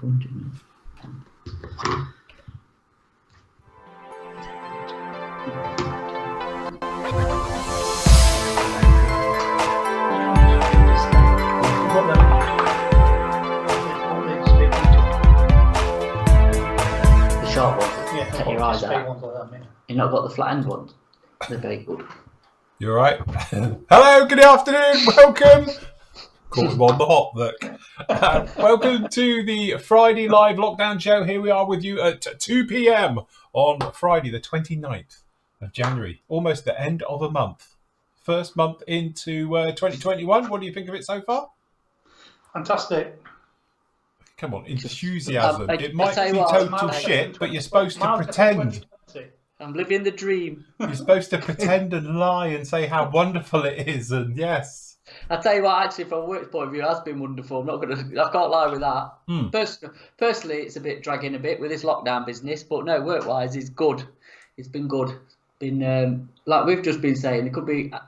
point. The sharp ones. Yeah, Take your eyes out. ones like that, You've not got the flat end ones. They're very good. You're right. Hello, good afternoon, welcome. Caught him on the hop, look. Welcome to the Friday live lockdown show. Here we are with you at 2 p.m. on Friday, the 29th of January. Almost the end of a month. First month into 2021. What do you think of it so far? Fantastic. Come on, enthusiasm. It might tell be you what, total shit, but you're supposed to pretend. I'm living the dream. You're supposed to pretend and lie and say how wonderful it is, and yes. I tell you what, actually, from a work point of view, it has been wonderful. I can't lie with that. Personally, it's a bit dragging a bit with this lockdown business, but no, work-wise, it's good. It's been good. Been like we've just been saying,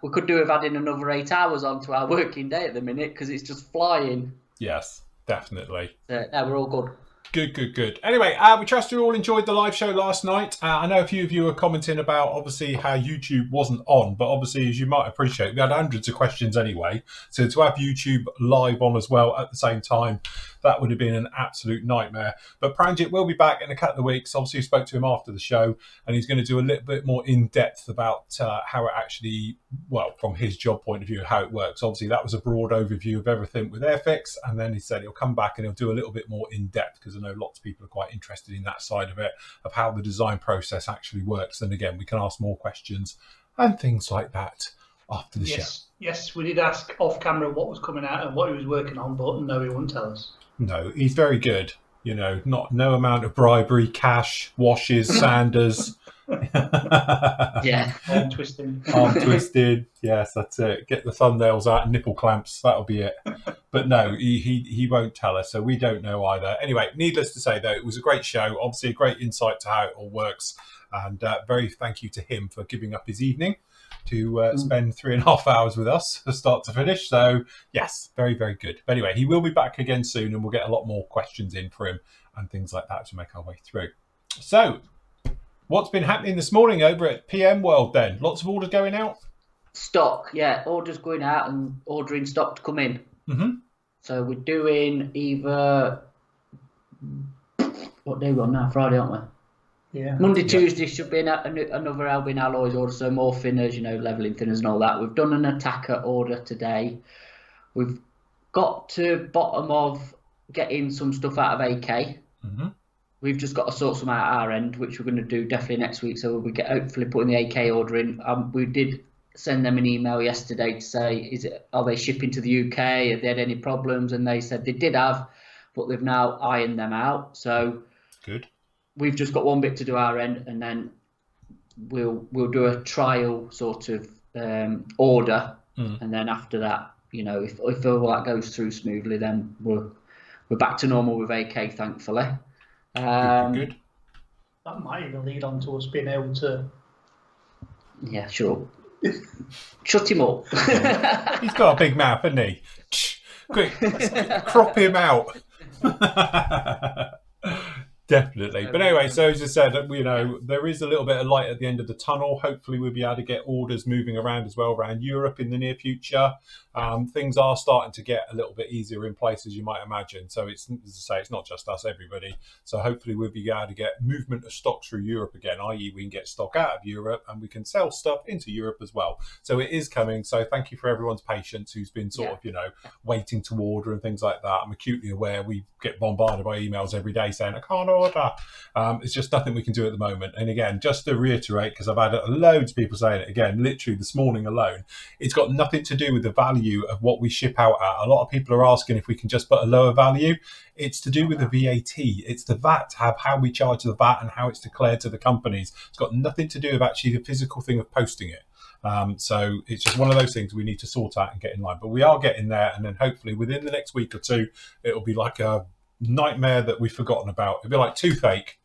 we could do with adding another 8 hours onto our working day at the minute because it's just flying. Yes, definitely. No, we're all good. Good. Anyway, we trust you all enjoyed the live show last night. I know a few of you were commenting about, obviously, how YouTube wasn't on, but obviously, as you might appreciate, we had hundreds of questions anyway. So to have YouTube live on as well at the same time, that would have been an absolute nightmare. But Pranjit will be back in a couple of weeks. Obviously, we spoke to him after the show, and he's going to do a little bit more in-depth about how it actually, well, from his job point of view, how it works. Obviously, that was a broad overview of everything with Airfix, and then he said he'll come back and he'll do a little bit more in-depth, because I know lots of people are quite interested in that side of it, of how the design process actually works. And again, we can ask more questions and things like that after the show. Yes, we did ask off camera what was coming out and what he was working on, but no, he wouldn't tell us. No, he's very good. You know, no amount of bribery, cash, washes, Sanders. Yeah. Arm twisting. Arm twisted. Yes, that's it. Get the thumbnails out and nipple clamps. That'll be it. But no, he won't tell us, so we don't know either. Anyway, needless to say, though, it was a great show. Obviously, a great insight to how it all works. And very thank you to him for giving up his evening to spend 3.5 hours with us from start to finish. So, yes, very, very good. But anyway, he will be back again soon, and we'll get a lot more questions in for him and things like that to make our way through. So, what's been happening this morning over at PM World then? Lots of orders going out? Stock, yeah. Orders going out and ordering stock to come in. Mm-hmm. So we're doing either... What day are we on now? Friday, aren't we? Yeah. Monday, Tuesday should be another Albion Alloys order, so more thinners, levelling thinners and all that. We've done an attacker order today. We've got to bottom of getting some stuff out of AK. Mm-hmm. We've just got to sort some out at our end, which we're going to do definitely next week. So we get hopefully putting the AK order in. We did send them an email yesterday to say, are they shipping to the UK? Have they had any problems? And they said they did have, but they've now ironed them out. So good. We've just got one bit to do our end, and then we'll do a trial sort of order, and then after that, if all that goes through smoothly, then we're back to normal with AK, thankfully. Good. That might even lead on to us being able to. Yeah, sure. Shut him up. He's got a big mouth, hasn't he? Quick, crop him out. Definitely. But anyway, so as I said, there is a little bit of light at the end of the tunnel. Hopefully we'll be able to get orders moving around as well around Europe in the near future. Things are starting to get a little bit easier in places, you might imagine. So it's, as I say, it's not just us, everybody. So hopefully we'll be able to get movement of stock through Europe again, i.e. we can get stock out of Europe and we can sell stuff into Europe as well. So it is coming. So thank you for everyone's patience who's been sort of, waiting to order and things like that. I'm acutely aware we get bombarded by emails every day saying, I can't order. It's just nothing we can do at the moment. And again, just to reiterate, because I've had loads of people saying it again, literally this morning alone, it's got nothing to do with the value of what we ship out at. A lot of people are asking if we can just put a lower value. It's to do with the VAT. It's the VAT, how we charge the VAT and how it's declared to the companies. It's got nothing to do with actually the physical thing of posting it. So it's just one of those things we need to sort out and get in line. But we are getting there, and then hopefully within the next week or two, it'll be like a nightmare that we've forgotten about. It'll be like toothache,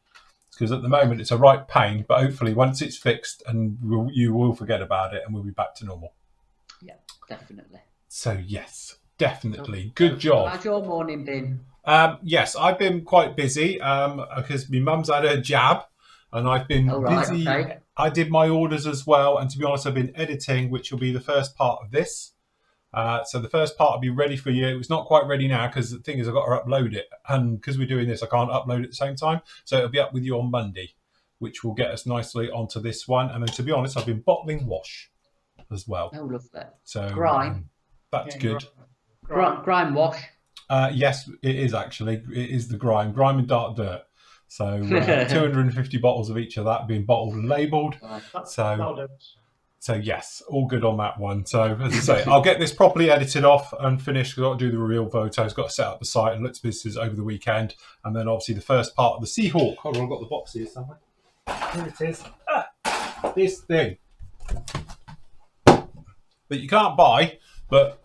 because at the moment it's a right pain, but hopefully once it's fixed, and you will forget about it and we'll be back to normal. Yeah, definitely. So yes, definitely. Good job. How's your morning been? Yes, I've been quite busy because my mum's had a jab, and I've been busy. Okay. I did my orders as well, and to be honest, I've been editing, which will be the first part of this. So the first part will be ready for you. It's not quite ready now because the thing is I've got to upload it, and because we're doing this, I can't upload it at the same time. So it'll be up with you on Monday, which will get us nicely onto this one. And then, to be honest, I've been bottling wash as well. Oh, love that. So Grime. That's good. Grime wash. Yes, it is actually. It is the grime and dark dirt. So 250 bottles of each of that being bottled and labelled. So yes, all good on that one. So as I say, I'll get this properly edited off and finished. I've got to do the real photos, got to set up the site and look to businesses over the weekend. And then obviously the first part of the Seahawk. Hold on, I've got the box here somewhere. Here it is. This thing that you can't buy, but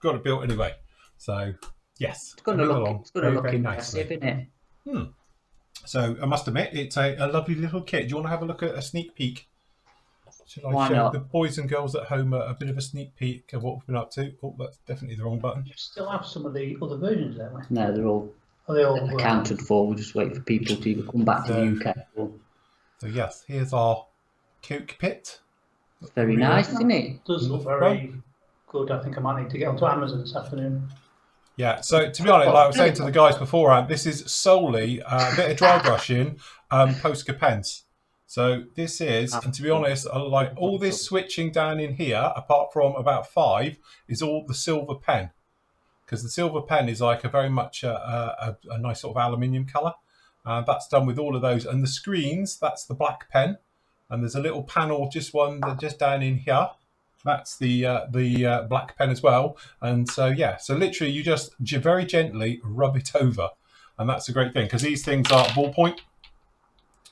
got it built anyway. So yes, it's going to look impressive, isn't it? So I must admit, it's a lovely little kit. Do you want to have a look at a sneak peek? Should I Why show not? the boys and girls at home a bit of a sneak peek of what we've been up to? Oh, that's definitely the wrong button. You still have some of the other versions, don't we? No, they're all All accounted for. We'll just wait for people to come back to the UK. So yes, here's our Coke pit. It's very nice, isn't it? It does look very good. I think I might need to get onto Amazon this afternoon. Yeah, so to be honest, like I was saying to the guys beforehand, this is solely a bit of dry brushing, Posca pens. So this is, and to be honest, like all this switching down in here, apart from about 5, is all the silver pen. Because the silver pen is like a very much a nice sort of aluminium colour. That's done with all of those. And the screens, that's the black pen. And there's a little panel, just down in here. That's the black pen as well. And so, yeah, so literally you just very gently rub it over. And that's a great thing because these things are ballpoint.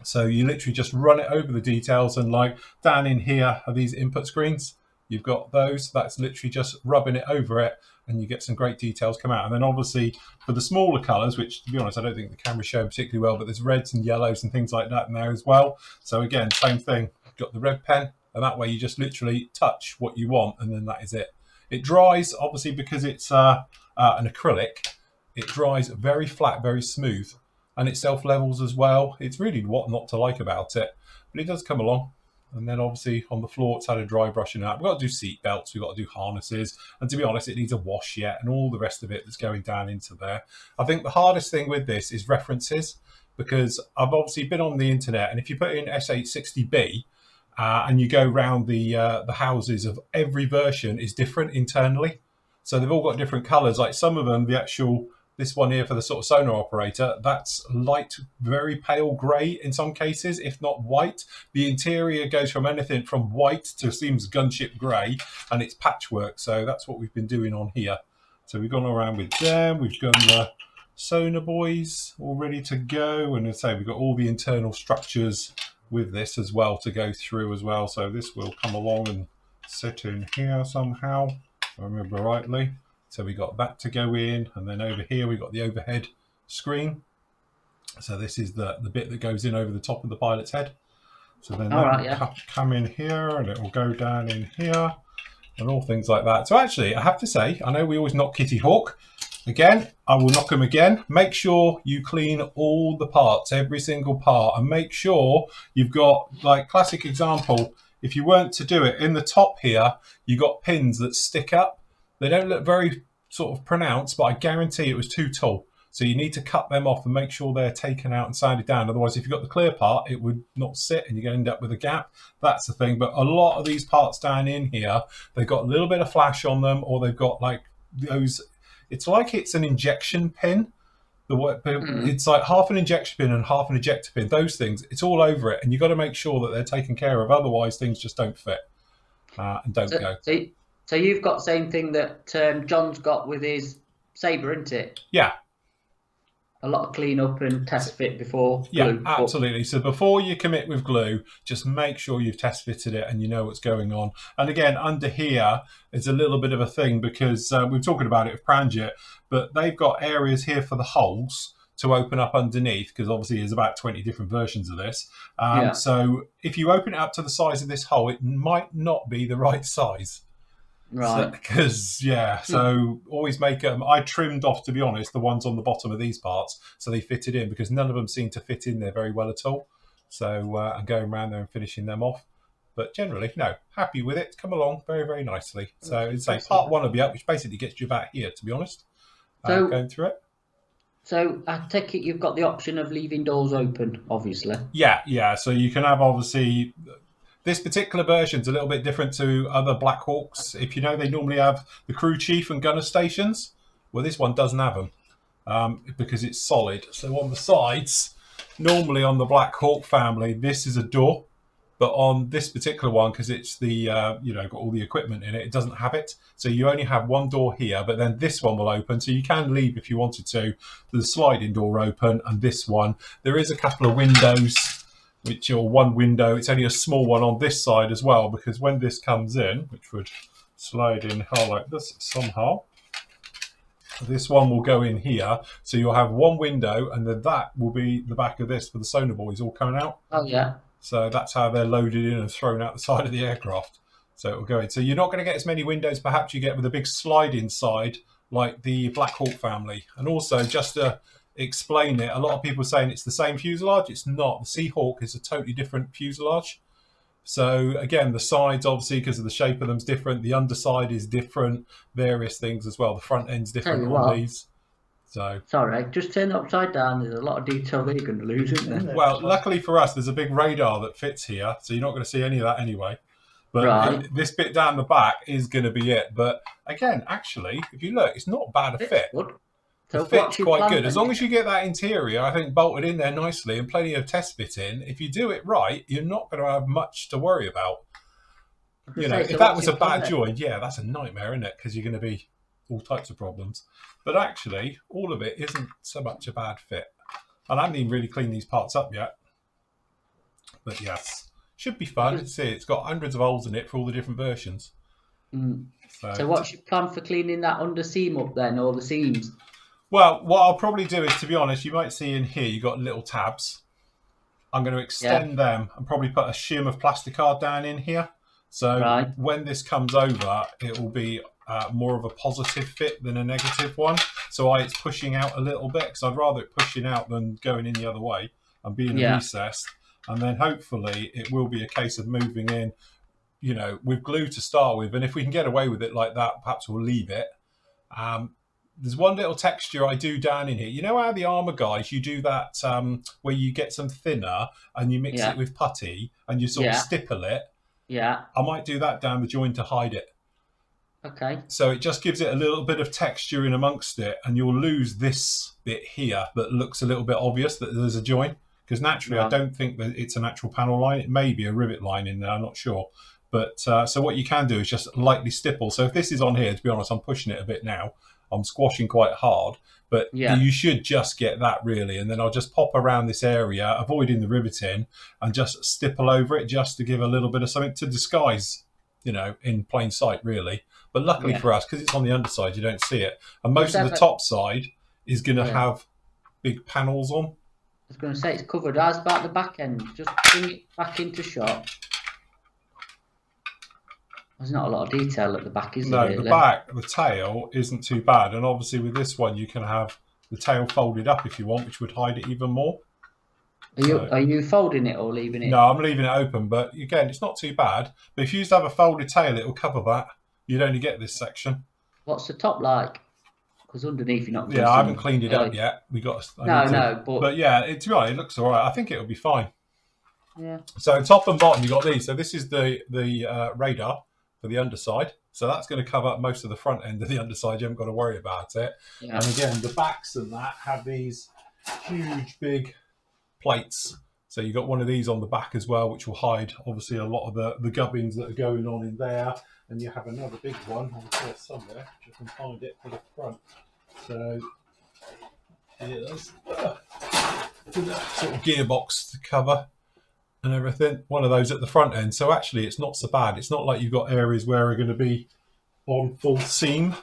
So you literally just run it over the details, and like down in here are these input screens. You've got those. That's literally just rubbing it over it, and you get some great details come out. And then obviously for the smaller colours, which to be honest, I don't think the camera's showing particularly well, but there's reds and yellows and things like that in there as well. So again, same thing. You've got the red pen, and that way you just literally touch what you want, and then that is it. It dries, obviously, because it's an acrylic. It dries very flat, very smooth. And it self-levels as well. It's really what not to like about it. But it does come along. And then obviously on the floor, it's had a dry brushing out. We've got to do seat belts. We've got to do harnesses. And to be honest, it needs a wash yet. And all the rest of it that's going down into there. I think the hardest thing with this is references. Because I've obviously been on the internet. And if you put in S860B and you go around the houses of every version is different internally. So they've all got different colours. Like some of them, the actual... This one here for the sort of sonar operator, that's light, very pale grey in some cases, if not white. The interior goes from anything from white to seems gunship grey, and it's patchwork. So that's what we've been doing on here. So we've gone around with them. We've done the sonar boys all ready to go. And as I say, we've got all the internal structures with this as well to go through as well. So this will come along and sit in here somehow, if I remember rightly. So we got that to go in, and then over here we got the overhead screen. So this is the bit that goes in over the top of the pilot's head. So then that will come in here, and it will go down in here, and all things like that. So actually, I have to say, I know we always knock Kitty Hawk. Again, I will knock them again. Make sure you clean all the parts, every single part, and make sure you've got, like classic example, if you weren't to do it, in the top here, you got pins that stick up. They don't look very sort of pronounced, but I guarantee it was too tall. So you need to cut them off and make sure they're taken out and sanded down. Otherwise, if you've got the clear part, it would not sit and you're going to end up with a gap. That's the thing. But a lot of these parts down in here, they've got a little bit of flash on them, or they've got like those, it's like it's an injection pin. It's like half an injection pin and half an ejector pin. Those things, it's all over it. And you've got to make sure that they're taken care of. Otherwise, things just don't fit and don't go. So you've got the same thing that John's got with his Sabre, isn't it? Yeah. A lot of clean up and test fit before glue. Yeah, absolutely. So before you commit with glue, just make sure you've test fitted it and you know what's going on. And again, under here is a little bit of a thing because we're talking about it with Pranjit, but they've got areas here for the holes to open up underneath, because obviously there's about 20 different versions of this. So if you open it up to the size of this hole, it might not be the right size. Right. Because, so always make them. I trimmed off, to be honest, the ones on the bottom of these parts so they fitted in, because none of them seem to fit in there very well at all. So I'm going around there and finishing them off. But generally, no, happy with it. Come along very, very nicely. So it's like part 1 will be up, which basically gets you about here, to be honest, So, going through it. So I take it you've got the option of leaving doors open, obviously. Yeah. So you can have, obviously, this particular version's a little bit different to other Black Hawks. If you know, they normally have the crew chief and gunner stations. Well, this one doesn't have them because it's solid. So on the sides, normally on the Black Hawk family, this is a door. But on this particular one, because it's the, got all the equipment in it, it doesn't have it. So you only have one door here, but then this one will open. So you can leave if you wanted to. The sliding door open, and this one. There is a couple of windows, or one window. It's only a small one on this side as well, because when this comes in, which would slide in like this somehow, this one will go in here. So you'll have one window, and then that will be the back of this for the sonar buoys all coming out. Oh, yeah. So that's how they're loaded in and thrown out the side of the aircraft. So it will go in. So you're not going to get as many windows perhaps you get with a big slide inside like the Black Hawk family. And also, just to explain it, a lot of people are saying it's the same fuselage. It's not. The Seahawk is a totally different fuselage. So again, the sides, obviously, because of the shape of them, is different. The underside is different. Various things as well. The front end's different on these. So sorry, just turn it upside down. There's a lot of detail there you're going to lose, isn't there? Well, luckily for us, there's a big radar that fits here, so you're not going to see any of that anyway. But this bit down the back is going to be it. But again, actually, if you look, it's not bad a fit. Good. So the fit's quite good. As long as you get that interior, I think, bolted in there nicely and plenty of test fit in, if you do it right, you're not going to have much to worry about. If that was a bad joint, that's a nightmare, isn't it? Because you're going to be all types of problems. But actually, all of it isn't so much a bad fit. And I haven't even really cleaned these parts up yet. But yes, should be fun. Let's see, it's got hundreds of holes in it for all the different versions. So what's your plan for cleaning that under seam up then, or the seams? Well, what I'll probably do is, to be honest, you might see in here, you've got little tabs. I'm going to extend them and probably put a shim of plasticard down in here. So when this comes over, it will be more of a positive fit than a negative one. So it's pushing out a little bit, because I'd rather it pushing out than going in the other way and being recessed. And then hopefully it will be a case of moving in, with glue to start with. And if we can get away with it like that, perhaps we'll leave it. There's one little texture I do down in here. You know how the armour guys, you do that where you get some thinner and you mix it with putty and you sort of stipple it? Yeah. I might do that down the joint to hide it. Okay. So it just gives it a little bit of texture in amongst it, and you'll lose this bit here that looks a little bit obvious that there's a joint. Because naturally, I don't think that it's an actual panel line. It may be a rivet line in there, I'm not sure. But so what you can do is just lightly stipple. So if this is on here, to be honest, I'm pushing it a bit now. I'm squashing quite hard. But you should just get that really. And then I'll just pop around this area, avoiding the riveting, and just stipple over it just to give a little bit of something to disguise, in plain sight, really. But luckily for us, because it's on the underside, you don't see it. And most of the top side is going to have big panels on. I was going to say it's covered. How's about the back end? Just bring it back into shot. There's not a lot of detail at the back, is there? No, really? The back, the tail isn't too bad. And obviously with this one, you can have the tail folded up if you want, which would hide it even more. Are you folding it or leaving it? No, I'm leaving it open. But again, it's not too bad. But if you used to have a folded tail, it will cover that. You'd only get this section. What's the top like? Because underneath you're not. Yeah, I haven't cleaned it up yet. But yeah, to be honest, it looks all right. I think it'll be fine. Yeah. So top and bottom, you got these. So this is the radar for the underside. So that's going to cover up most of the front end of the underside. You haven't got to worry about it. Yeah. And again, the backs and that have these huge, big plates. So you've got one of these on the back as well, which will hide obviously a lot of the gubbins that are going on in there. And you have another big one on there somewhere, if you can find it for the front. So here's sort of gearbox to cover and everything. One of those at the front end. So actually it's not so bad. It's not like you've got areas where are going to be on full seam.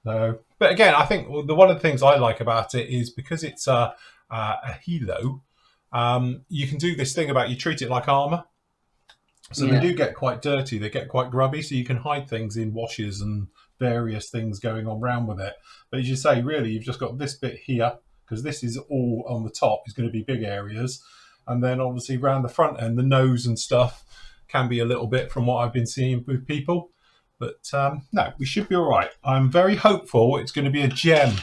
No. But again, I think one of the things I like about it is because it's a helo, you can do this thing about you treat it like armour. So they do get quite dirty. They get quite grubby. So you can hide things in washes and various things going on around with it. But as you say, really, you've just got this bit here, because this is all on the top is going to be big areas. And then obviously around the front end, the nose and stuff can be a little bit from what I've been seeing with people. But no, we should be all right. I'm very hopeful it's going to be a gem.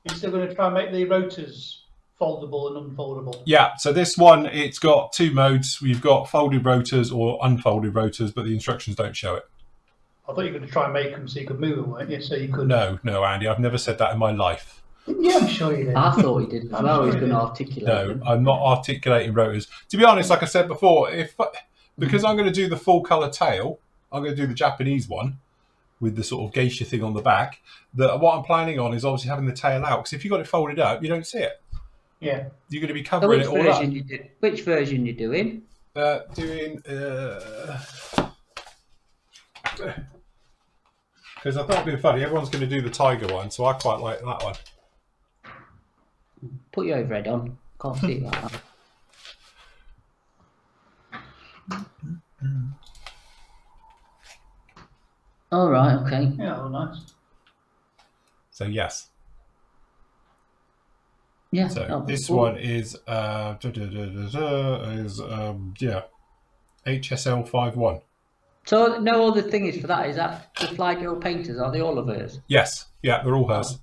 You're still going to try and make the rotors foldable and unfoldable? Yeah, so this one, it's got 2 modes. We've got folded rotors or unfolded rotors, but the instructions don't show it. I thought you were going to try and make them so you could move them, weren't you? So you could. No, Andy, I've never said that in my life. Yeah, I'm sure you did. I thought he did as well. He was going to articulate them. I'm not articulating rotors. To be honest, like I said before, because I'm going to do the full colour tail, I'm going to do the Japanese one with the sort of geisha thing on the back. What I'm planning on is obviously having the tail out, because if you've got it folded up, you don't see it. Yeah. You're going to be covering it all up. Which version you doing? Because I thought it'd be funny. Everyone's going to do the tiger one, so I quite like that one. Put your overhead on. Can't see it like that. All right. Okay. Yeah, well, nice. So yes. Yeah. So this one is HSL 51. So no other thing is for that. Is that the Fly Girl painters? Are they all of hers? Yes. Yeah, they're all hers.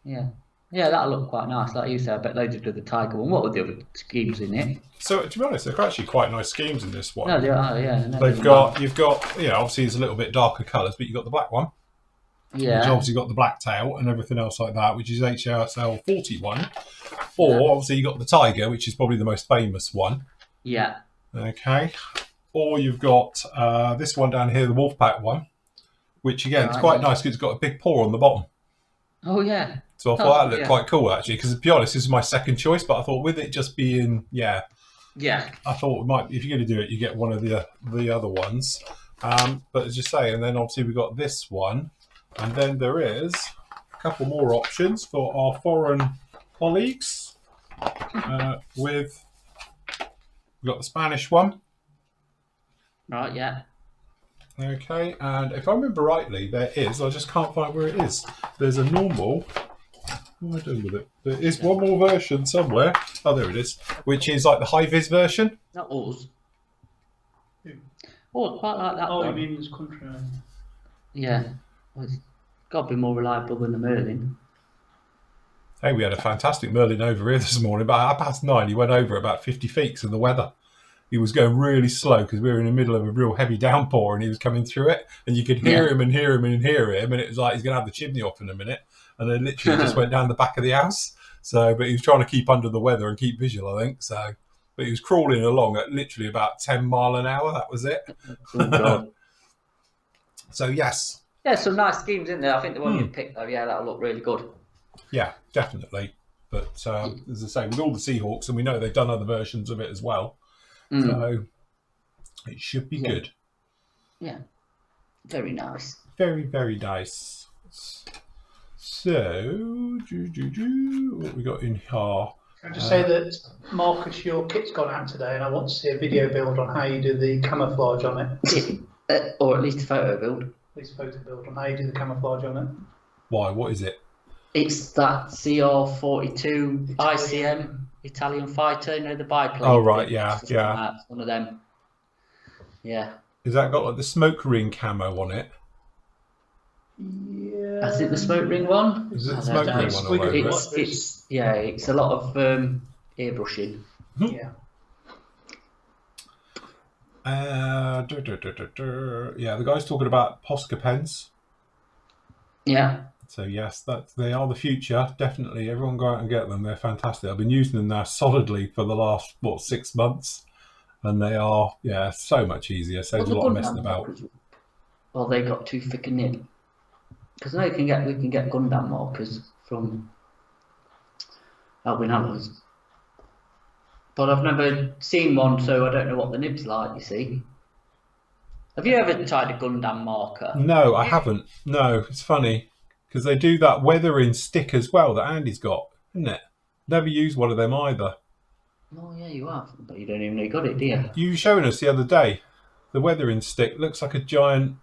Yeah. Yeah, that'll look quite nice. Like you said, I bet loads of the tiger one. What were the other schemes in it? So to be honest, they're actually quite nice schemes in this one. No, they are. Yeah. No, you've got obviously it's a little bit darker colours, but you've got the black one. Yeah. Which obviously got the black tail and everything else like that, which is HSL 41. Or obviously you got the tiger, which is probably the most famous one. Yeah. Okay. Or you've got this one down here, the Wolfpack one, which again is quite nice because it's got a big paw on the bottom. Oh yeah. So I thought that looked quite cool actually, because to be honest, this is my second choice, but I thought with it just being I thought it might, if you're going to do it, you get one of the other ones. But as you say, and then obviously we've got this one, and then there is a couple more options for our foreign colleagues. We've got the Spanish one. Right. Yeah. Okay, and if I remember rightly, there is. I just can't find where it is. There's a normal. What am I doing with it? There is one more version somewhere. Oh, there it is. Which is like the high-vis version. Not us. Oh, I quite like that. Oh, one. you mean this country? Yeah. Well, it's got to be more reliable than the Merlin. Hey, we had a fantastic Merlin over here this morning. About 9:30, he went over about 50 feet in the weather. He was going really slow because we were in the middle of a real heavy downpour, and he was coming through it, and you could hear him and hear him and hear him, and it was like he's going to have the chimney off in a minute. And then literally just went down the back of the house. So, but he was trying to keep under the weather and keep visual, I think. So, but he was crawling along at literally about 10 miles an hour. That was it. Oh, God. So, yes. Yeah, some nice schemes in there. I think the one you picked, though, that'll look really good. Yeah, definitely. But as I say, with all the Seahawks, and we know they've done other versions of it as well. So, it should be good. Yeah. Very nice. Very, very nice. So, what we got in here? Can I just say that, Marcus, your kit's gone out today, and I want to see a video build on how you do the camouflage on it. Or at least a photo build. At least a photo build on how you do the camouflage on it. Why? What is it? It's that CR-42 ICM Italian fighter, you know, the biplane. Oh, right, yeah. It's one of them. Yeah. Has that got like the smoke ring camo on it? Yeah. Is it the smoke ring one? Is it the smoke ring one? All over it's a lot of airbrushing. Yeah. Yeah, the guy's talking about Posca pens. Yeah. So yes, they are the future. Definitely, everyone go out and get them. They're fantastic. I've been using them now solidly for the last 6 months, and they are so much easier. Saves a lot of messing about. Well, they got too thick a nib. Because now we can get Gundam markers from Alvin Alloys. But I've never seen one, so I don't know what the nib's like, you see. Have you ever tried a Gundam marker? No, I haven't. No, it's funny, because they do that weathering stick as well that Andy's got, isn't it? Never used one of them either. Oh yeah, you have, but you don't even know you got it, do you? You were showing us the other day. The weathering stick looks like a giant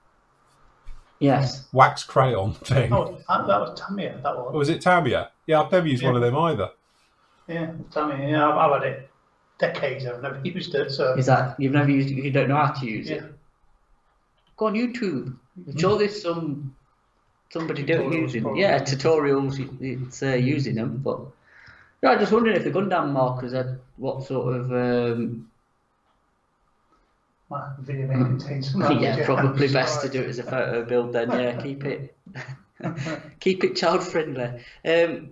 wax crayon thing. Oh, that was Tamiya. That was. Or was it Tamiya? Yeah, I've never used one of them either. Yeah, Tamiya. Yeah, I've had it decades. I've never used it. So is that you've never used it? You don't know how to use it? Go on YouTube. I'm sure there's somebody using it. Yeah, tutorials. It's using them, but no, I'm just wondering if the Gundam markers had what sort of. Video may contain some yeah, probably best to do it as a photo build then. Yeah, keep it child friendly. I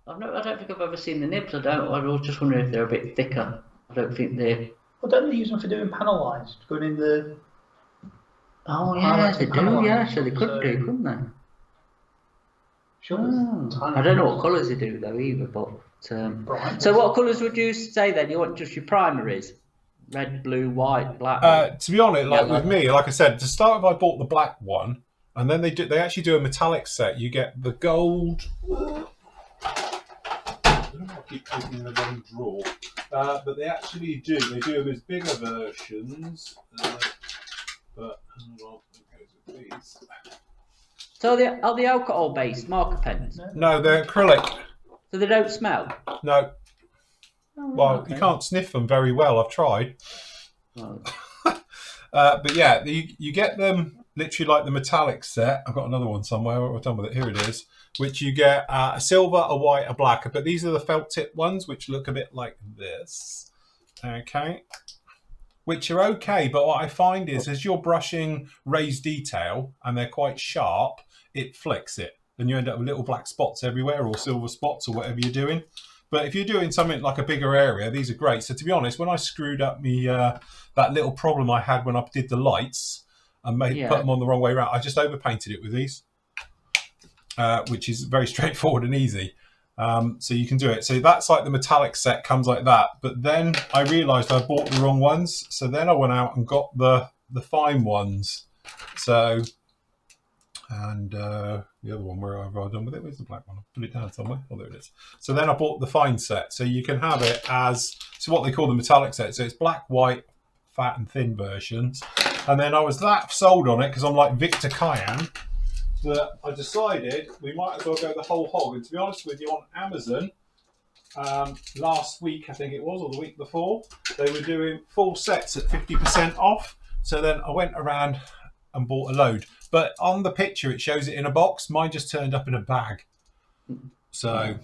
don't think I've ever seen the nibs. I was just wondering if they're a bit thicker. I don't think they. Well, don't they use them for doing panel lines? Going in the. Oh yeah, they do. Yeah, so they could do, couldn't they? Sure. I don't know what colours they do though either. But so what colours would you say then? You want just your primaries? Red, blue, white, black. To be honest, with me, like I said, to start with, I bought the black one, and then they actually do a metallic set. You get the gold. I don't know why I keep taking the wrong drawer, but they actually do. They do them as bigger versions. But hang on, these. So are they alcohol-based marker pens? No, they're acrylic. So they don't smell? No. Well, you can't sniff them very well. I've tried. Oh. But yeah, you get them literally like the metallic set. I've got another one somewhere. We're done with it. Here it is. Which you get a silver, a white, a black. But these are the felt tip ones, which look a bit like this. Okay. Which are okay. But what I find is as you're brushing raised detail and they're quite sharp, it flicks it. And you end up with little black spots everywhere or silver spots or whatever you're doing. But if you're doing something like a bigger area, these are great. So to be honest, when I screwed up me that little problem I had when I did the lights and put them on the wrong way around, I just overpainted it with these, which is very straightforward and easy. So you can do it. So that's like the metallic set comes like that. But then I realised I bought the wrong ones. So then I went out and got the fine ones. So... And the other one, where I've done with it, where's the black one? I'll put it down somewhere. Oh, there it is. So then I bought the fine set. So you can have it as, so what they call the metallic set. So it's black, white, fat and thin versions. And then I was that sold on it because I'm like Victor Cayenne that I decided we might as well go the whole hog. And to be honest with you, on Amazon, last week, I think it was, or the week before, they were doing full sets at 50% off. So then I went around and bought a load. But on the picture, it shows it in a box. Mine just turned up in a bag. So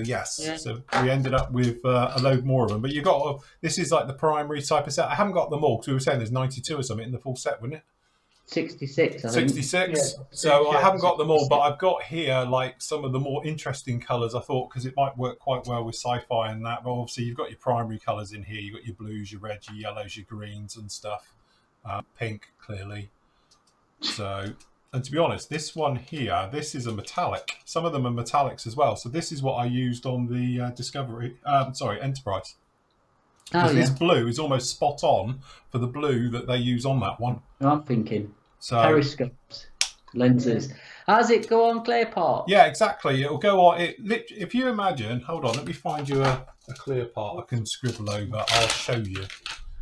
yes. Yeah. So we ended up with a load more of them. But you got this is like the primary type of set. I haven't got them all because we were saying there's 92 or something in the full set, wasn't it? 66. I think. 66. Yeah. So I haven't got them all, but I've got here like some of the more interesting colours. I thought because it might work quite well with sci-fi and that. But obviously you've got your primary colours in here. You've got your blues, your reds, your yellows, your greens and stuff. Pink clearly. So, and to be honest, this one here, this is a metallic. Some of them are metallics as well. So this is what I used on the Enterprise. Because this blue is almost spot on for the blue that they use on that one. I'm thinking periscopes, lenses. How does it go on clear part? Yeah, exactly. It'll go on. If you imagine, hold on, let me find you a clear part I can scribble over. I'll show you.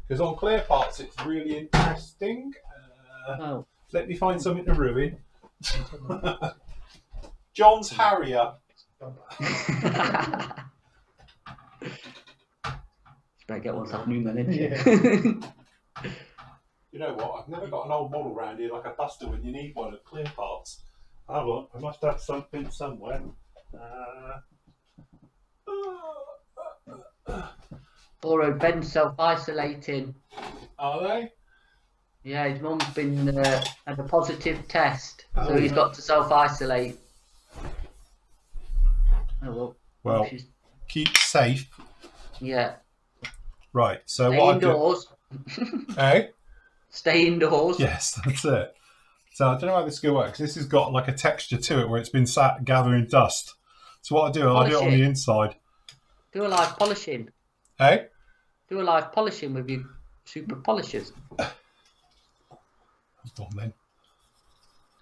Because on clear parts, it's really interesting. Let me find something to ruin. John's Harrier. Better get one off new then, You know what? I've never got an old model around here like a buster when you need one of clear parts. Hold on, I must have something somewhere. Borrowed Ben's self-isolating. Are they? Yeah, his mum's been had a positive test, so he's got to self-isolate. Oh well, keep safe. Yeah. Right. So stay what indoors. Hey. Stay indoors. Yes, that's it. So I don't know how this is going to work because this has got like a texture to it where it's been sat gathering dust. So what I do, I do it on the inside. Do a live polishing. Hey. Do a live polishing with your super polishers. Hold on then.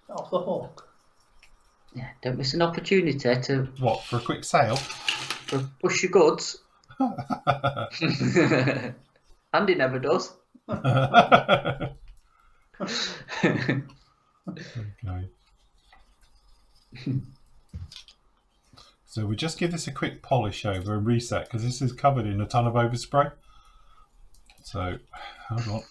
Off the hook. Yeah, don't miss an opportunity to... What, for a quick sale? For push your goods. Andy never does. Okay. So we just give this a quick polish over and reset because this is covered in a ton of overspray. So hold on.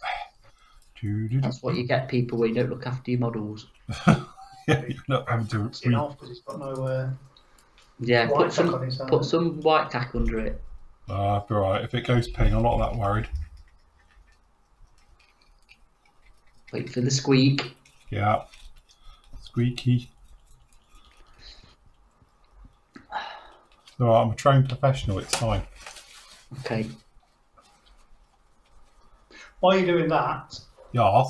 That's what you get, people, when you don't look after your models. Yeah, you're not having to It's off because it's got no. Yeah, White tack on it, so- put some white tack under it. all right. If it goes ping, I'm not that worried. Wait for the squeak. Yeah. Squeaky. All right, I'm a trained professional. It's fine. Okay. While you're doing that, Yeah.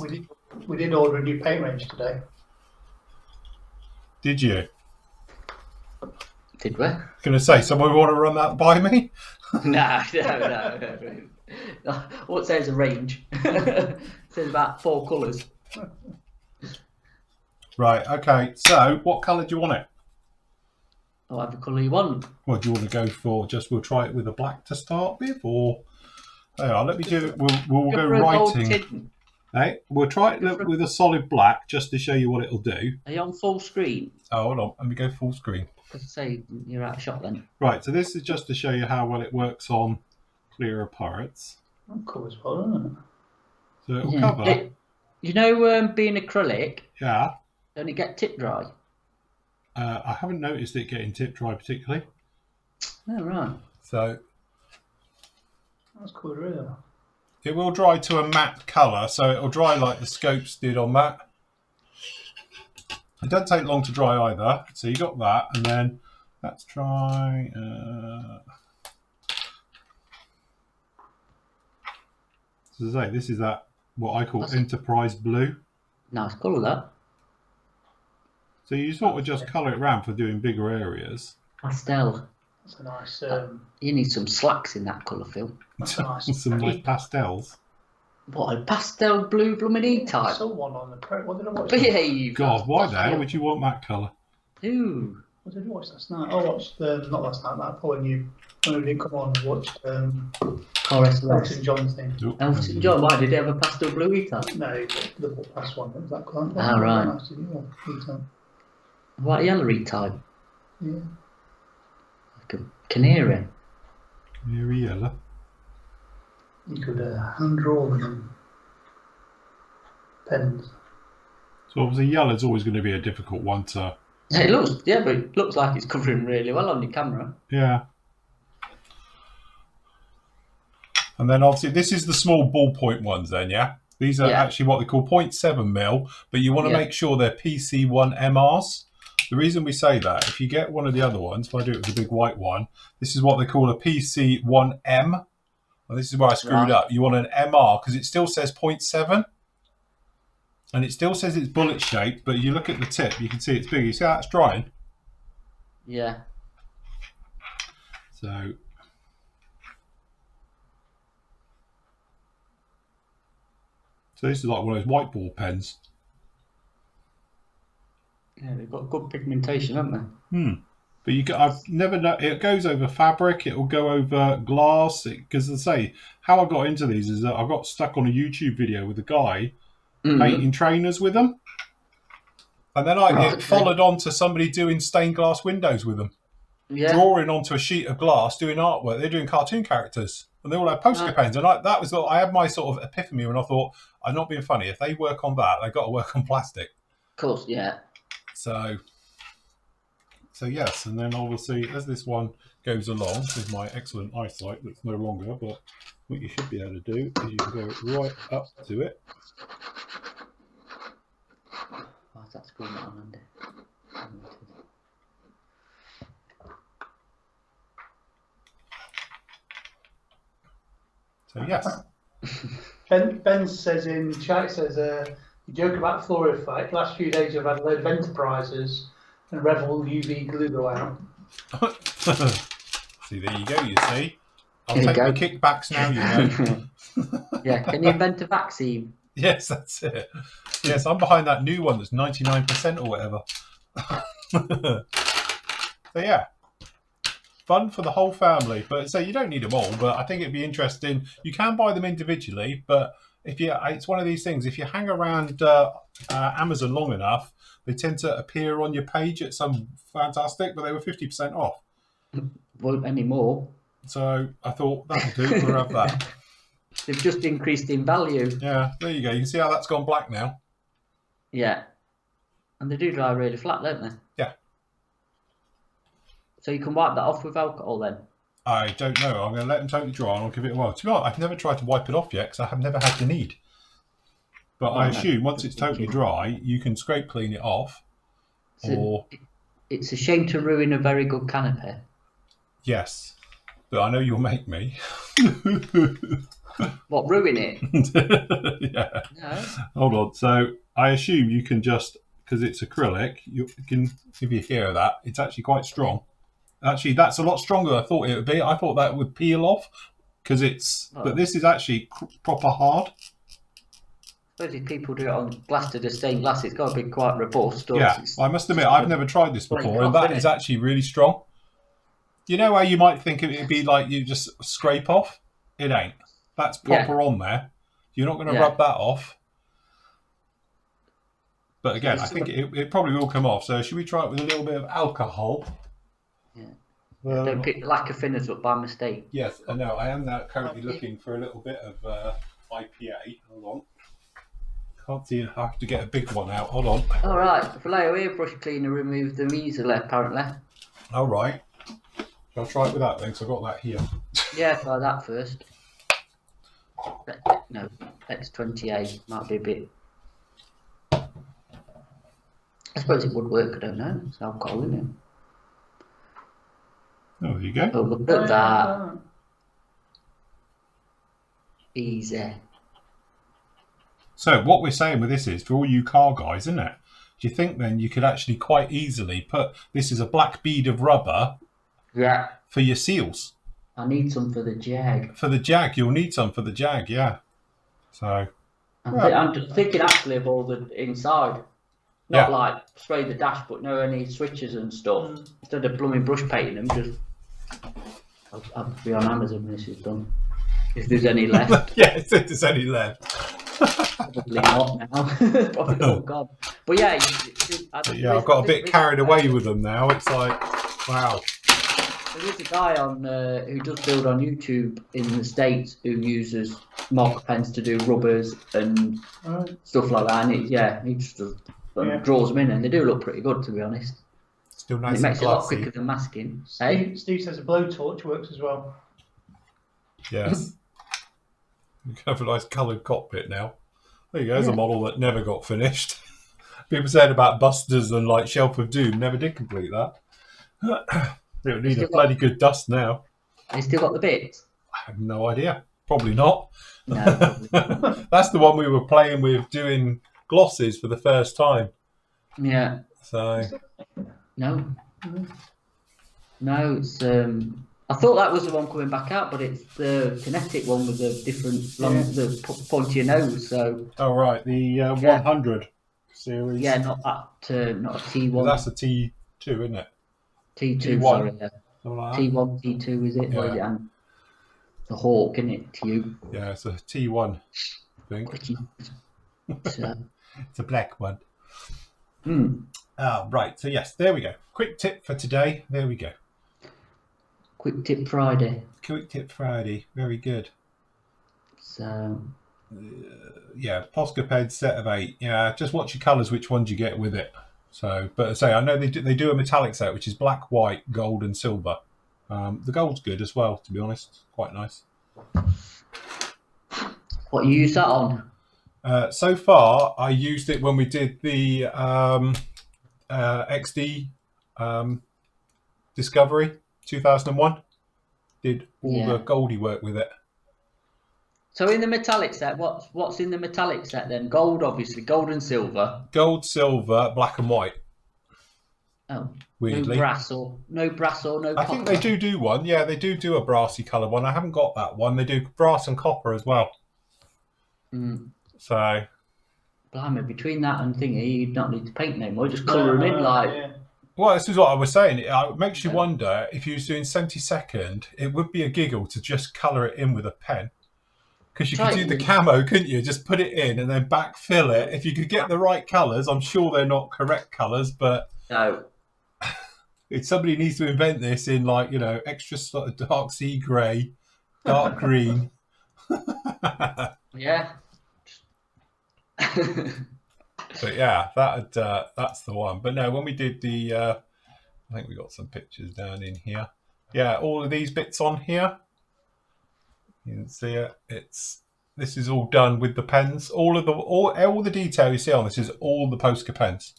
we did order a new paint range today. Did you? Did we? Gonna say, someone want to run that by me? No. What says a range? It says about 4 colours. Right. Okay. So, what colour do you want it? Whatever colour you want. What do you want to go for? We'll try it with a black to start with, or let me do it. We'll go writing. Hey, we'll try it with a solid black just to show you what it'll do. Are you on full screen? Oh, hold on. Let me go full screen. Because say you're out of shot then. Right. So this is just to show you how well it works on clearer parrots. That covers well, doesn't it? So it'll cover. You know, being acrylic, Yeah. don't it get tip dry? I haven't noticed it getting tip dry particularly. Oh, right. So That's cool, really. it will dry to a matte colour, so it'll dry like the scopes did on that. It doesn't take long to dry either. So you got that, and then let's try. So as I say, this is that what I call Enterprise Blue. Nice colour, that. So you sort of just colour it round for doing bigger areas. Pastel. That's a nice. You need some slacks in that colour, Phil. That's a nice. Some nice pastels. What, a pastel blue blooming E-type? I saw one on the pro. What did I watch? Behave. God, why the hell would you want that colour? Ooh. What did I watch last night? I watched not last night. That when we didn't come on, I watched Elton John thing. Elton John, why did he have a pastel blue E-type? No, the last one. Was that colour? Ah, right. Nice, yeah, White yellow E-type? yeah. Like a canary. Canary yellow. You could hand draw them. Pens. So obviously yellow's always going to be a difficult one to... But it looks like it's covering really well on your camera. Yeah. And then obviously this is the small ballpoint ones then, yeah? These are actually what they call 0.7mm, but you want to make sure they're PC1 MRs. The reason we say that, if you get one of the other ones, if I do it with the big white one, this is what they call a PC1M. Well, this is where I screwed up. You want an MR because it still says 0.7. And it still says it's bullet shaped, but you look at the tip, you can see it's big. You see how it's drying? Yeah. So this is like one of those white ball pens. Yeah, they've got good pigmentation, haven't they? But I've never know. It goes over fabric. It will go over glass. Because as I say, how I got into these is that I got stuck on a YouTube video with a guy painting trainers with them, and then it followed on to somebody doing stained glass windows with them, drawing onto a sheet of glass, doing artwork. They're doing cartoon characters, and they all had poster pens. And I had my sort of epiphany when I thought, I'm not being funny. If they work on that, they've got to work on plastic. Of course, yeah. So yes, and then obviously as this one goes along with my excellent eyesight that's no longer, but what you should be able to do is you can go right up to it. Oh, that's cool, Andy. So yes. Ben says in chat, you joke about floor effect. Last few days I've had a load of Enterprises and Revel UV glue go out. See, there you go, you see. I'll take the kickbacks now, you know. Yeah, can you invent a vaccine? Yes, that's it. Yes, I'm behind that new one that's 99% or whatever. So yeah. fun for the whole family. But so you don't need them all. But I think it'd be interesting. You can buy them individually, but it's one of these things. If you hang around Amazon long enough, they tend to appear on your page at some fantastic. But they were 50% off. Won't anymore. So I thought that'll do. We'll have that. They've just increased in value. Yeah, there you go. You can see how that's gone black now. Yeah. And they do dry really flat, don't they? Yeah. So you can wipe that off with alcohol then? I don't know. I'm going to let them totally dry and I'll give it a while. To be honest, I've never tried to wipe it off yet because I have never had the need. But I assume once it's totally dry, you can scrape clean it off. It's a shame to ruin a very good canapé. Yes. But I know you'll make me. What, ruin it? Yeah. No. Hold on. So I assume you can just, because it's acrylic, you can, if you hear that, it's actually quite strong. Actually, that's a lot stronger than I thought it would be. I thought that would peel off because but this is actually proper hard. I suppose if people do it on glass to the stained glass, it's got to be quite robust. Yeah, I must admit, I've never tried this before, and that is actually really strong. You know how you might think it would be like you just scrape off? It ain't. That's proper on there. You're not going to rub that off. But again, I think it probably will come off. So should we try it with a little bit of alcohol? Yeah. Don't pick the lacquer thinners up by mistake. Yes, I know. I am now currently looking for a little bit of IPA. Hold on. Can't see. I have to get a big one out. Hold on. All right. Vallejo airbrush cleaner removed them easily, apparently. All right. I'll try it with that then, because I've got that here. Yeah, try that first. No, X28 might be a bit. I suppose it would work. I don't know. It's alcohol, isn't it? Oh, there you go. Oh, look at that. Easy. So what we're saying with this is, for all you car guys, isn't it? Do you think then you could actually quite easily put, this is a black bead of rubber for your seals? I need some for the Jag. For the Jag, you'll need some for the Jag, yeah. So I'm just thinking actually of all the inside. Not like spray the dash, but no any switches and stuff. Instead of blooming brush painting them, just I'll be on Amazon when this is done. If there's any left. Yes, if there's any left. Probably not now. Probably not gone. But yeah, I've got a bit carried away with them now. It's like, wow. There is a guy on who does build on YouTube in the States who uses marker pens to do rubbers and stuff like that. And he just does, draws them in, and they do look pretty good, to be honest. Still nice. And it makes it a lot quicker than masking. Steve says a blowtorch works as well. Yes. You can have a nice coloured cockpit now. There you go. There's a model that never got finished. People said about Busters and like Shelf of Doom never did complete that. It would need a bloody good dust now. They still got the bits? I have no idea. Probably not. No, probably not. That's the one we were playing with, doing glosses for the first time. Yeah. So. No, it's. I thought that was the one coming back out, but it's the kinetic one with the different, the pointier nose. So. Oh right, the 100 series. Yeah, not that. Not a T1. Well, that's a T2, isn't it? T2, T1. sorry. Yeah. Like T1, T2 is it? Yeah. Or is it the Hawk, isn't it? Tube. Yeah, it's a T1, I think. It's a black one. Right, so yes, there we go. Quick tip for today. There we go. Quick tip Friday. Quick tip Friday. Very good. So. Yeah, Poscaped set of 8. Yeah, just watch your colours, which ones you get with it. So, but I say, I know they do a metallic set, which is black, white, gold, and silver. The gold's good as well, to be honest. Quite nice. What you use that on? So far, I used it when we did the XD Discovery 2001. Did all the goldy work with it. So in the metallic set, what's in the metallic set then? Gold, obviously, gold and silver. Gold, silver, black and white. Oh, weirdly. No brass or no copper. I think they do one. Yeah, they do a brassy colour one. I haven't got that one. They do brass and copper as well. So. Blimey, between that and thingy, you'd not need to paint no more. Just colour them in like Well, this is what I was saying. It makes you wonder if you was doing 72nd, it would be a giggle to just colour it in with a pen. Because you could do the camo, couldn't you? Just put it in and then backfill it. If you could get the right colours, I'm sure they're not correct colours, but No. Somebody needs to invent this in, like, extra sort of dark sea grey, dark green. Yeah. But yeah, that's the one. But no, when we did the, I think we got some pictures down in here. Yeah, all of these bits on here. You can see it. This is all done with the pens. All the detail you see on this is all the Posca pens.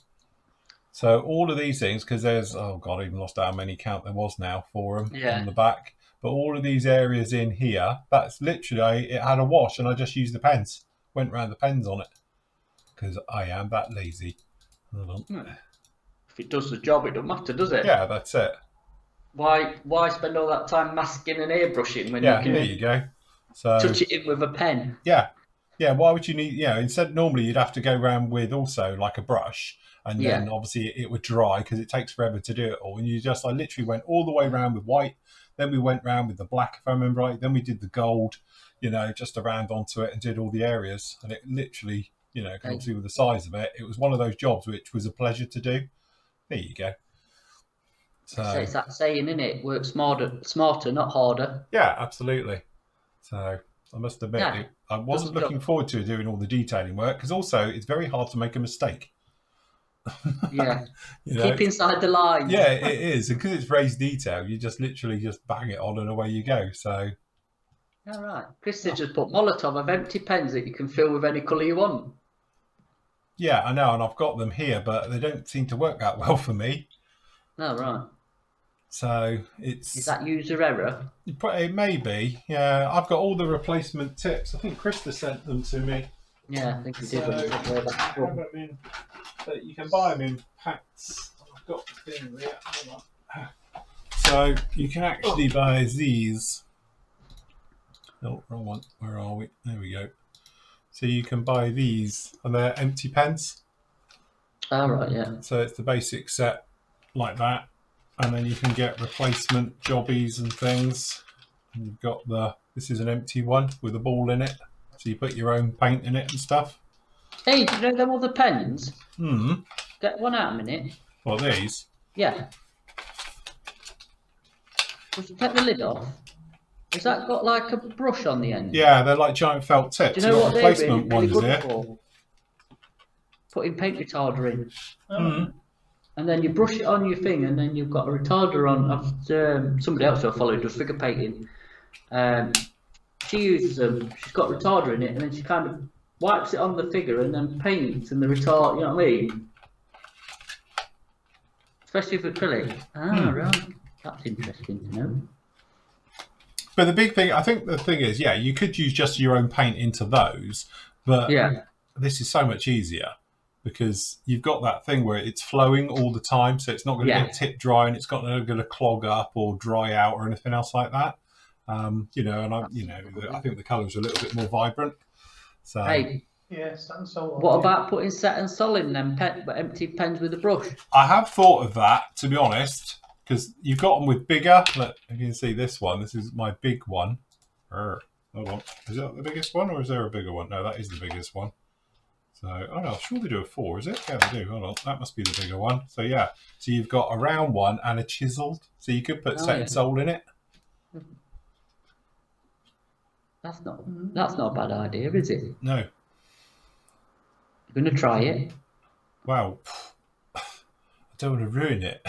So all of these things, because there's, oh God, I even lost how many count there was now for them on the back. But all of these areas in here, that's literally, it had a wash and I just used the pens. Went around the pens on it. Because I am that lazy. Hold on. If it does the job, it don't matter, does it? Yeah, that's it. Why spend all that time masking and airbrushing when you can there you go. So touch it in with a pen? Yeah. Why would you need? Instead, normally you'd have to go around with also like a brush, and then obviously it would dry because it takes forever to do it all. And you just, I literally went all the way around with white. Then we went round with the black, if I remember right. Then we did the gold, just around onto it and did all the areas. And it literally, obviously with the size of it, it was one of those jobs which was a pleasure to do. There you go. So it's that saying, isn't it? Work smarter, not harder. Yeah, absolutely. So I must admit, I wasn't looking forward to doing all the detailing work because also it's very hard to make a mistake. Yeah, keep inside the lines. Yeah, it is, and because it's raised detail, you just literally just bang it on and away you go. So, all right, Chris has just put Molotov of empty pens that you can fill with any colour you want. Yeah, I know, and I've got them here, but they don't seem to work that well for me. Oh, right. So is that user error? It may be. Yeah, I've got all the replacement tips. I think Krista sent them to me. Yeah, I think he did. But you can buy them in packs. I've got the thing there. So you can actually buy these. No, wrong one. Where are we? There we go. So you can buy these, and they're empty pens. Oh, right, yeah. So it's the basic set like that. And then you can get replacement jobbies and things. And you've got this is an empty one with a ball in it. So you put your own paint in it and stuff. Hey, do you know them other pens? Get one out a minute. What, these? Yeah. Just take the lid off. Has that got like a brush on the end? Yeah, they're like giant felt tips. Do you know what replacement they're really ones good here. for? Putting paint retarder in. And then you brush it on your thing, and then you've got a retarder on. Somebody else I follow does figure painting. She uses them. She's got retarder in it, and then she kind of wipes it on the figure and then paints and the retard. You know what I mean? Especially with acrylic. Right. That's interesting to know. But the big thing, I think the thing is, you could use just your own paint into those, but this is so much easier. Because you've got that thing where it's flowing all the time, so it's not going to get tip dry, and it's not going to clog up or dry out or anything else like that. And I think the colours are a little bit more vibrant. So What about putting set and sol in them empty pens with a brush? I have thought of that, to be honest, because you've got them with bigger. Look, if you can see this one, this is my big one. Hold on, is that the biggest one, or is there a bigger one? No, that is the biggest one. So, I'm sure they do a 4, is it? Yeah, they do. Hold on, that must be the bigger one. So, yeah. So, you've got a round one and a chiseled. So, you could put set and sol in it. That's not a bad idea, is it? No. You're going to try it? Well, I don't want to ruin it.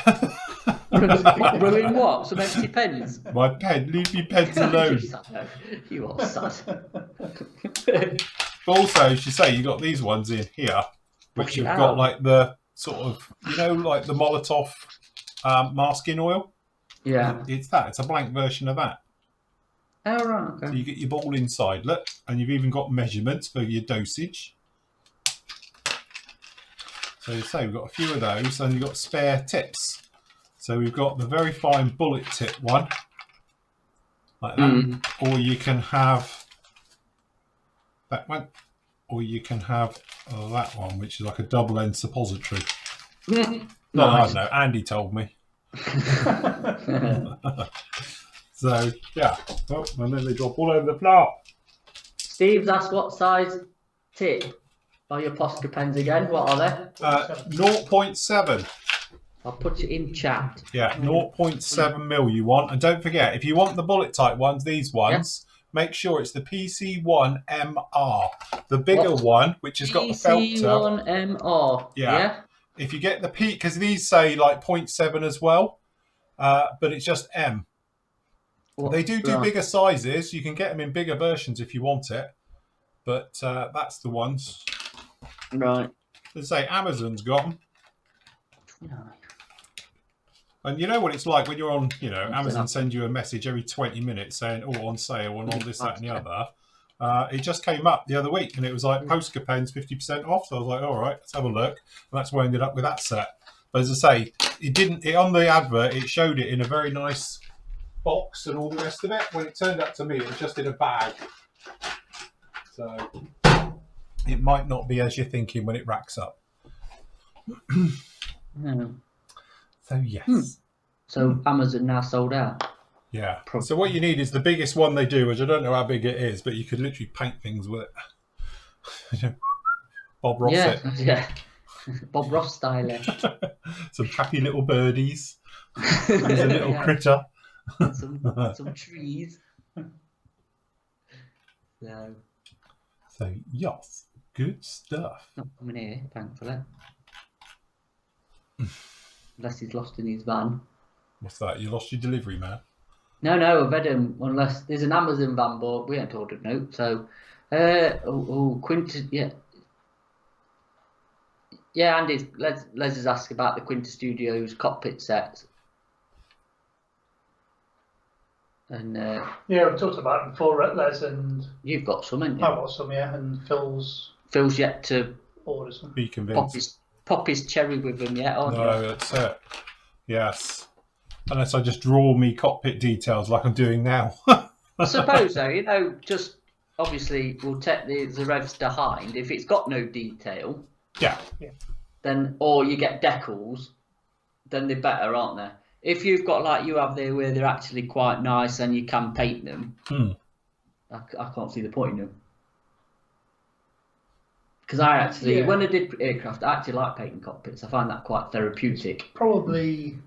Ruin what? Some empty pens? My pen. Leave me pens alone. You are sad. But also, as you say, you've got these ones in here, which have got like the sort of, like the Molotov masking oil. Yeah. It's that. It's a blank version of that. Oh, right. Okay. So you get your ball inside, look, and you've even got measurements for your dosage. So you say we've got a few of those, and you've got spare tips. So we've got the very fine bullet tip one, like that, or you can have that one, or you can have that one, which is like a double-end suppository. No, Nice. I don't know. Andy told me. So, yeah. Oh, and then they drop all over the floor. Steve's asked what size tip are your Posca pens again? What are they? 0.7. I'll put it in chat. Yeah, 0.7 mil you want. And don't forget, if you want the bullet type ones, these ones, make sure it's the PC1MR. The bigger one, which has got the felter. PC1MR. Yeah. If you get the P, because these say like 0.7 as well, but it's just M. They do bigger sizes. You can get them in bigger versions if you want it. But that's the ones. Right. Let's say Amazon's got them. No. And you know what it's like when you're on, Amazon send you a message every 20 minutes saying, oh, on sale and on this, that and the other. It just came up the other week and it was like Posca pens 50% off. So I was like, all right, let's have a look. And that's where I ended up with that set. But as I say, on the advert, it showed it in a very nice box and all the rest of it. When it turned up to me, it was just in a bag. So it might not be as you're thinking when it racks up. No. So yes. So Amazon now sold out. Yeah. So what you need is the biggest one they do, which I don't know how big it is, but you could literally paint things with it. Bob Ross it. Yeah. Bob Ross style it. Some happy little birdies. There's a little critter. some trees. So yes, good stuff. Not coming here, thankfully. Unless he's lost in his van. What's that? You lost your delivery, man? No, I've had him. Unless there's an Amazon van, but we ain't ordered no. So, Quintus, yeah, Andy, Les has asked about the Quintus Studios cockpit sets. And yeah, we talked about it before, Les, and you've got some, haven't you? I've got some, yeah, and Phil's yet to order some. Be convinced. Pop his cherry with him yet, aren't you? No, that's it. Yes. Unless I just draw me cockpit details like I'm doing now. I suppose though, just obviously we'll take the revs to hind. If it's got no detail, then or you get decals, then they're better, aren't they? If you've got like you have there where they're actually quite nice and you can paint them, I can't see the point in them. Because I actually, when I did aircraft, I actually like painting cockpits. I find that quite therapeutic. Probably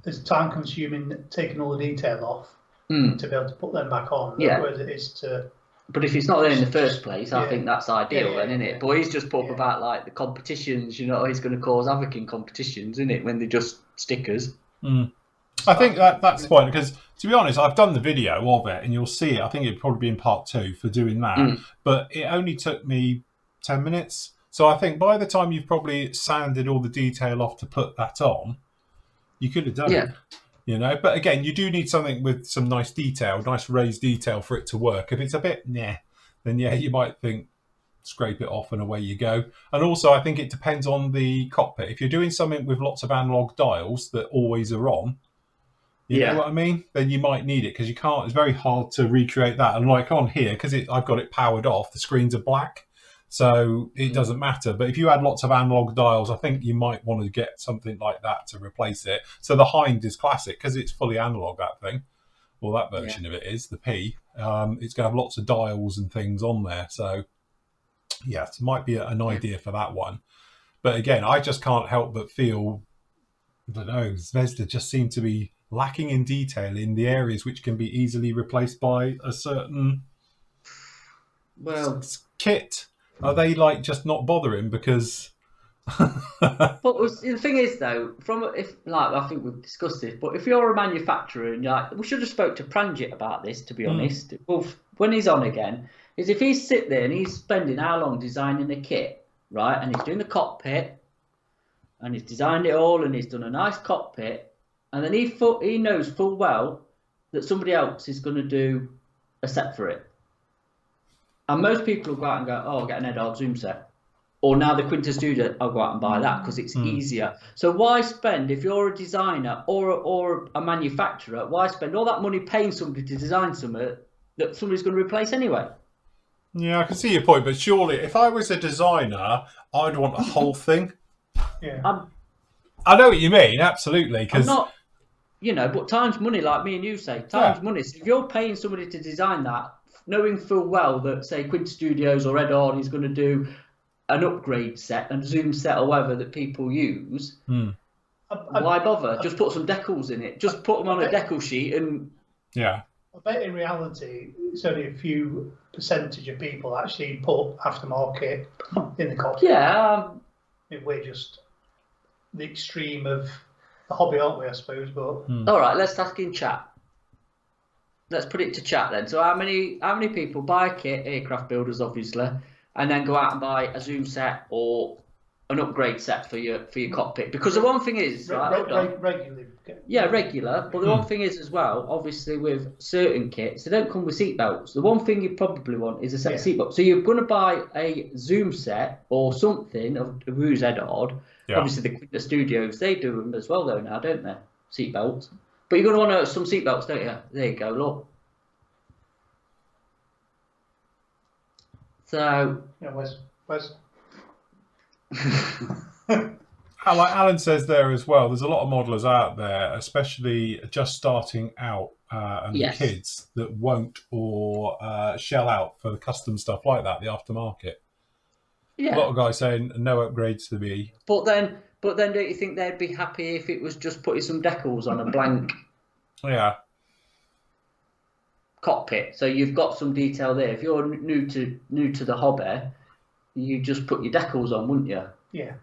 it's time consuming taking all the detail off to be able to put them back on. Yeah. Whereas it is to. But if it's not there in the first place, I think that's ideal then, isn't it? Yeah. But he's just talking about like the competitions, he's going to cause havoc in competitions, isn't it? When they're just stickers. I think that's the point, because to be honest, I've done the video of it and you'll see it. I think it'd probably be in part 2 for doing that. But it only took me 10 minutes. So I think by the time you've probably sanded all the detail off to put that on, you could have done it. But again, you do need something with some nice detail, nice raised detail for it to work. If it's a bit then you might think scrape it off and away you go. And also I think it depends on the cockpit. If you're doing something with lots of analog dials that always are on, you know what I mean? Then you might need it, because you can't, it's very hard to recreate that. And like on here, because I've got it powered off, the screens are black. So it doesn't matter. But if you had lots of analog dials, I think you might want to get something like that to replace it. So the Hind is classic because it's fully analog, that thing. Well, that version of it is, the P. It's going to have lots of dials and things on there. So, it might be an idea for that one. But again, I just can't help but feel, I don't know, Zvezda just seem to be lacking in detail in the areas which can be easily replaced by a certain kit. Are they like just not bothering because? But the thing is, though, I think we've discussed this, but if you're a manufacturer and we should have spoke to Pranjit about this, to be honest. Well, when he's on again, is if he's sit there and he's spending how long designing a kit, right? And he's doing the cockpit, and he's designed it all, and he's done a nice cockpit, and then he knows full well that somebody else is going to do a set for it. And most people will go out and go, oh, I'll get an Edard Zoom set. Or now the Quintus Studio, I'll go out and buy that because it's easier. So why spend, if you're a designer or a manufacturer, why spend all that money paying somebody to design something that somebody's going to replace anyway? Yeah, I can see your point, but surely if I was a designer, I'd want a whole thing. Yeah. I know what you mean, absolutely. I'm Because not, but time's money, like me and you say. Time's money. So if you're paying somebody to design that, knowing full well that, say, Quint Studios or Ed Ard is going to do an upgrade set, a zoom set or whatever that people use, why bother? Just put some decals in it. Just put them on a decal sheet and... Yeah. I bet in reality, it's only a few percentage of people actually put aftermarket in the cockpit. Yeah. We're just the extreme of the hobby, aren't we, I suppose? But all right, let's ask in chat. Let's put it to chat then. So how many people buy a kit, aircraft builders obviously, and then go out and buy a zoom set or an upgrade set for your cockpit? Because the one thing is, regularly. Yeah, regular. But the one thing is as well, obviously with certain kits, they don't come with seat belts. The one thing you probably want is a set of seat belts. So you're going to buy a zoom set or something of Who's Ed Ard. Yeah. Obviously the studios, they do them as well though now, don't they? Seat belts. But you're going to want some seat belts, don't you? There you go, look. So... Yeah, where's... Like Alan says there as well, there's a lot of modelers out there, especially just starting out and the kids that won't or shell out for the custom stuff like that, the aftermarket. Yeah. A lot of guys saying no upgrades to me. But then don't you think they'd be happy if it was just putting some decals on a blank cockpit? So you've got some detail there. If you're new to the hobby, you just put your decals on, wouldn't you? Yeah.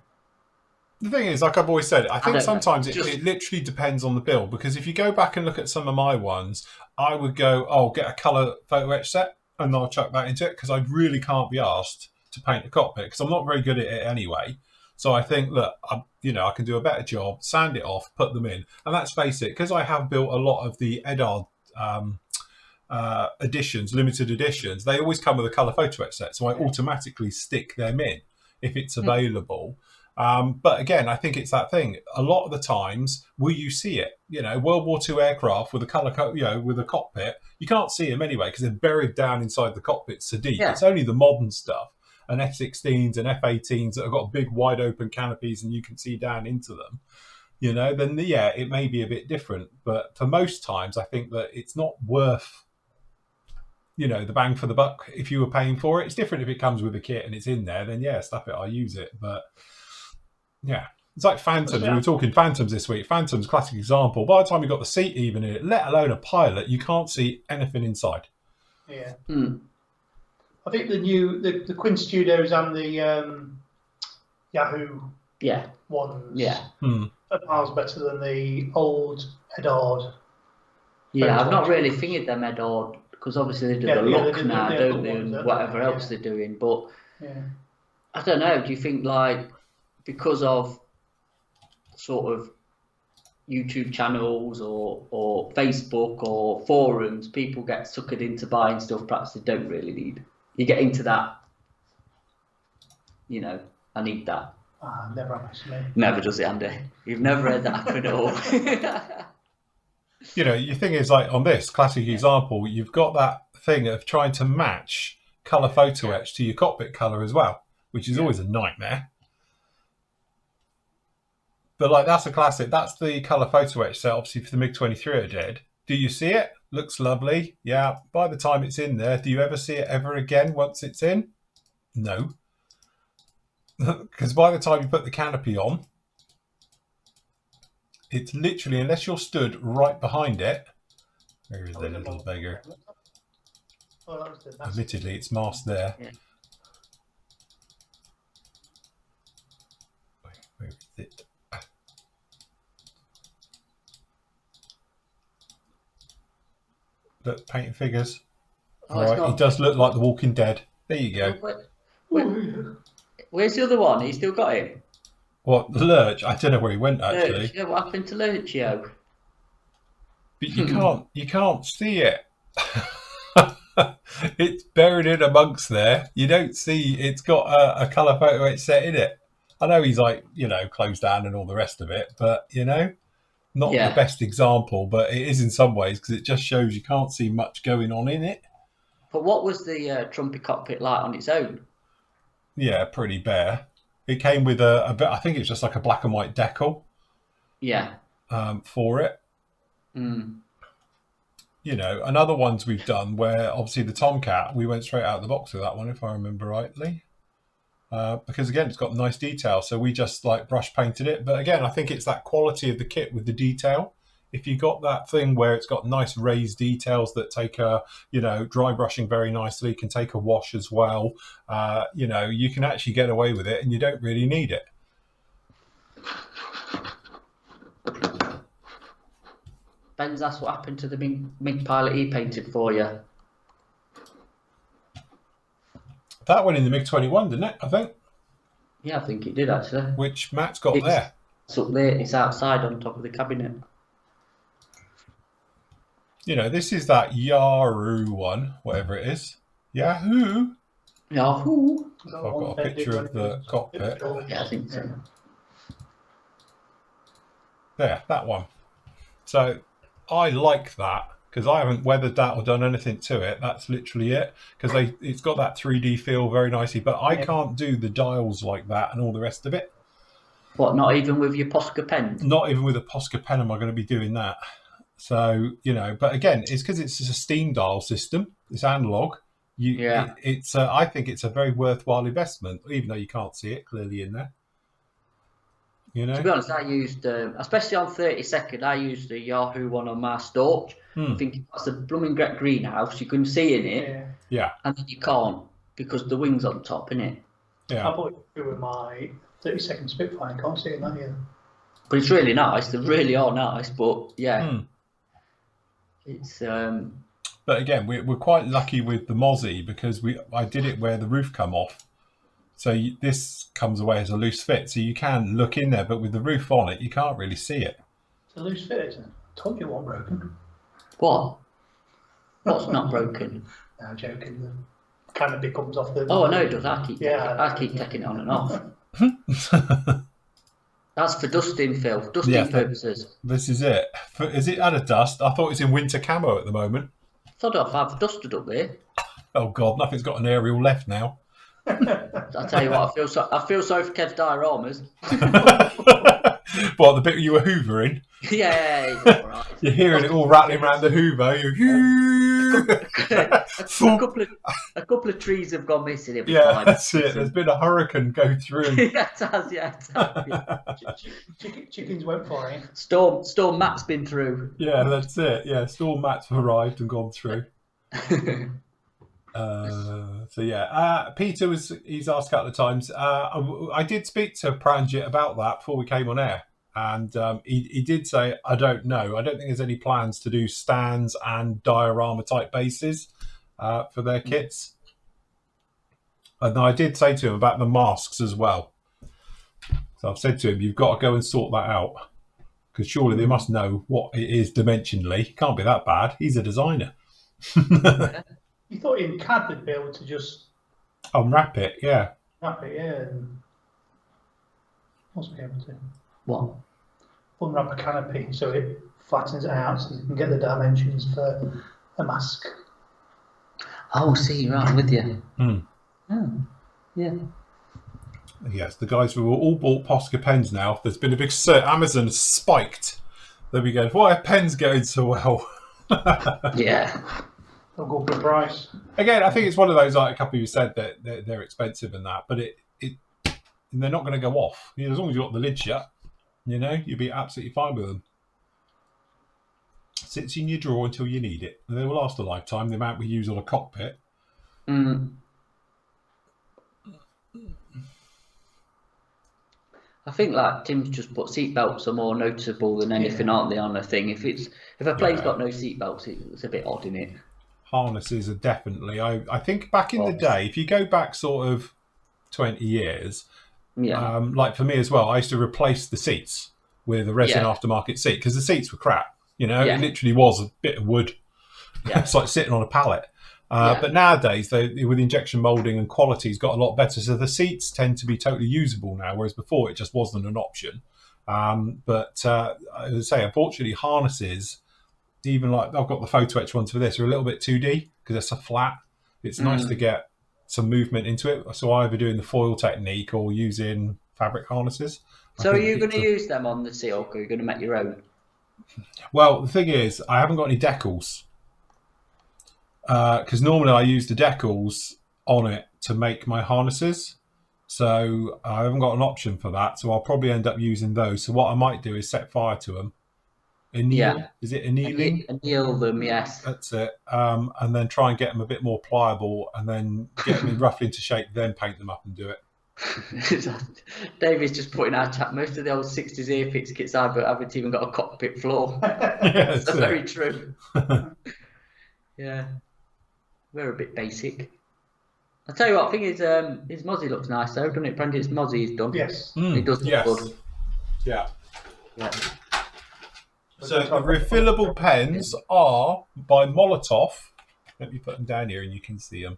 The thing is, like I've always said, I think sometimes it literally depends on the build. Because if you go back and look at some of my ones, I would go, get a colour photo etch set, and I'll chuck that into it because I really can't be asked to paint a cockpit because I'm not very good at it anyway. So I think, look, I can do a better job, sand it off, put them in, and let's face it, because I have built a lot of the Ed Ard editions, limited editions, they always come with a colour photo etch set, so I automatically stick them in if it's available. But again, I think it's that thing. A lot of the times, will you see it? World War II aircraft with a colour, with a cockpit, you can't see them anyway because they're buried down inside the cockpit so deep. Yeah. It's only the modern stuff, and F-16s and F-18s that have got big wide open canopies and you can see down into them. Then it may be a bit different. But for most times, I think that it's not worth the bang for the buck if you were paying for it. It's different if it comes with a kit and it's in there, then stuff it, I'll use it. But it's like Phantoms. We were talking Phantoms this week. Phantoms, classic example. By the time you've got the seat even in it, let alone a pilot, you can't see anything inside. Yeah. I think the Quint Studios and the Yahoo ones are miles better than the old Ed Ard. Yeah, I've not really fingered them Ed Ard because obviously they do the look now, don't they, and whatever else they're doing. But I don't know. Do you think because of sort of YouTube channels or Facebook or forums, people get suckered into buying stuff perhaps they don't really need? You get into that, I need that. Never happens to me. Never does it, Andy. You've never heard that happen at all. Your thing is like on this classic example, you've got that thing of trying to match colour photo etch to your cockpit colour as well, which is always a nightmare. But that's a classic. That's the colour photo etch set, obviously, for the MiG-23 I did. Do you see it? Looks lovely. Yeah. By the time it's in there, do you ever see it ever again once it's in? No. Because by the time you put the canopy on, it's literally, unless you're stood right behind it. Where is the little beggar? Admittedly, it's masked there. Yeah. Where is it? Look, painting figures. Right, he does look like the Walking Dead. There you go. Where's the other one? He still got him? What, the Lurch? I don't know where he went actually. Lurch. Yeah, what happened to Lurchio? But you can't see it. It's buried in amongst there. You don't see it's got a colour photo etch set in it. I know he's closed down and all the rest of it, but not the best example, but it is in some ways because it just shows you can't see much going on in it. But what was the Trumpy cockpit like on its own? Yeah, pretty bare. It came with a bit, I think it's just like a black and white decal. for it. You know, and other ones we've done where obviously the Tomcat, we went straight out of the box with that one, if I remember rightly. Because again, it's got nice detail, so we just like brush painted it. But again, I think it's that quality of the kit with the detail. If you got that thing where it's got nice raised details that take a, you know, dry brushing very nicely, can take a wash as well, you know, you can actually get away with it and you don't really need it. Ben's asked what happened to the MiG Pilot he painted for you. That went in the MiG-21, didn't it, I think? Yeah, I think it did, actually. Which Matt's got there. It's up there. It's outside on top of the cabinet. You know, this is that Yahoo one, whatever it is. Yahoo? Yahoo! I've got a picture of the cockpit. Yeah, I think so. There, that one. So, I like that. Because I haven't weathered that or done anything to it. That's literally it. Because it's got that 3D feel very nicely. But I can't do the dials like that and all the rest of it. What, not even with your Posca pen? Not even with a Posca pen am I going to be doing that. So, you know, but again, it's because it's a Steam dial system. It's analog. I think it's a very worthwhile investment, even though you can't see it clearly in there. You know? To be honest, I used, especially on 32nd, I used the Yahoo one on my Storch. I think that's a blooming greenhouse. You can see in it. Yeah. And then you can't because the wing's on top, innit? Yeah. I bought it through with my 32nd Spitfire. I can't see it in that either. But it's really nice. They really are nice. But yeah, it's. But again, we're quite lucky with the Mozzie because I did it where the roof come off. So this comes away as a loose fit, so you can look in there, but with the roof on it, you can't really see it. It's a loose fit, isn't it? I told you it wasn't broken. What? What's not broken? No, I'm joking. The canopy comes off the... Oh, I know it does. I keep taking it on and off. That's for dusting, Phil. Dusting purposes. This is it. Is it out of dust? I thought it's in winter camo at the moment. Sod off, I've dusted up there. Oh, God, nothing's got an aerial left now. I tell you what, I feel sorry for Kev's dioramas. What, the bit you were hoovering? Yeah, it's all right. You're hearing it all rattling around the hoover. A couple of trees have gone missing. That's it. There's been a hurricane go through. Yeah, it has. Chickens went flying. Storm Matt's been through. Yeah, that's it. Yeah, Storm Matt's arrived and gone through. So yeah, Peter he's asked a couple of times. I did speak to Pranjit about that before we came on air, and he did say, I don't know. I don't think there's any plans to do stands and diorama type bases for their kits. And I did say to him about the masks as well. So I've said to him, you've got to go and sort that out, because surely they must know what it is dimensionally. It can't be that bad. He's a designer. You thought in CAD they'd be able to just unwrap it, yeah. Wrap it, yeah. And wasn't able to. What? Unwrap a canopy so it flattens it out so you can get the dimensions for a mask. Oh, see, right, with you. Oh, yeah. Yes, the guys who all bought Posca pens now. There's been a big Amazon spiked. There we go. Why are pens going so well? Yeah. They'll go for the price. Again, I think it's one of those, like a couple of you said, that they're expensive and that, but they're not going to go off. You know, as long as you've got the lid shut, you know, you'll be absolutely fine with them. Sits in your drawer until you need it. And they will last a lifetime, the amount we use on a cockpit. I think like Tim's just put seatbelts are more noticeable than anything, aren't they, on a thing? If a plane's got no seatbelts, it's a bit odd, isn't it? Harnesses are definitely. I think back in the day, if you go back sort of 20 years, like for me as well, I used to replace the seats with a resin aftermarket seat because the seats were crap. You know, it literally was a bit of wood. It's like sitting on a pallet. But nowadays, with injection moulding and quality's got a lot better. So the seats tend to be totally usable now, whereas before it just wasn't an option. But I would say, unfortunately, harnesses, even like I've got the photo etch ones for this, are a little bit 2D because they're so flat. It's nice to get some movement into it. So either doing the foil technique or using fabric harnesses. So are you going to use them on the Seahawk, or are you going to make your own? Well, the thing is, I haven't got any decals. Because normally I use the decals on it to make my harnesses. So I haven't got an option for that. So I'll probably end up using those. So what I might do is set fire to them. Anneal? Yeah. Is it annealing? Anneal them, yes. That's it. And then try and get them a bit more pliable, and then get them roughly into shape, then paint them up and do it. David's just putting our chat. Most of the old 60s Airfix kits haven't even got a cockpit floor. Yeah, that's very true. Yeah. We're a bit basic. I'll tell you what, I think his mozzie looks nice though, doesn't it, Brendan? His mozzie is done. Yes. It does look good. Yeah. So the refillable pens are by Molotov. Let me put them down here and you can see them.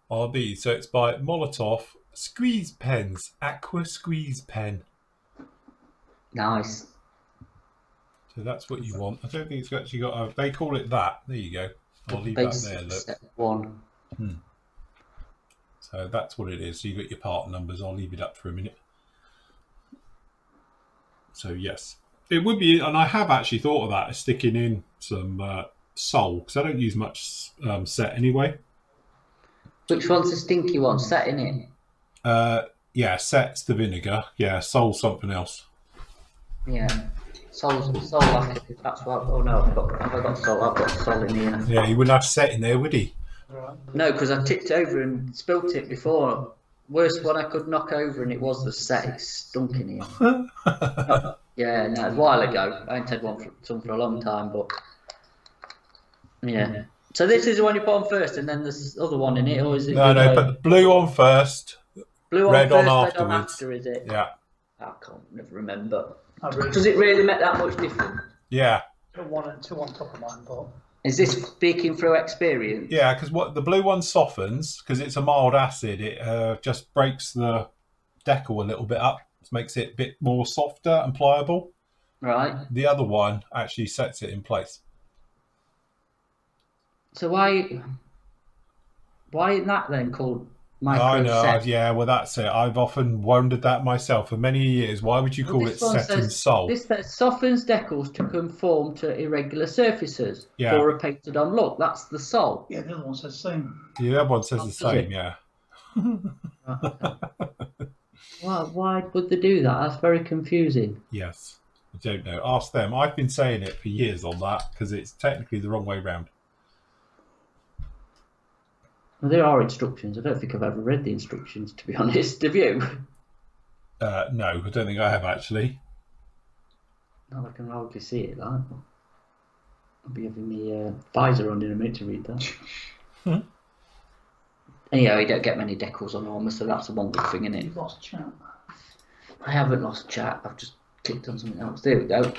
Are these? So it's by Molotov Squeeze Pens, Aqua Squeeze Pen. Nice. So that's what you want. I don't think it's actually got a... They call it that. There you go. I'll leave that there, look. Step 1. So that's what it is. So you've got your part numbers. I'll leave it up for a minute. So yes. It would be... And I have actually thought of that, sticking in some sole, because I don't use much set anyway. Which one's the stinky one? Set in it? Yeah, set's the vinegar. Yeah, sole something else. Yeah. Sole, that's what. Oh no, have I got salt? I've got salt in here. Yeah, he wouldn't have set in there, would he? No, because I tipped over and spilt it before. Worst one I could knock over, and it was the set. It stunk in here. Yeah, no, a while ago. I ain't had some for a long time, but yeah. So this is the one you put on first, and then there's other one in it, or is it? No, put the blue on first. Blue on red first, on red on afterwards. after, is it? Yeah. I can't never remember. Does it really make that much difference? Yeah. Put 1 and 2 on top of mine, but... Is this speaking through experience? Yeah, because what the blue one softens, because it's a mild acid, it just breaks the decal a little bit up, makes it a bit more softer and pliable. Right. The other one actually sets it in place. So why isn't that then called micro I know, set? yeah, well that's it. I've often wondered that myself for many years. Why would you call it set in sole? This softens decals to conform to irregular surfaces for a painted on look. That's the sole. Yeah, the other one says the same. Yeah, the other one says the same, yeah. Well, why would they do that? That's very confusing. Yes, I don't know. Ask them. I've been saying it for years on that because it's technically the wrong way round. Well, there are instructions. I don't think I've ever read the instructions, to be honest. Have you? No, I don't think I have actually. No, I can hardly see it. Like, I'll be having the visor on in a minute to read that. Anyhow, you don't get many decals on armour, so that's the one good thing, isn't it? You've lost chat. I haven't lost chat. I've just clicked on something else. There we go.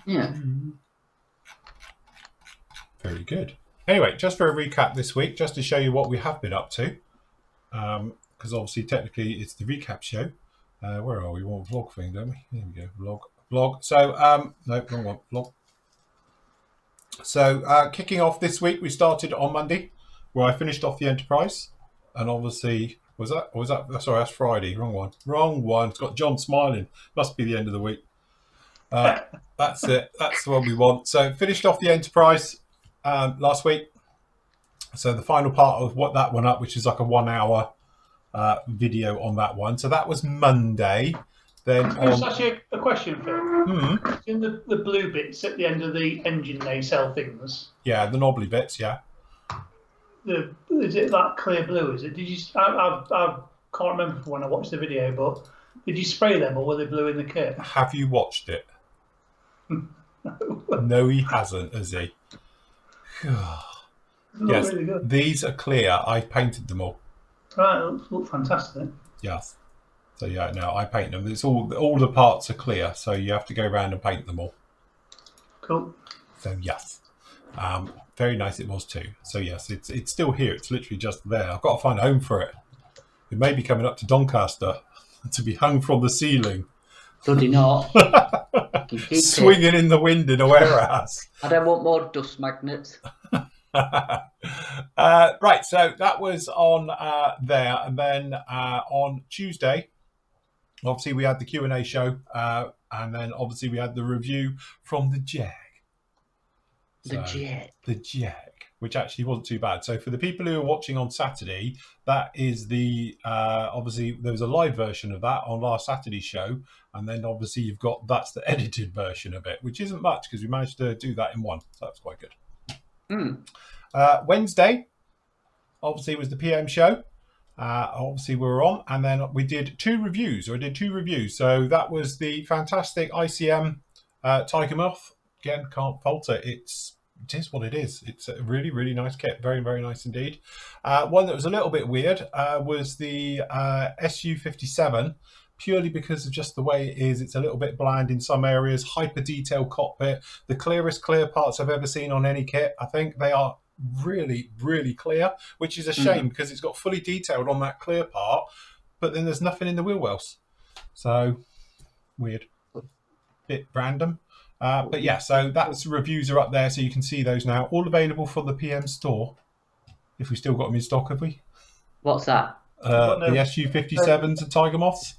Yeah. Very good. Anyway, just for a recap this week, just to show you what we have been up to, because obviously technically it's the recap show. Where are we? We want a vlog thing, don't we? There we go. Vlog. So, no, wrong one. Vlog. So, kicking off this week, we started on Monday, where I finished off the Enterprise, and obviously sorry, that's Friday. Wrong one. It's got John smiling. Must be the end of the week. That's it. That's the one we want. So, finished off the Enterprise last week. So the final part of what that one up, which is like a 1 hour video on that one. So that was Monday. Then Just actually a question, Phil. In the blue bits at the end of the engine nacelle things. Yeah, the knobbly bits. Yeah. Is it that clear blue? Is it? Did you? I can't remember from when I watched the video, but did you spray them or were they blue in the kit? Have you watched it? No, he hasn't, has he? Yes, really good. These are clear. I painted them all. Right, look fantastic. Yes. So yeah, no, I paint them. It's all the parts are clear, so you have to go around and paint them all. Cool. So yes, very nice it was too. So yes, it's still here. It's literally just there. I've got to find a home for it. It may be coming up to Doncaster to be hung from the ceiling. Bloody not. Swinging in the wind in a warehouse. I don't want more dust magnets. Right, so that was on there, and then on Tuesday, obviously we had the Q&A show, and then obviously we had the review from the Jag. The Jag, which actually wasn't too bad. So for the people who are watching on Saturday, that is the obviously there was a live version of that on last Saturday's show, and then obviously that's the edited version of it, which isn't much because we managed to do that in one, so that's quite good. Wednesday, obviously, was the PM show. Obviously, we were on, and then we did two reviews. So that was the fantastic ICM Tiger Moth. Again, can't fault it. It is what it is. It's a really, really nice kit. Very, very nice indeed. One that was a little bit weird was the SU-57, purely because of just the way it is. It's a little bit bland in some areas. Hyper detailed cockpit. The clearest clear parts I've ever seen on any kit. I think they are really, really clear, which is a shame because it's got fully detailed on that clear part, but then there's nothing in the wheel wells. So weird, bit random. But yeah, so that's reviews are up there, so you can see those now. All available for the PM store. If we still got them in stock, have we? What's that? The SU-57s and Tiger Moths.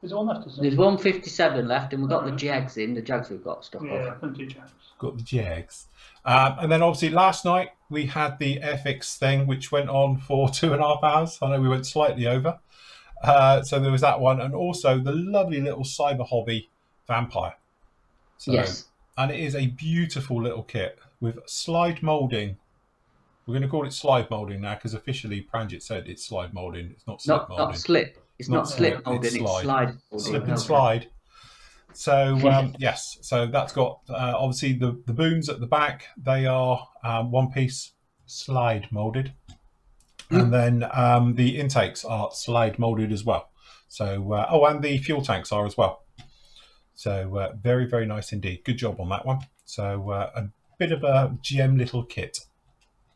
There's one left, isn't there? There's 157 left, and we've got the Jags in. The Jags we've got stock of. Yeah, plenty of Jags. Got the Jags. And then obviously last night we had the Airfix thing, which went on for 2.5 hours. I know we went slightly over. So there was that one, and also the lovely little Cyber Hobby Vampire. So, yes. And it is a beautiful little kit with slide moulding. We're going to call it slide moulding now because officially Pranjit said it's slide moulding. It's not slip moulding. Not slip. It's not slip moulding. It's slide moulding. Slip and slide. So yes, so that's got obviously the booms at the back. They are one piece slide molded, and then the intakes are slide molded as well. So and the fuel tanks are as well. So very, very nice indeed. Good job on that one. So a bit of a gem little kit.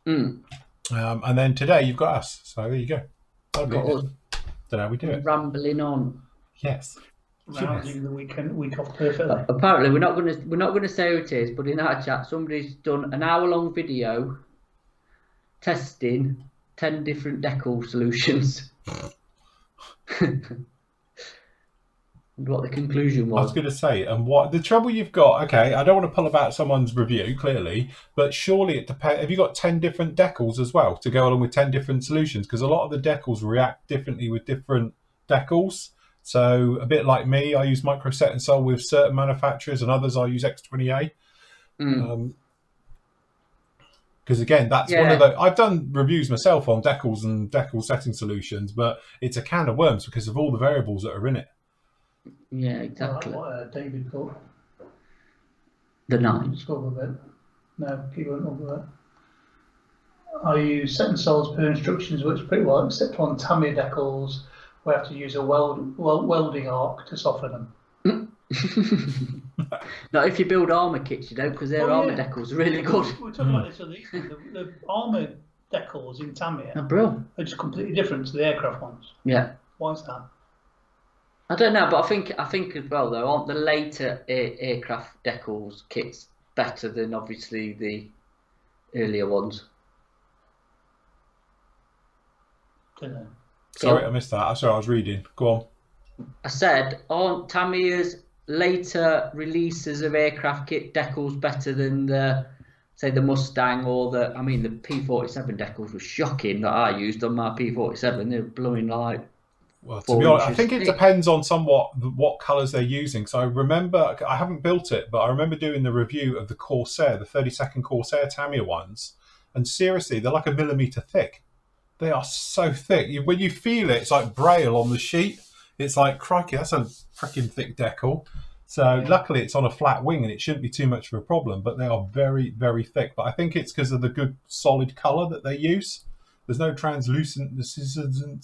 And then today you've got us. So there you go. Don't know how we do it. Rambling on. Yes. Rounding the week off perfectly. Apparently, we're not going to say who it is, but in our chat, somebody's done an hour-long video testing 10 different decal solutions. What the conclusion was. I was going to say, and what the trouble you've got. Okay, I don't want to pull about someone's review clearly, but surely it depends. Have you got 10 different decals as well to go along with 10 different solutions? Because a lot of the decals react differently with different decals. So a bit like me, I use micro set and sol with certain manufacturers, and others I use X20A. Because again, that's one of the. I've done reviews myself on decals and decal setting solutions, but it's a can of worms because of all the variables that are in it. Yeah, exactly. What David put. The 9. Scroll a bit. No, keep going over that. I use set and sols per instructions, works pretty well, except on Tamiya decals. We have to use a welding arc to soften them. Not if you build armour kits, you know, because their armour decals are really good. We're talking about this other evening. The armour decals in Tamiya are just completely different to the aircraft ones. Yeah. Why is that? I don't know, but I think as well though, aren't the later aircraft decals kits better than obviously the earlier ones? Don't know. Sorry, I missed that. Sorry, I was reading. Go on. I said, aren't Tamiya's later releases of aircraft kit decals better than the Mustang or the P47 decals were shocking that I used on my P47. They're blowing like. Well, to be honest, I think it depends on somewhat what colours they're using. So I remember, I haven't built it, but I remember doing the review of the Corsair, the 32nd Corsair Tamiya ones, and seriously, they're like a millimetre thick. They are so thick. When you feel it, it's like braille on the sheet. It's like, crikey, that's a freaking thick decal. So luckily it's on a flat wing and it shouldn't be too much of a problem, but they are very, very thick. But I think it's because of the good solid colour that they use. There's no translucent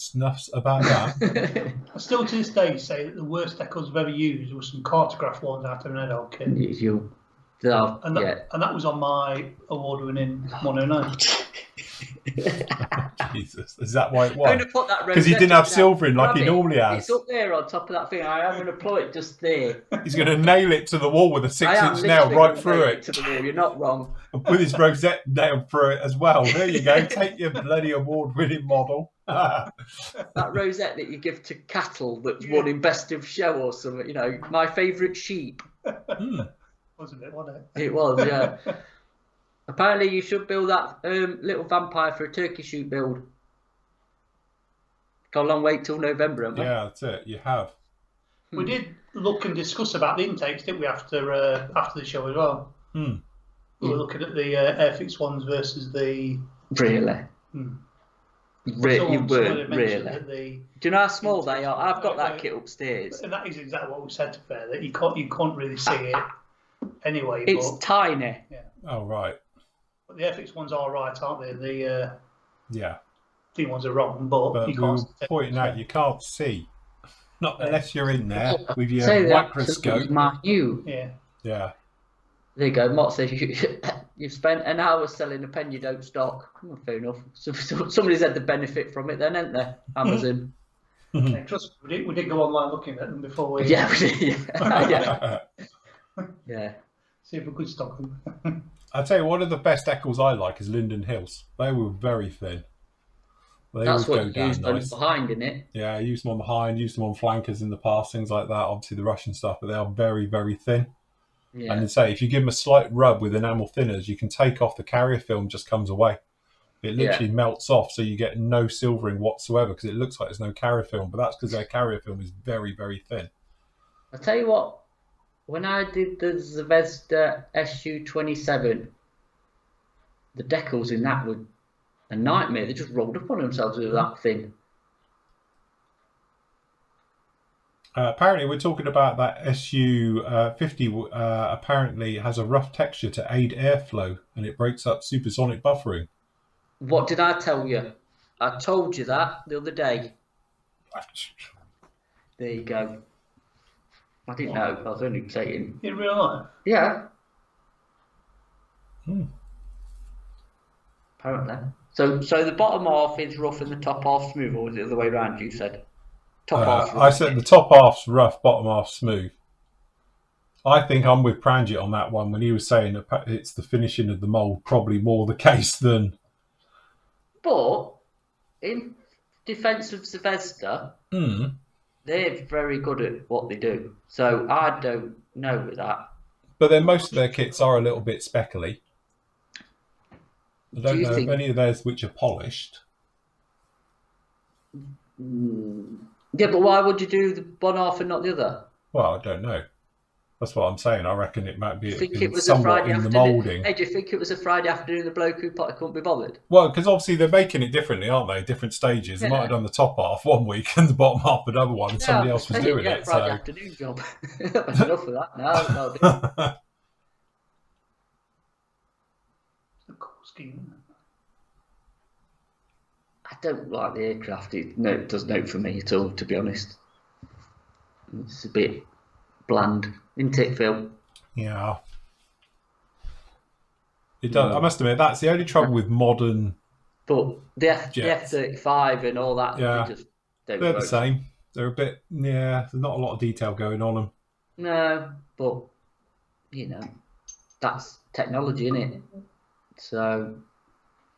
snuffs about that. I still to this day say that the worst decals I've ever used was some cartograph ones out of an adult kit. And that was on my award-winning 109. Jesus, is that why it I'm was? going to put that because he didn't have silver in like he normally has. It's up there on top of that thing. I am going to plot it just there. He's going to nail it to the wall with a 6-inch nail right through it. To the wall. You're not wrong. And put his rosette nailed through it as well. There you go. Take your bloody award-winning model. That rosette that you give to cattle that's won in Best of Show or something. You know, my favourite sheep. Wasn't it? It was, yeah. Apparently, you should build that little vampire for a turkey shoot build. Got a long wait till November, haven't we? Yeah, that's it. You have. We did look and discuss about the intakes, didn't we, after the show as well? We were looking at the Airfix ones versus the... Really? You were, really. Do you know how small they are? I've got that kit upstairs. And that is exactly what we said to Fair, that you can't really see it anyway. It's tiny. Yeah. Oh, right. But the Airfix ones are right, aren't they? The yeah. The ones are wrong, but you can't... we were pointing out you can't see. Not unless you're in there with your microscope. Yeah. Yeah. There you go. Mott says you've spent an hour selling a pen you don't stock. Well, fair enough. So somebody's had the benefit from it then, ain't they? Amazon. Yeah, trust me, we did go online looking at them before we... Yeah, we did. Yeah. Yeah. See if we could stock them. I'll tell you, one of the best Eccles I like is Linden Hills. They were very thin. That's what you used them behind, isn't it? Yeah, I used them on behind, used them on flankers in the past, things like that. Obviously the Russian stuff, but they are very, very thin. Yeah. And say if you give them a slight rub with enamel thinners, you can take off the carrier film, just comes away. It literally melts off, so you get no silvering whatsoever because it looks like there's no carrier film, but that's because their carrier film is very, very thin. I'll tell you what, when I did the Zvezda SU-27, the decals in that were a nightmare. They just rolled up on themselves with that thin. Apparently, we're talking about that SU-50. Apparently, has a rough texture to aid airflow, and it breaks up supersonic buffering. What did I tell you? I told you that the other day. There you go. I didn't know. I was only saying. In real life? Yeah. Apparently. So the bottom half is rough and the top half smooth, or was it the other way around? You said. Top half. I said the top half's rough, bottom half's smooth. I think I'm with Pranjit on that one when he was saying that it's the finishing of the mould, probably more the case than. But in defence of Zvezda, they're very good at what they do. So I don't know with that. But then most of their kits are a little bit speckly. I don't know if any of theirs which are polished. Yeah, but why would you do the one half and not the other? Well, I don't know. That's what I'm saying. I reckon it might be somewhat in the moulding. Hey, do you think it was a Friday afternoon the bloke who couldn't be bothered? Well, because obviously they're making it differently, aren't they? Different stages. They might have done the top half one week and the bottom half another one, and somebody else was doing it. Friday afternoon job. That's enough of that now. That'll do. I don't like the aircraft. It does no for me at all, to be honest. It's a bit bland, isn't it, Phil? Yeah. It does. I must admit, that's the only trouble with modern. But the F-35 and all that, they're the same. They're a bit, there's not a lot of detail going on them. No, but, that's technology, isn't it? So.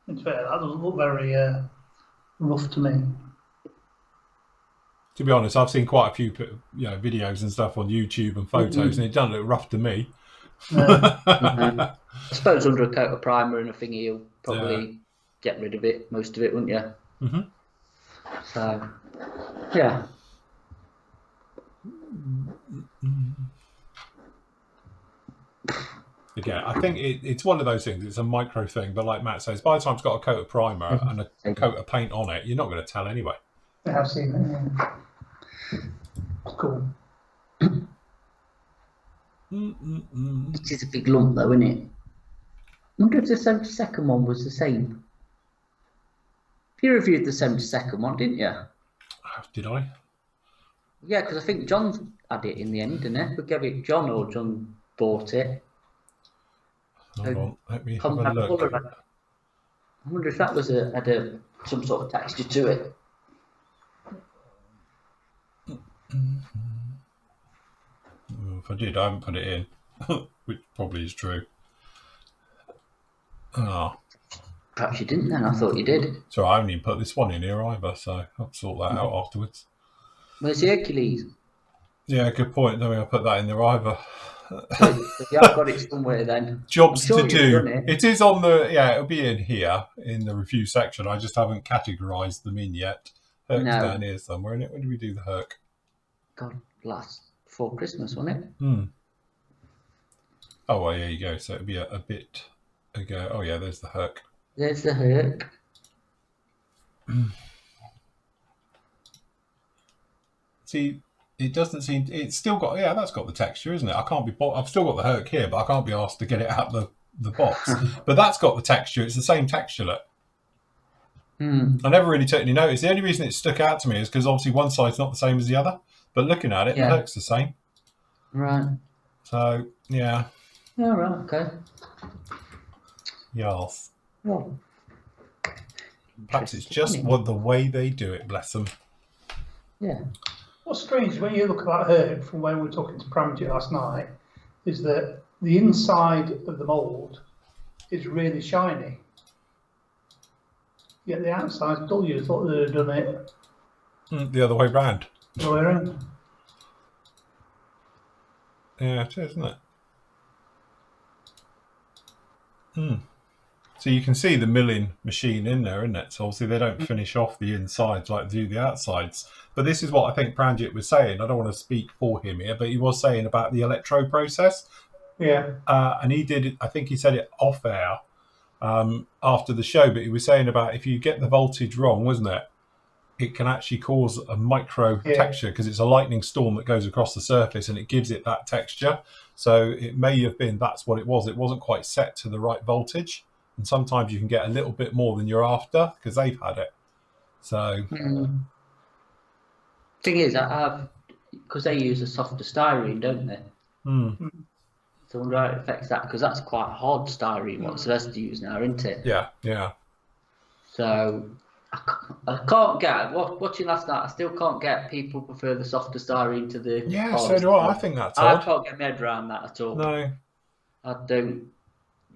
It's fair, that doesn't look very rough to me. To be honest, I've seen quite a few videos and stuff on YouTube and photos, and it doesn't look rough to me. I suppose under a coat of primer and a thingy, you'll probably get rid of it, most of it, wouldn't you? So, yeah. Again, I think it's one of those things. It's a micro thing, but like Matt says, by the time it's got a coat of primer and a coat of paint on it, you're not going to tell anyway. I've seen it. Yeah. Cool. It is a big lump, though, isn't it? I wonder if the 72nd one was the same. You reviewed the 72nd one, didn't you? Did I? Yeah, because I think John had it in the end, didn't he? We gave it John, or John bought it. Hold on, let me have a look. I wonder if that was had some sort of texture to it. If I did, I haven't put it in, which probably is true. Oh. Perhaps you didn't then. I thought you did. So I haven't even put this one in here either, so I'll sort that out afterwards. Where's the Hercules? Yeah, good point. I mean, I'll put that in there either. So you have got it somewhere then. Jobs to do. It is on the, it'll be in here in the review section. I just haven't categorised them in yet. Herc's down here somewhere, innit? When did we do the Herc? God, before Christmas, wasn't it? Oh, well, there you go. So it'll be a bit ago. Oh, yeah, there's the Herc. There's the Herc. See, it doesn't seem. It's still got. Yeah, that's got the texture, isn't it? I can't be. I've still got the Herc here, but I can't be asked to get it out the box. But that's got the texture. It's the same texture. Look. I never really took any notice. The only reason it stuck out to me is because obviously one side's not the same as the other. But looking at it, the Herc's the same. Right. So yeah. Oh, right. Okay. Yes. Well, perhaps it's just the way they do it. Bless them. Yeah. What's strange when you look at that Herc from when we were talking to Pramjit last night is that the inside of the mould is really shiny. Yet the outside's dull. You thought they'd have done it the other way round. The way around. Yeah, it is, isn't it? So you can see the milling machine in there, isn't it? So obviously they don't finish off the insides like they do the outsides. But this is what I think Pranjit was saying. I don't want to speak for him here, but he was saying about the electro process. Yeah. And he did it, I think he said it off air after the show, but he was saying about if you get the voltage wrong, wasn't it? It can actually cause a micro texture because it's a lightning storm that goes across the surface and it gives it that texture. So it may have been that's what it was. It wasn't quite set to the right voltage. And sometimes you can get a little bit more than you're after because they've had it. So thing is, because they use a softer styrene, don't they? So I wonder how it affects that because that's quite a hard styrene what Celeste use now, isn't it? Yeah, yeah. So I can't get watching last night. I still can't get people prefer the softer styrene to the. Yeah, so do I. I think that's odd. I can't get my head around that at all. No, I don't.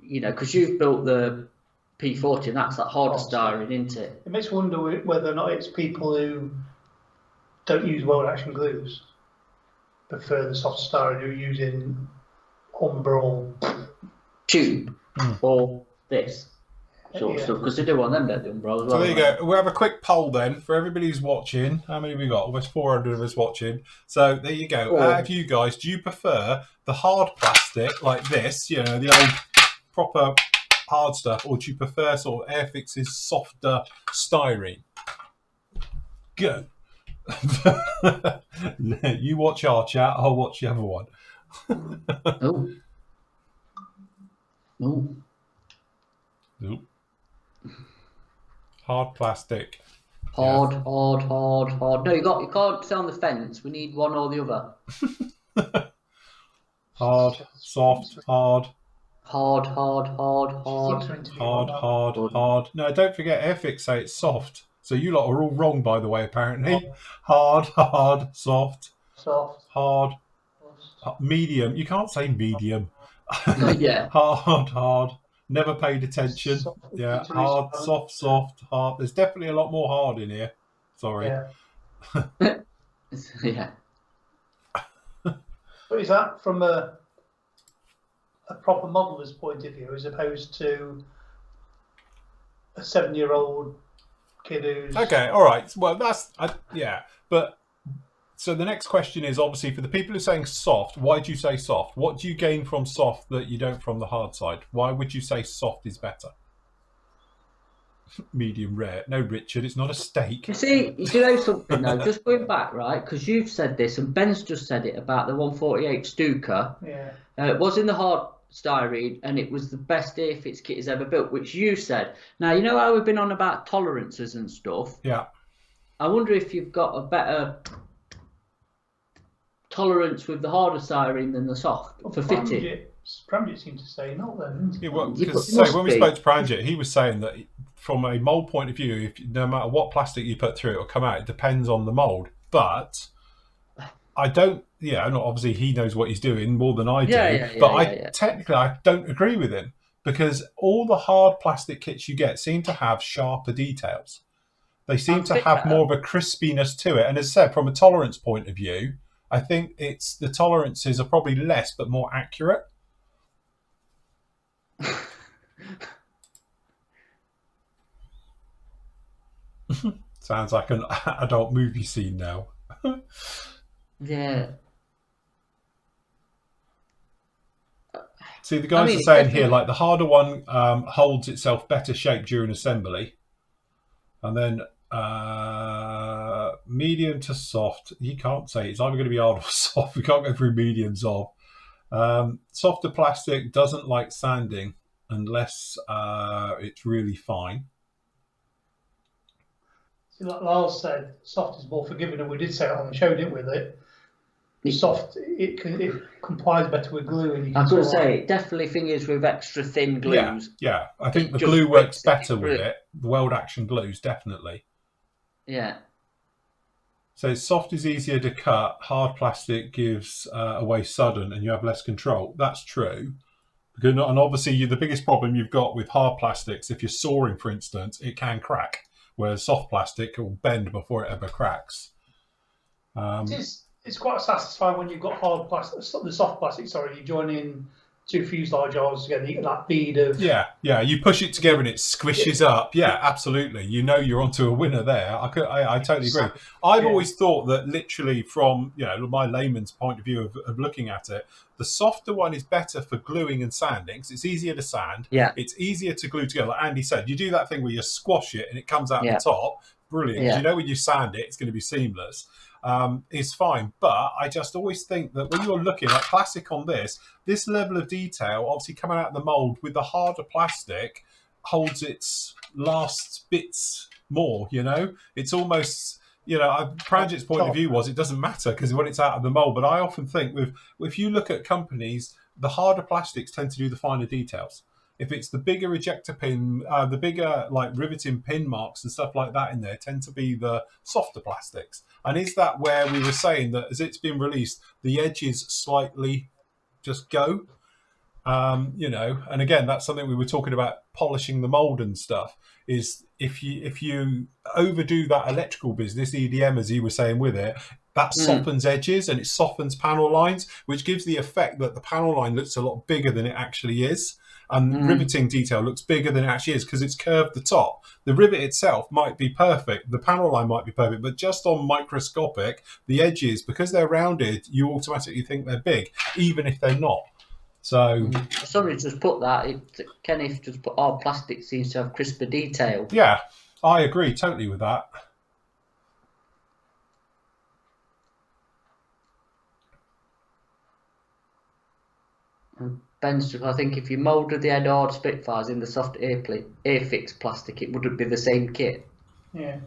You know, because you've built the P40 and that's that harder styrene, isn't it? It makes me wonder whether or not it's people who don't use weld action glues prefer the soft styrene who are using Umbral tube or this sort of stuff because they do on them, don't they, Umbral as well. So there you go. We'll have a quick poll then for everybody who's watching. How many have we got? Almost 400 of us watching. So there you go. Out of you guys, do you prefer the hard plastic like this, you know, the old proper hard stuff, or do you prefer sort of Airfix's softer styrene? Go. You watch our chat, I'll watch the other one. Nope. Hard plastic. Hard. No, you can't stay on the fence. We need one or the other. Hard, soft, hard. Hard. No, don't forget Airfix say it's soft. So you lot are all wrong, by the way, apparently. Hard, soft, hard, medium. You can't say medium. Yeah. Hard. Never paid attention. Yeah, hard, soft, hard. There's definitely a lot more hard in here. Sorry. Yeah. But is that from a proper modeller's point of view as opposed to a 7-year-old kid who's... Okay, all right. Well, that's... But... So the next question is obviously for the people who are saying soft, why do you say soft? What do you gain from soft that you don't from the hard side? Why would you say soft is better? Medium rare. No, Richard, it's not a steak. You see, you know something though, just going back, right, because you've said this and Ben's just said it about the 148 Stuka. Yeah. It was in the hard styrene and it was the best Airfix kit he's ever built, which you said. Now, you know how we've been on about tolerances and stuff? Yeah. I wonder if you've got a better tolerance with the harder styrene than the soft for fitting. Pramjit seemed to say not then. Yeah, well, when we spoke to Pranjit, he was saying that from a mold point of view, no matter what plastic you put through, it'll come out. It depends on the mold. But I don't, and obviously he knows what he's doing more than I do. Technically, I don't agree with him, because all the hard plastic kits you get seem to have sharper details. They seem to have more of a crispiness to it. And as I said, from a tolerance point of view, I think the tolerances are probably less but more accurate. Sounds like an adult movie scene now. Yeah. See, the guys are saying here, like, the harder one holds itself better shape during assembly. And then medium to soft, you can't say. It's either going to be hard or soft. We can't go through mediums of. Softer plastic doesn't like sanding unless it's really fine. See, like Lars said, soft is more forgiving, and we did say it on the show, didn't we? That soft, it complies better with glue. And I was going to say, definitely fingers with extra thin glues. Yeah. I think the glue works better with it. The weld action glues, definitely. Yeah. So soft is easier to cut. Hard plastic gives away sudden, and you have less control. That's true. And obviously, the biggest problem you've got with hard plastics, if you're sawing, for instance, it can crack. Whereas soft plastic will bend before it ever cracks. It's quite satisfying when you've got hard plastic, the soft plastic. Sorry, you join in two fuselage jars together, you get that bead of. Yeah. You push it together and it squishes up. Yeah, absolutely. You know you're onto a winner there. I totally agree. I've always thought that, literally, from my layman's point of view of looking at it, the softer one is better for gluing and sanding, because it's easier to sand. Yeah. It's easier to glue together. Like Andy said, you do that thing where you squash it and it comes out the top. Brilliant. Yeah. You know when you sand it, it's going to be seamless. Is fine, but I just always think that when you're looking at plastic on this level of detail, obviously coming out of the mold with the harder plastic, holds its last bits more. It's almost, Pranjit's point of view was it doesn't matter because when it's out of the mold. But I often think if you look at companies, the harder plastics tend to do the finer details. If it's the bigger ejector pin, the bigger like riveting pin marks and stuff like that in there tend to be the softer plastics. And is that where we were saying that as it's been released, the edges slightly just go? And again, that's something we were talking about, polishing the mold and stuff, is if you overdo that electrical business, EDM, as he was saying with it, that softens edges and it softens panel lines, which gives the effect that the panel line looks a lot bigger than it actually is. And riveting detail looks bigger than it actually is because it's curved the top. The rivet itself might be perfect, the panel line might be perfect, but just on microscopic, the edges, because they're rounded, you automatically think they're big, even if they're not. So somebody just put that. Kenneth just put hard plastic seems to have crisper detail. Yeah, I agree totally with that. Ben's, I think if you moulded the head hard Spitfires in the soft air-fix plastic, it wouldn't be the same kit. Yeah.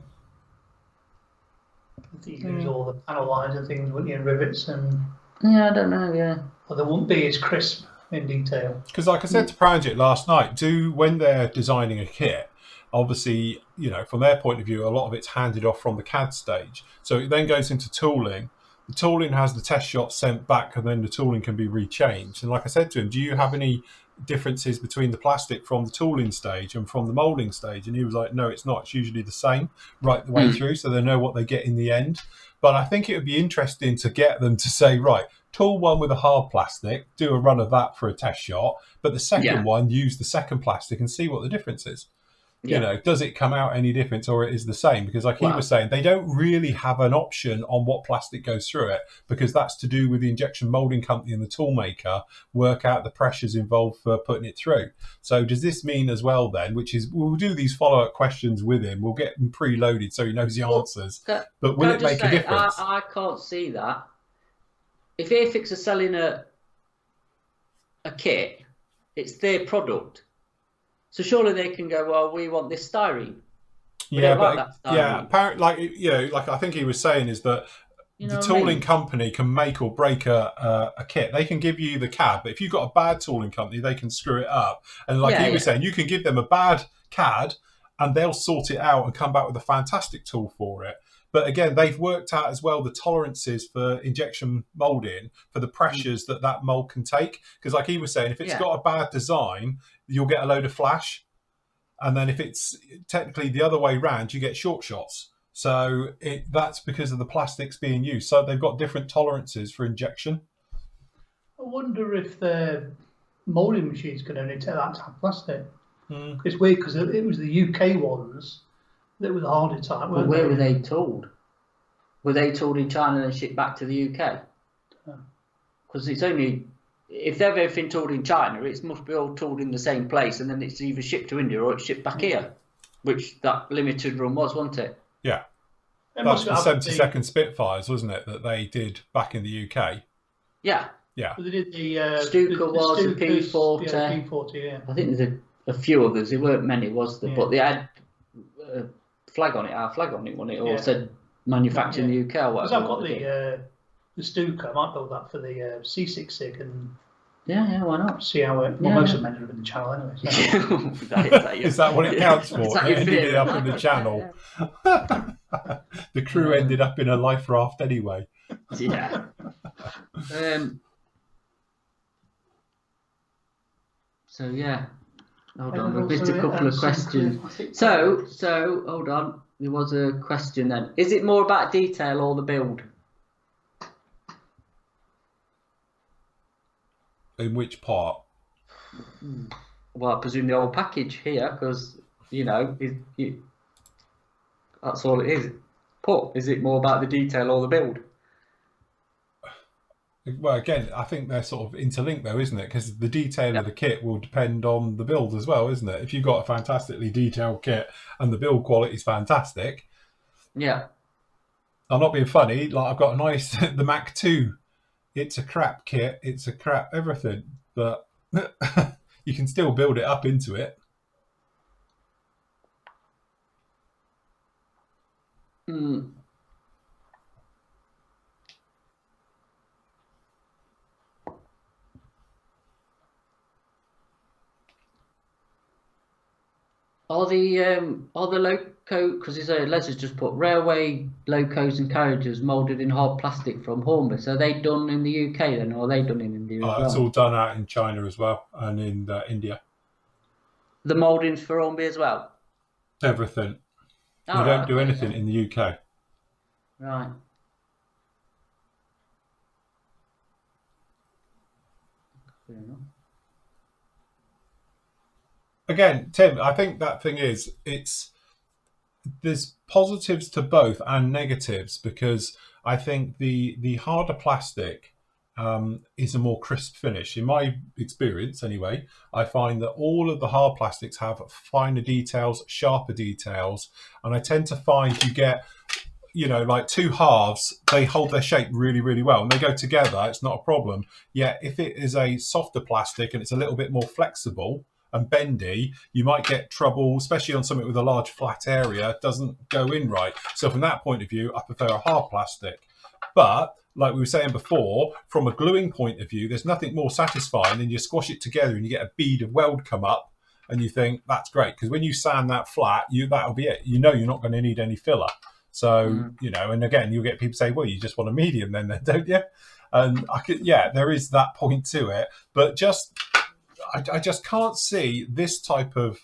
You lose all the panel lines and things, wouldn't you, and rivets and. Yeah, I don't know. Yeah. Well, they wouldn't be as crisp in detail. Because, like I said to Pranjit last night, when they're designing a kit, obviously, from their point of view, a lot of it's handed off from the CAD stage. So it then goes into tooling. The tooling has the test shot sent back, and then the tooling can be rechanged. And like I said to him, do you have any differences between the plastic from the tooling stage and from the moulding stage? And he was like, no, it's not. It's usually the same right the way through, so they know what they get in the end. But I think it would be interesting to get them to say, right, tool one with a hard plastic, do a run of that for a test shot, but the second one, use the second plastic and see what the difference is. Does it come out any different, or it is the same? Because like he was saying, they don't really have an option on what plastic goes through it, because that's to do with the injection molding company and the tool maker work out the pressures involved for putting it through. So does this mean as well then, which is, we'll do these follow-up questions with him, we'll get them preloaded so he knows the answers, but will it make a difference? I can't see that. If Airfix are selling a kit, it's their product. So surely they can go, well, we want this styrene. Apparently, like I think he was saying is that the tooling company can make or break a kit. They can give you the CAD, but if you've got a bad tooling company, they can screw it up. And like he was saying, you can give them a bad CAD and they'll sort it out and come back with a fantastic tool for it. But again, they've worked out as well the tolerances for injection moulding for the pressures that mould can take. Because like he was saying, if it's got a bad design, you'll get a load of flash. And then if it's technically the other way round, you get short shots. So that's because of the plastics being used. So they've got different tolerances for injection. I wonder if the moulding machines can only take that type of plastic. It's weird because it was the UK ones that were the harder type. But where were they tooled? Were they tooled in China and shipped back to the UK? Because it's only, if they've everything tooled in China, it must be all tooled in the same place, and then it's either shipped to India or it's shipped back here, which that limited run was, wasn't it? Yeah. That's the 72nd Spitfires, wasn't it, that they did back in the UK? Yeah. Yeah. But they did the Stuka was the P40. Yeah, P40, yeah. I think there's a few others. There weren't many, was there? Yeah. But they had a flag on it, our flag on it, wasn't it? Or said manufactured in the UK or whatever. Because I've got the Stuka. I might build that for the C66 and yeah, why not? See how it. Well, most of them ended up in the channel anyway. So. Is that what it counts for? It ended up in the channel. The crew ended up in a life raft anyway. Yeah. So yeah. Hold on, we've missed a couple of questions. So hold on. There was a question then. Is it more about detail or the build? In which part? Well, I presume the whole package here, because that's all it is. But is it more about the detail or the build? Well, again, I think they're sort of interlinked, though, isn't it? Because the detail of the kit will depend on the build as well, isn't it? If you've got a fantastically detailed kit and the build quality is fantastic, I'm not being funny. Like I've got a nice the Mac 2. It's a crap kit. It's a crap everything, but you can still build it up into it. Are the loco, because Les has just put railway locos and carriages moulded in hard plastic from Hornby. So are they done in the UK then, or are they done in India as well? It's all done out in China as well, and in India. The mouldings for Hornby as well? Everything. We don't do anything in the UK. Right. Fair enough. Again, Tim, I think that thing is, there's positives to both and negatives, because I think the harder plastic is a more crisp finish. In my experience, anyway, I find that all of the hard plastics have finer details, sharper details, and I tend to find you get, like two halves, they hold their shape really, really well, and they go together. It's not a problem. Yet, if it is a softer plastic and it's a little bit more flexible and bendy, you might get trouble, especially on something with a large flat area. It doesn't go in right. So from that point of view, I prefer a hard plastic. But like we were saying before, from a gluing point of view, there's nothing more satisfying than you squash it together and you get a bead of weld come up, and you think that's great, because when you sand that flat, that'll be it. You're not going to need any filler. So and again, you'll get people say, well, you just want a medium then don't you? And there is that point to it, but I just can't see this type of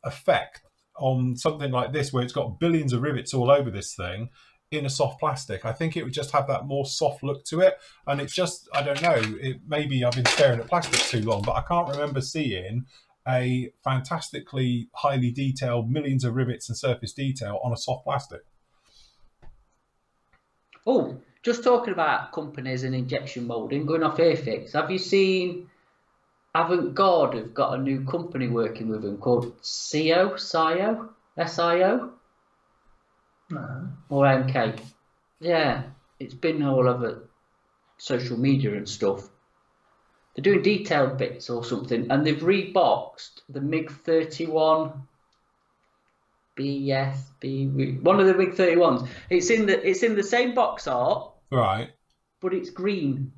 effect on something like this, where it's got billions of rivets all over this thing in a soft plastic. I think it would just have that more soft look to it. And it's just, I don't know, maybe I've been staring at plastic too long, but I can't remember seeing a fantastically highly detailed, millions of rivets and surface detail on a soft plastic. Oh, just talking about companies and injection moulding, going off Airfix, have you seen Avant-Garde have got a new company working with them called SIO? S-I-O? No. Or MK? Yeah, it's been all over social media and stuff. They're doing detailed bits or something, and they've reboxed the MiG-31 BSB, one of the MiG-31s. It's in the same box art, right? But it's green.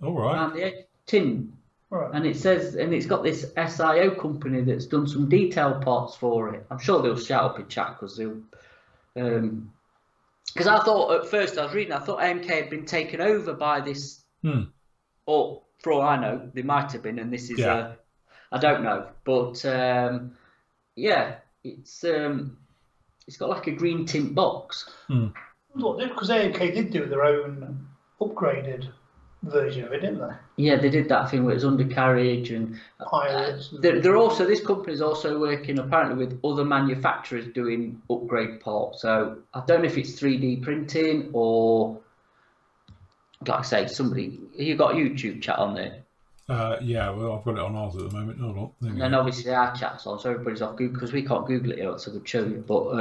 All right. And the edge tin. Right. And it says, and it's got this SIO company that's done some detail parts for it. I'm sure they'll shout up in chat because they'll. Because I thought at first I was reading, I thought AMK had been taken over by this. Or for all I know, they might have been, and this is I don't know, but yeah, it's got like a green tint box. Well, because AMK did do their own upgraded version of it, didn't they? Yeah, they did that thing where it's undercarriage and pilots. They're also, this company's also working apparently with other manufacturers doing upgrade parts. So I don't know if it's 3D printing or, like I say, somebody. You got YouTube chat on there? Yeah, well, I've got it on ours at the moment. Hold on. And then obviously our chat's on, so everybody's off Google because we can't Google it here, so I could show you. But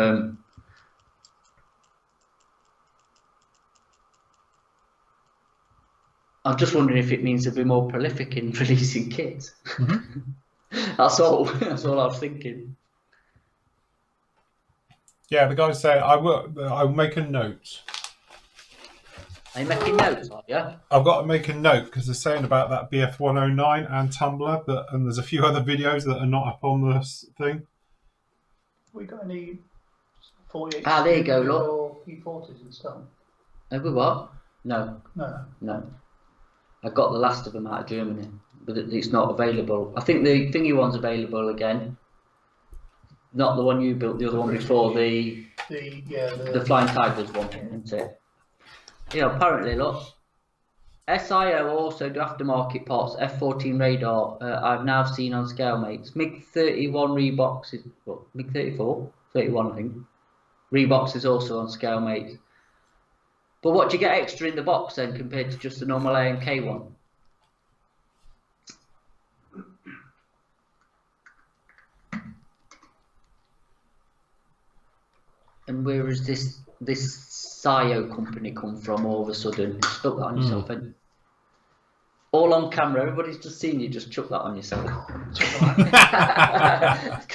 I'm just wondering if it means they'll be more prolific in releasing kits. That's all. That's all I was thinking. Yeah, the guys say I'll make a note. Are you making notes, are you? I've got to make a note because they're saying about that BF109 and Tumblr, and there's a few other videos that are not up on this thing. We got any 48? There you go, look. P40s and stuff. Have we what? No. I got the last of them out of Germany, but it's not available. I think the thingy one's available again. Not the one you built, the other one before, the Flying Tigers one, isn't it? You know, apparently, look, SIO also do aftermarket parts, F-14 radar. I've now seen on scale mates. MiG-31 Reeboks is, what, MiG-34? 31, I think. Reeboks is also on scale mates. But what do you get extra in the box then compared to just the normal AMK one? And where is this SIO company come from all of a sudden? You stuck that on yourself, haven't you? All on camera, everybody's just seen you just chuck that on yourself.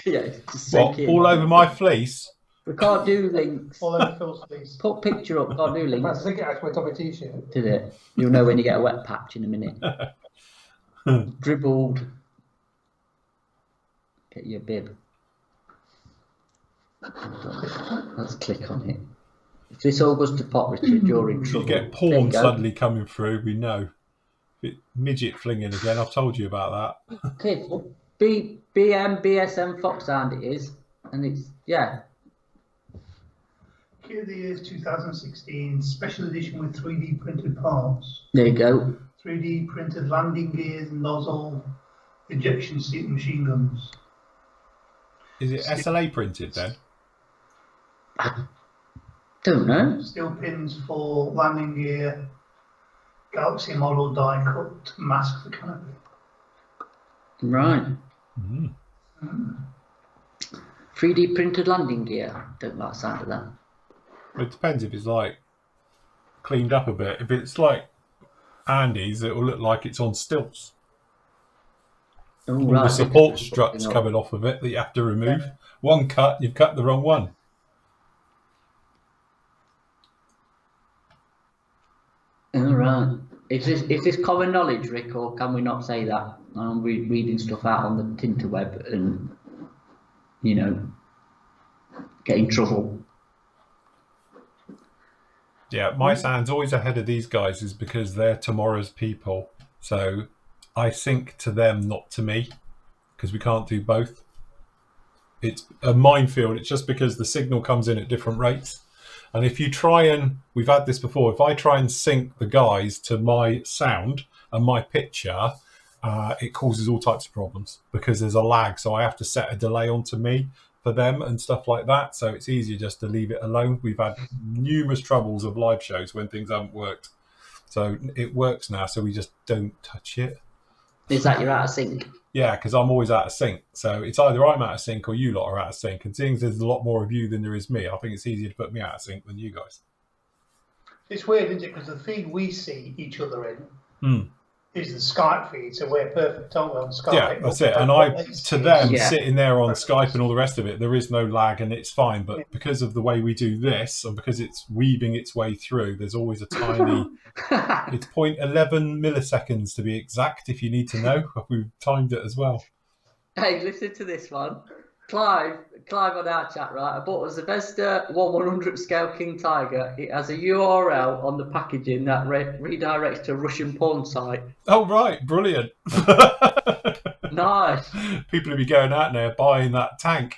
Yeah, just all over my fleece? We can't do links. All over Phil's fleece. Put picture up, can't do links. I think it actually went on a t-shirt. Did it? You'll know when you get a wet patch in a minute. Dribbled. Get your bib. Let's click on it. If this all goes to pot, Richard, you're in trouble. You get porn suddenly coming through, we know. Midget flinging again, I've told you about that. Okay, well, BSM Foxhound it is, and it's, yeah. Kit of the Year 2016, special edition with 3D printed parts. There you go. 3D printed landing gears, nozzle, ejection seat machine guns. Is it SLA printed then? I don't know. Steel pins for landing gear, Galaxy model die cut to mask the canopy. Right. 3D printed landing gear. Don't like the sound of that. It depends if it's like cleaned up a bit. If it's like Andy's, it will look like it's on stilts. All the support struts coming off of it that you have to remove. Yeah. One cut, you've cut the wrong one. All right. Is this common knowledge, Rick, or can we not say that? I'm reading stuff out on the Tinterweb and, you know, get in trouble. Yeah, my sound's always ahead of these guys is because they're tomorrow's people. So I sync to them, not to me, because we can't do both. It's a minefield. It's just because the signal comes in at different rates. And if you try and, we've had this before, if I try and sync the guys to my sound and my picture, it causes all types of problems because there's a lag. So I have to set a delay onto me for them and stuff like that. So it's easier just to leave it alone. We've had numerous troubles of live shows when things haven't worked. So it works now, so we just don't touch it. Is that you're out of sync? Yeah, because I'm always out of sync. So it's either I'm out of sync or you lot are out of sync. And seeing as there's a lot more of you than there is me, I think it's easier to put me out of sync than you guys. It's weird, isn't it? Because the feed we see each other in is the Skype feed, so we're perfect on Skype. Yeah, that's it. And sitting there on Skype and all the rest of it, there is no lag and it's fine. But because of the way we do this, and because it's weaving its way through, there's always a tiny... It's 0.11 milliseconds to be exact, if you need to know. We've timed it as well. Hey, listen to this one. Clive on our chat, right? I bought a Zvezda 1/100 scale King Tiger. It has a URL on the packaging that redirects to a Russian porn site. Oh, right. Brilliant. Nice. People will be going out there buying that tank.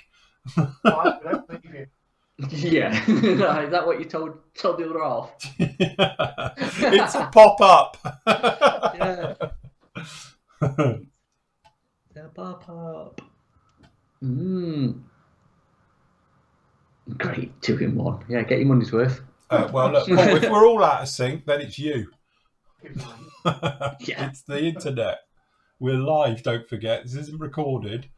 I don't believe you. Yeah. Is that what you told the other half? It's a pop-up. Yeah. The pop-up. Great 2-in-1. Yeah, get your money's worth. Well, look, Paul, if we're all out of sync, then it's you. Yeah. It's the internet. We're live, don't forget. This isn't recorded.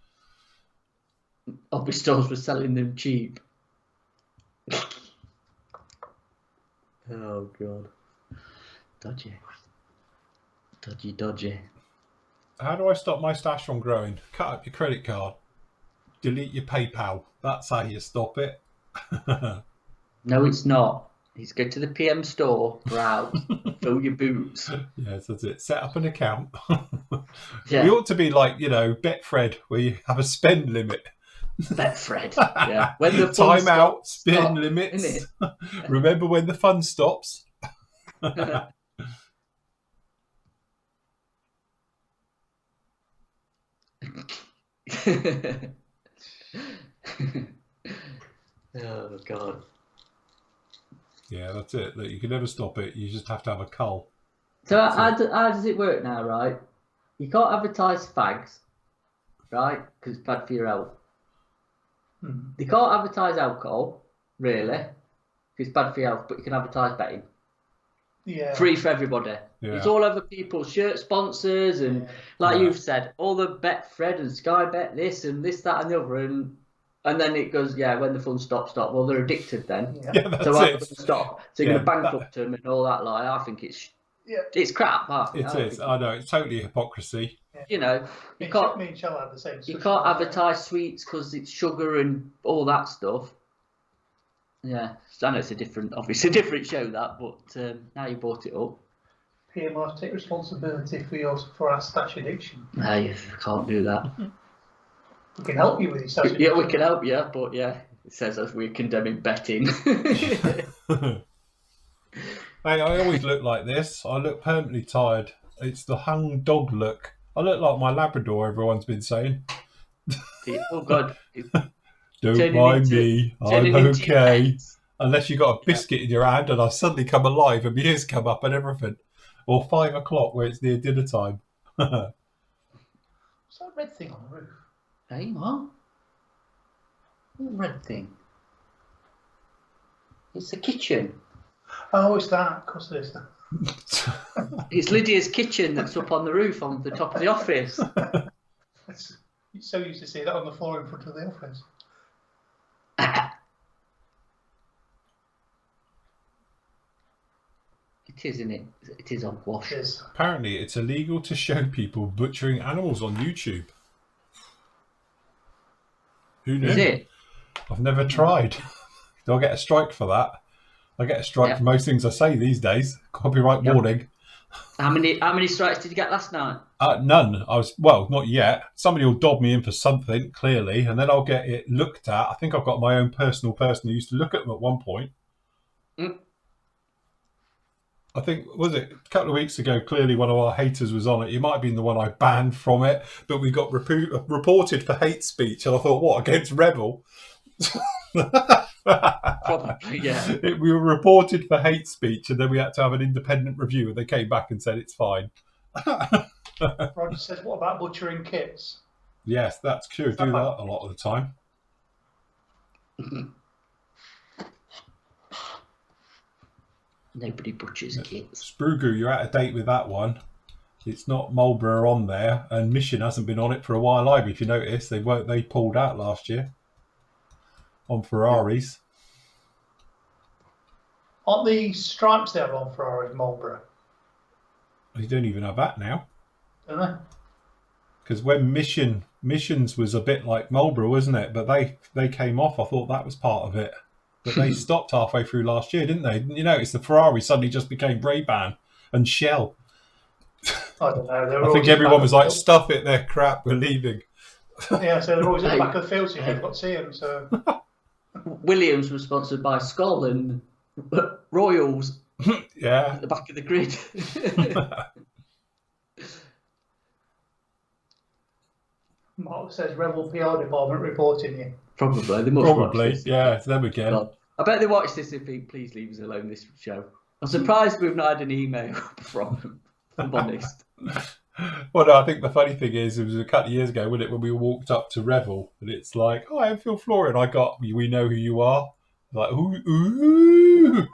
Hobby stores were selling them cheap. Oh, God. Dodgy. How do I stop my stash from growing? Cut up your credit card. Delete your PayPal. That's how you stop it. No, it's not. It's go to the PM store, browse, fill your boots. Yes, that's it. Set up an account. Yeah. We ought to be like, Betfred, where you have a spend limit. Betfred. Yeah. When the time out, spend limits. Remember when the fun stops. Oh, God. Yeah, that's it. Look, you can never stop it. You just have to have a cull. So how does it work now, right? You can't advertise fags, right? Because it's bad for your health. You can't advertise alcohol, really, because it's bad for your health, but you can advertise betting. Yeah. Free for everybody. Yeah. It's all over people's shirt sponsors and, you've said, all the Betfred and Sky Bet this and this, that and the other. And then it goes, when the fun stops. Well, they're addicted then. Yeah, that's so it. Stop. So you're going to bankrupt them and all that. I think it's crap. It is. I know. It's totally hypocrisy. Yeah. You can't. Me and Shell have the same. You can't advertise sweets because it's sugar and all that stuff. Yeah, I know it's obviously a different show that, but now you brought it up. PMRs take responsibility for our stash addiction. No, you can't do that. We can help you with your stash addiction. Yeah, we can help you, but it says as we're condemning betting. Hey, I always look like this. I look permanently tired. It's the hung dog look. I look like my Labrador, everyone's been saying. Oh, God. Don't mind me, I'm okay. Unless you got a biscuit in your hand and I suddenly come alive and my ears come up and everything. Or 5 o'clock where it's near dinner time. What's that red thing on the roof? Hey, what? What red thing? It's the kitchen. Oh, it's that. Of course it is. It's Lydia's kitchen that's up on the roof on the top of the office. You're so used to see that on the floor in front of the office. It is, isn't it? It is on wash. It is. Apparently, it's illegal to show people butchering animals on YouTube. Who knew? Is it? I've never tried. Do I get a strike for that? I get a strike for most things I say these days. Copyright warning. How many strikes did you get last night? None. Not yet. Somebody will dob me in for something, clearly, and then I'll get it looked at. I think I've got my own personal person who used to look at them at one point. I think, was it a couple of weeks ago, clearly one of our haters was on it. It might have been the one I banned from it, but we got reported for hate speech, and I thought, what, against Rebel? Probably, yeah. We were reported for hate speech, and then we had to have an independent review, and they came back and said it's fine. Roger says, what about butchering kits? Yes, that's true. Do that a lot of the time. Nobody butchers kits. Sprugu, you're out of date with that one. It's not Marlborough on there, and Mission hasn't been on it for a while either. If you notice, they pulled out last year on Ferraris. Aren't the stripes they have on Ferraris Marlborough? You don't even have that now. Don't they? Because when Missions was a bit like Marlboro, wasn't it? But they came off. I thought that was part of it. But they stopped halfway through last year, didn't they? You know, it's the Ferrari suddenly just became Ray-Ban and Shell. I don't know. I think everyone was like, stuff it, they're crap, we're leaving. Yeah, so they're always at the back of the field, so you never got to see them. So Williams was sponsored by Skoll and Royals. Yeah. At the back of the grid. Mark says Rebel PR department reporting you. Probably. They must watch this. Yeah, it's them again. God. I bet they watch this and think, please leave us alone this show. I'm surprised we've not had an email from them, if I'm honest. Well, no, I think the funny thing is, it was a couple of years ago, wasn't it, when we walked up to Revel, and it's like, oh, I'm Phil Florian. I got, we know who you are. Like, ooh.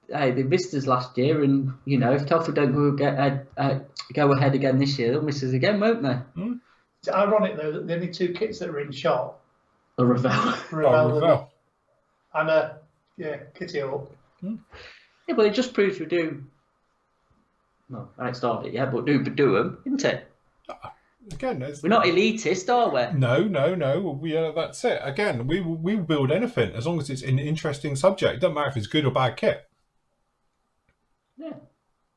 They missed us last year, and you know, if Telford don't go ahead again this year, they'll miss us again, won't they? It's ironic though that the only two kits that are in shot are Ravel. And Kitty Hawk. Yeah, but it just proves we do. Well, I ain't started it yet, but do them, isn't it? Again, we're not elitist, are we? No. That's it. Again, we will build anything as long as it's an interesting subject. It doesn't matter if it's good or bad kit. Yeah.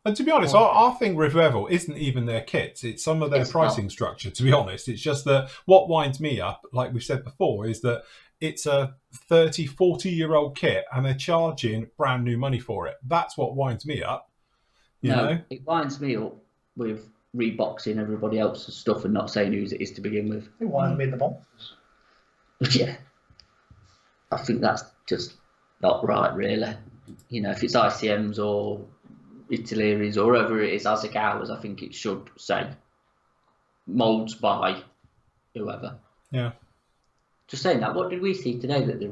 And to be honest, our thing with Revel isn't even their kits. It's some of their pricing structure, to be honest. It's just that what winds me up, like we've said before, is that it's a 30, 40-year-old kit and they're charging brand new money for it. That's what winds me up. You know? It winds me up with reboxing everybody else's stuff and not saying whose it is to begin with. It winds me in the boxes. Yeah. I think that's just not right, really. You know, if it's ICMs or Italy's or whoever it is, ASIC hours, I think it should say moulds by whoever. Yeah. Just saying that, what did we see today that the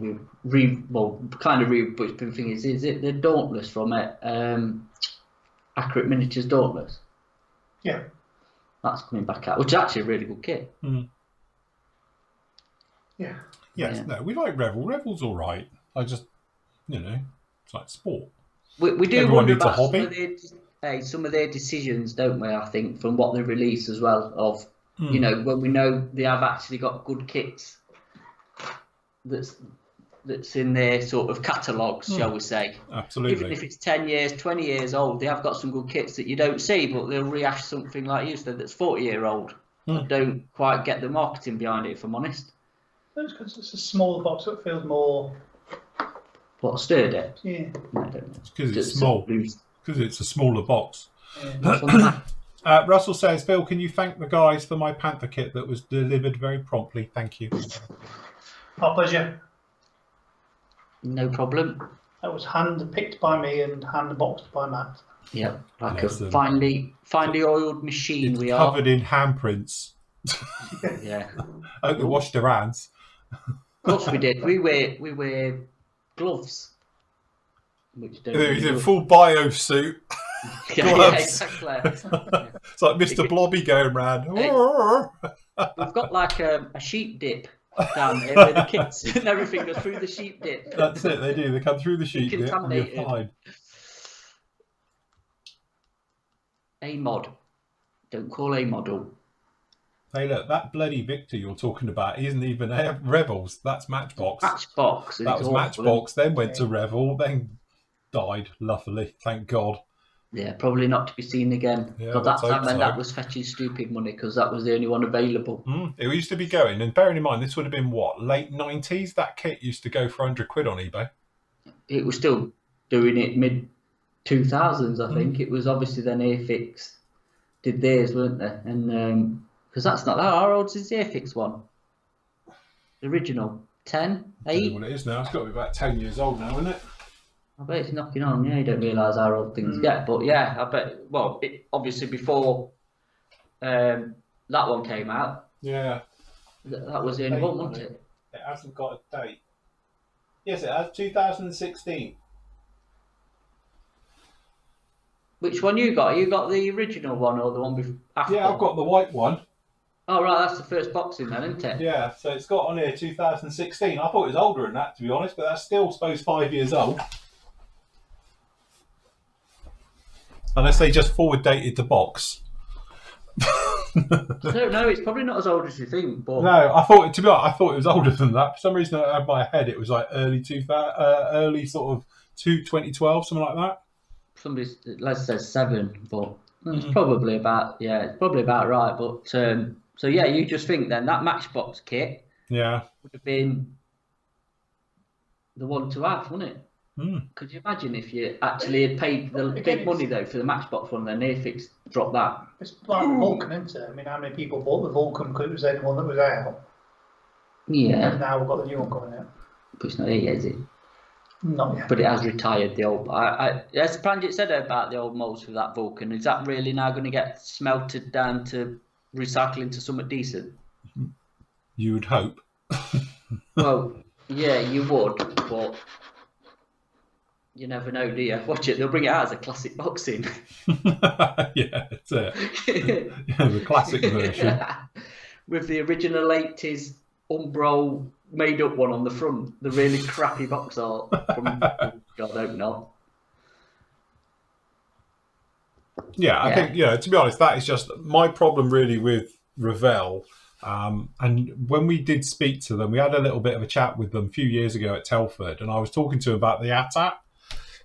rebooting thing is it the Dauntless from Accurate Miniatures Dauntless? Yeah. That's coming back out, which is actually a really good kit. Yeah. Yes, no, we like Revel. Revel's all right. I just, it's like sport. We do Everyone wonder needs a about hobby. some of their decisions, don't we, I think, from what they release as well, of, you know, when we know they have actually got good kits that's in their sort of catalogues, shall we say. Absolutely. Even if it's 10 years, 20 years old, they have got some good kits that you don't see, but they'll rehash something like you said that's 40-year-old. I don't quite get the marketing behind it, if I'm honest. That's because it's a smaller box that feels more... What, sturdy? Yeah. No, I don't know. It's because it's small. Because it's a smaller box. Yeah. Russell says, Phil, can you thank the guys for my Panther kit that was delivered very promptly? Thank you. Our pleasure. No problem. That was hand-picked by me and hand-boxed by Matt. Yeah, like a finely oiled machine we are. Covered in handprints. Yeah. I hope they washed their hands. Of course we did. We wear gloves. Which don't He's in full bio suit. Yeah, exactly. It's like Mr. Blobby going round. We've got like a sheep dip down there where the kits and everything goes through the sheep dip. That's it, they do. They come through the sheep dip and you're fine. A mod. Don't call a model. Hey, look, that bloody Victor you're talking about isn't even Revels. That's Matchbox. Matchbox. That was Matchbox, then went to Revel, then died, luckily, thank God. Yeah, probably not to be seen again. Yeah, but that time when that was fetching stupid money because that was the only one available. It used to be going, and bearing in mind, this would have been what, late 90s? That kit used to go for £100 on eBay. It was still doing it mid 2000s, I think. It was obviously then Airfix did theirs, weren't they? And because that's not how old is the Airfix one? The original 10, 8. I don't know what it is now. It's got to be about 10 years old now, isn't it? I bet it's knocking on. Yeah, you don't realise how old things get. But yeah, I bet. Well, obviously before that one came out. Yeah. That was the only one, wasn't it? It hasn't got a date. Yes, it has. 2016. Which one you got? You got the original one or the one after? Yeah, I've got the white one. Oh, right, that's the first boxing then, isn't it? Yeah, so it's got on here 2016. I thought it was older than that, to be honest, but that's still, I suppose, 5 years old. Unless they just forward dated the box. I don't know. It's probably not as old as you think. But no, I thought it was older than that. For some reason, out of my head, it was like early sort of 2012, something like that. Somebody's, let's say 7, but it's probably about right. But so yeah, you just think then that Matchbox kit would have been the one to have, wouldn't it? Could you imagine if you actually had paid the big money though for the Matchbox one, then Airfix dropped that? It's like the Vulcan, isn't it? I mean, how many people bought the Vulcan because it was the only one that was out? Yeah. And now we've got the new one coming out. But it's not here yet, is it? Not yet. But it has retired the old. As Pranjit said about the old molds for that Vulcan, is that really now going to get smelted down to recycle into something decent? You would hope. Well, yeah, you would, but you never know, do you? Watch it, they'll bring it out as a classic boxing. Yeah, that's it. Yeah, the classic version. With the original 80s Umbro made up one on the front, the really crappy box art from God, I hope not. Yeah, I think, to be honest, that is just my problem really with Revell. And when we did speak to them, we had a little bit of a chat with them a few years ago at Telford, and I was talking to them about the ATAT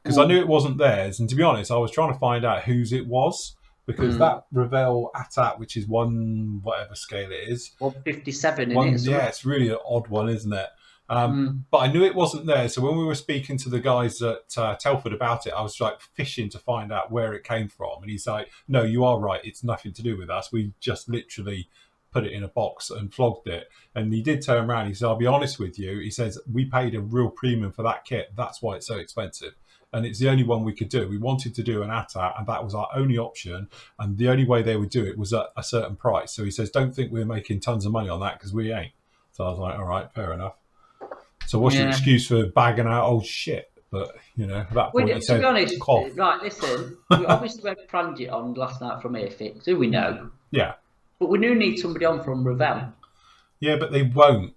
because I knew it wasn't theirs. And to be honest, I was trying to find out whose it was because that Revell ATAT, which is one whatever scale it is, 157 yeah, it's really an odd one, isn't it? But I knew it wasn't there. So when we were speaking to the guys at Telford about it, I was like fishing to find out where it came from. And he's like, no, you are right. It's nothing to do with us. We just literally put it in a box and flogged it. And he did turn around. He said, I'll be honest with you. He says, we paid a real premium for that kit. That's why it's so expensive. And it's the only one we could do. We wanted to do an ATAT, and that was our only option. And the only way they would do it was at a certain price. So he says, don't think we're making tons of money on that because we ain't. So I was like, all right, fair enough. So what's your excuse for bagging out old shit? But, at that point, he said, to be honest, cough. Right, listen, we obviously went Pranjit on last night from Airfix, who we know. Yeah. But we do need somebody on from Revell. Yeah, but they won't.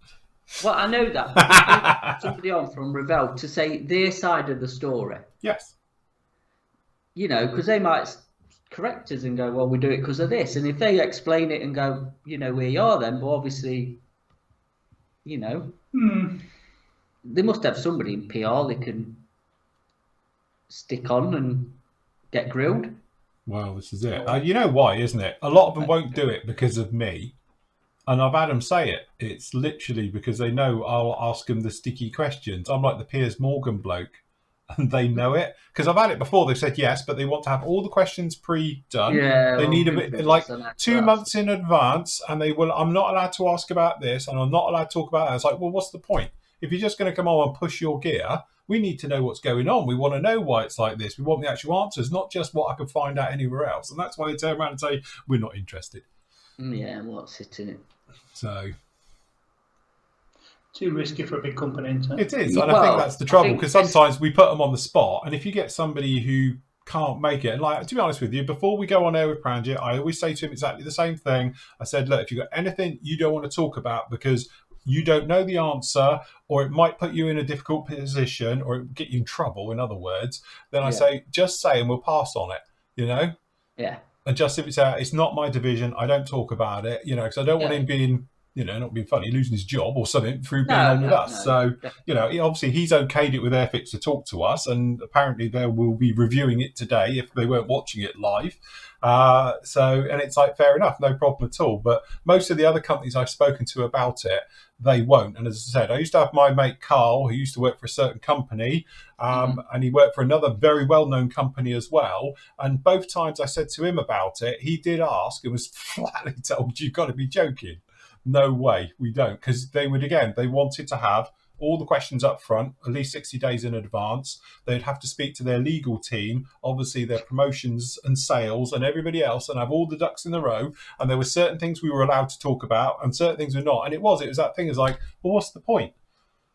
Well, I know that. But we need somebody on from Revell to say their side of the story. Yes. Because they might correct us and go, well, we do it because of this. And if they explain it and go, where you are then, but obviously, they must have somebody in PR they can stick on and get grilled. Well, this is it. You know why, isn't it? A lot of them won't do it because of me. And I've had them say it. It's literally because they know I'll ask them the sticky questions. I'm like the Piers Morgan bloke. And they know it. Because I've had it before. They've said yes, but they want to have all the questions pre-done. Yeah, they need a bit, like 2 months in advance. And they will, I'm not allowed to ask about this. And I'm not allowed to talk about that. It's like, well, what's the point? If you're just going to come on and push your gear, we need to know what's going on. We want to know why it's like this. We want the actual answers, not just what I can find out anywhere else. And that's why they turn around and say, we're not interested. Yeah, what's it in it? So... too risky for a big company, isn't it? It is, and I think that's the trouble, because sometimes we put them on the spot, and if you get somebody who can't make it, and like, to be honest with you, before we go on air with Pranjit, I always say to him exactly the same thing. I said, look, if you've got anything you don't want to talk about because you don't know the answer, or it might put you in a difficult position, or it get you in trouble, in other words, then I say, just say, and we'll pass on it, Yeah. And just if it's not my division, I don't talk about it, because I don't want him being... not being funny, losing his job or something through being on with us. So, obviously he's okayed it with Airfix to talk to us, and apparently they will be reviewing it today if they weren't watching it live. And it's like, fair enough, no problem at all. But most of the other companies I've spoken to about it, they won't. And as I said, I used to have my mate Carl, who used to work for a certain company, and he worked for another very well-known company as well. And both times I said to him about it, he did ask and was flatly told, you've got to be joking. No way, we don't. Because they wanted to have all the questions up front, at least 60 days in advance. They'd have to speak to their legal team, obviously their promotions and sales and everybody else, and have all the ducks in a row. And there were certain things we were allowed to talk about and certain things were not. And it was that thing is like, well, what's the point?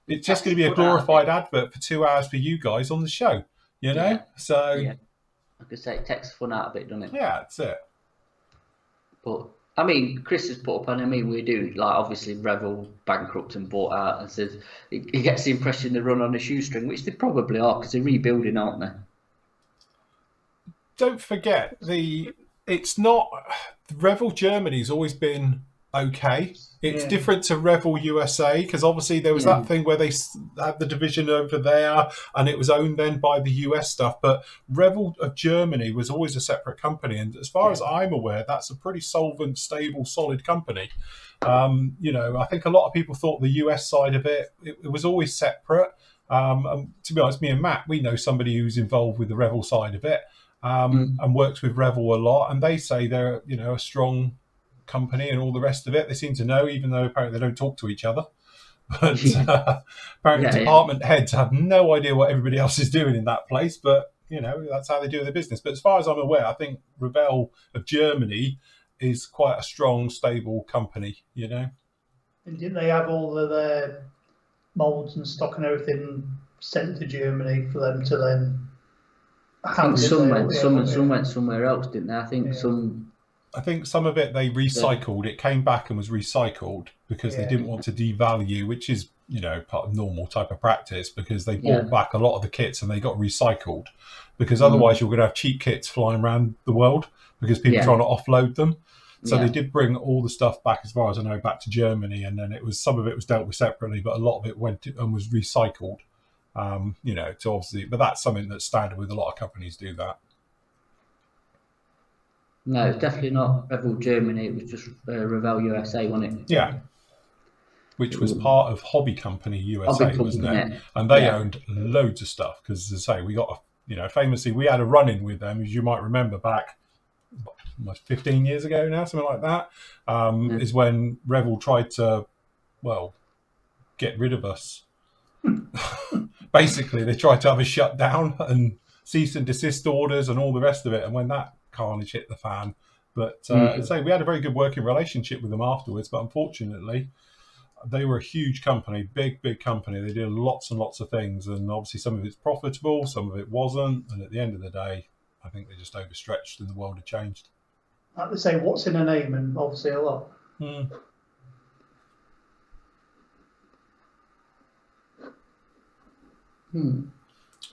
It's just going to be a glorified advert for 2 hours for you guys on the show, Yeah. So, like I say, it takes fun out of it, doesn't it? Yeah, that's it. But I mean, Chris has put up, and I mean, we do, like, obviously Revell bankrupt and bought out, and says he gets the impression they run on a shoestring, which they probably are, because they're rebuilding, aren't they? don't forget it's not Revel Germany's always been okay. It's different to Revel USA because obviously there was that thing where they had the division over there and it was owned then by the US stuff. But Revel of Germany was always a separate company, and as far as I'm aware, that's a pretty solvent, stable, solid company. I think a lot of people thought the US side of it was always separate. And to be honest, me and Matt, we know somebody who's involved with the Revel side of it and works with Revel a lot, and they say they're a strong company and all the rest of it. They seem to know, even though apparently they don't talk to each other. But apparently department heads have no idea what everybody else is doing in that place. But that's how they do their business. But as far as I'm aware, I think Revel of Germany is quite a strong, stable company. And didn't they have all of their molds and stock and everything sent to Germany for them to then? Some went somewhere else, didn't they? I think some of it they recycled. It came back and was recycled because they didn't want to devalue, which is part of normal type of practice, because they bought back a lot of the kits and they got recycled, because otherwise you're going to have cheap kits flying around the world because people are trying to offload them. So they did bring all the stuff back, as far as I know, back to Germany, and then some of it was dealt with separately, but a lot of it went and was recycled. To obviously, but that's something that's standard with a lot of companies do that. No, it's definitely not Revel Germany. It was just Revel USA, wasn't it? Yeah. Which was part of Hobby Company USA, wasn't it? And they owned loads of stuff because, as I say, we got, famously, we had a run-in with them, as you might remember, back almost 15 years ago now, something like that, is when Revel tried to, get rid of us. Basically, they tried to have a shutdown and cease and desist orders and all the rest of it. And when that carnage hit the fan, but so we had a very good working relationship with them afterwards. But unfortunately, they were a huge company, big company. They did lots and lots of things, and obviously some of it's profitable, some of it wasn't. And at the end of the day, I think they just overstretched, and the world had changed. Like they say, what's in a name, and obviously a lot.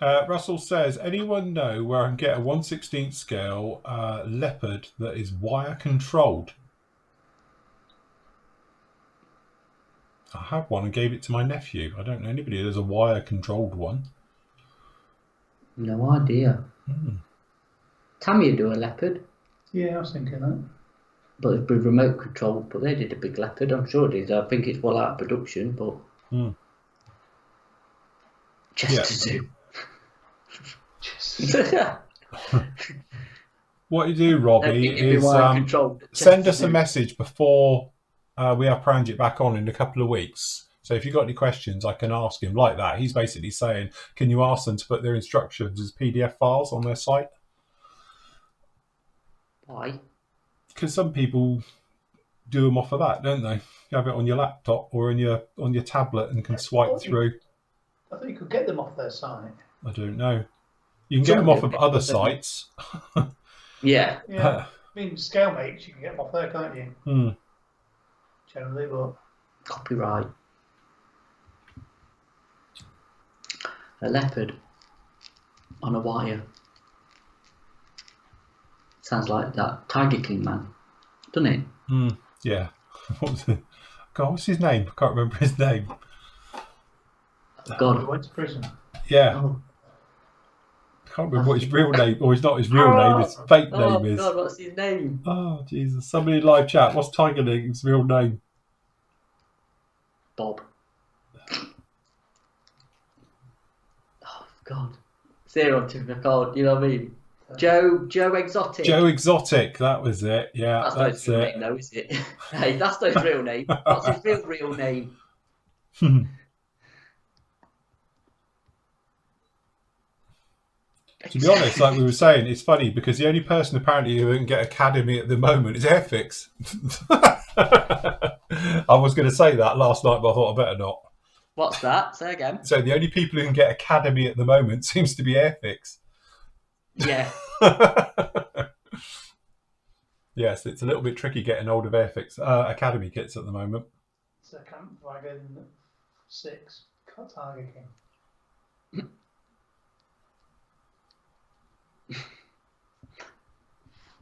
Russell says, anyone know where I can get a 1/16 scale leopard that is wire controlled? I have one and gave it to my nephew. I don't know anybody who has a wire controlled one. No idea. Tammy would do a leopard. Yeah, I was thinking that. But it'd be remote controlled, but they did a big leopard, I'm sure it is. I think it's well out of production, but just to do. What you do, Robbie, is send us a message before we have Pranjit back on in a couple of weeks. So if you've got any questions, I can ask him like that. He's basically saying, can you ask them to put their instructions as PDF files on their site? Why? Because some people do them off of that, don't they? You have it on your laptop or on your tablet and can swipe through. I think you could get them off their site. I don't know. You can get them off of other sites. Yeah. I mean, ScaleMates, you can get them off there, can't you? Generally, but copyright. A leopard on a wire. Sounds like that Tiger King man, doesn't it? Yeah. What's his name? I can't remember his name. God, he went to prison. Yeah. I can't remember what his real name, or it's not his real name, his fake name is. God, what's his name? Oh, Jesus. Somebody in live chat, what's Tiger King's real name? Bob. Oh, God. Zero to the code, you know what I mean? Joe Exotic. Joe Exotic, that was it. Yeah, that's not his real name, though, is it? Hey, that's not his real name. What's his real name? To be honest, like we were saying, it's funny because the only person apparently who can get Academy at the moment is Airfix. I was going to say that last night, but I thought I better not. What's that? Say again. So the only people who can get Academy at the moment seems to be Airfix. Yeah. Yes, it's a little bit tricky getting hold of Airfix Academy kits at the moment. It's a Camp Wagon 6 Tiger King.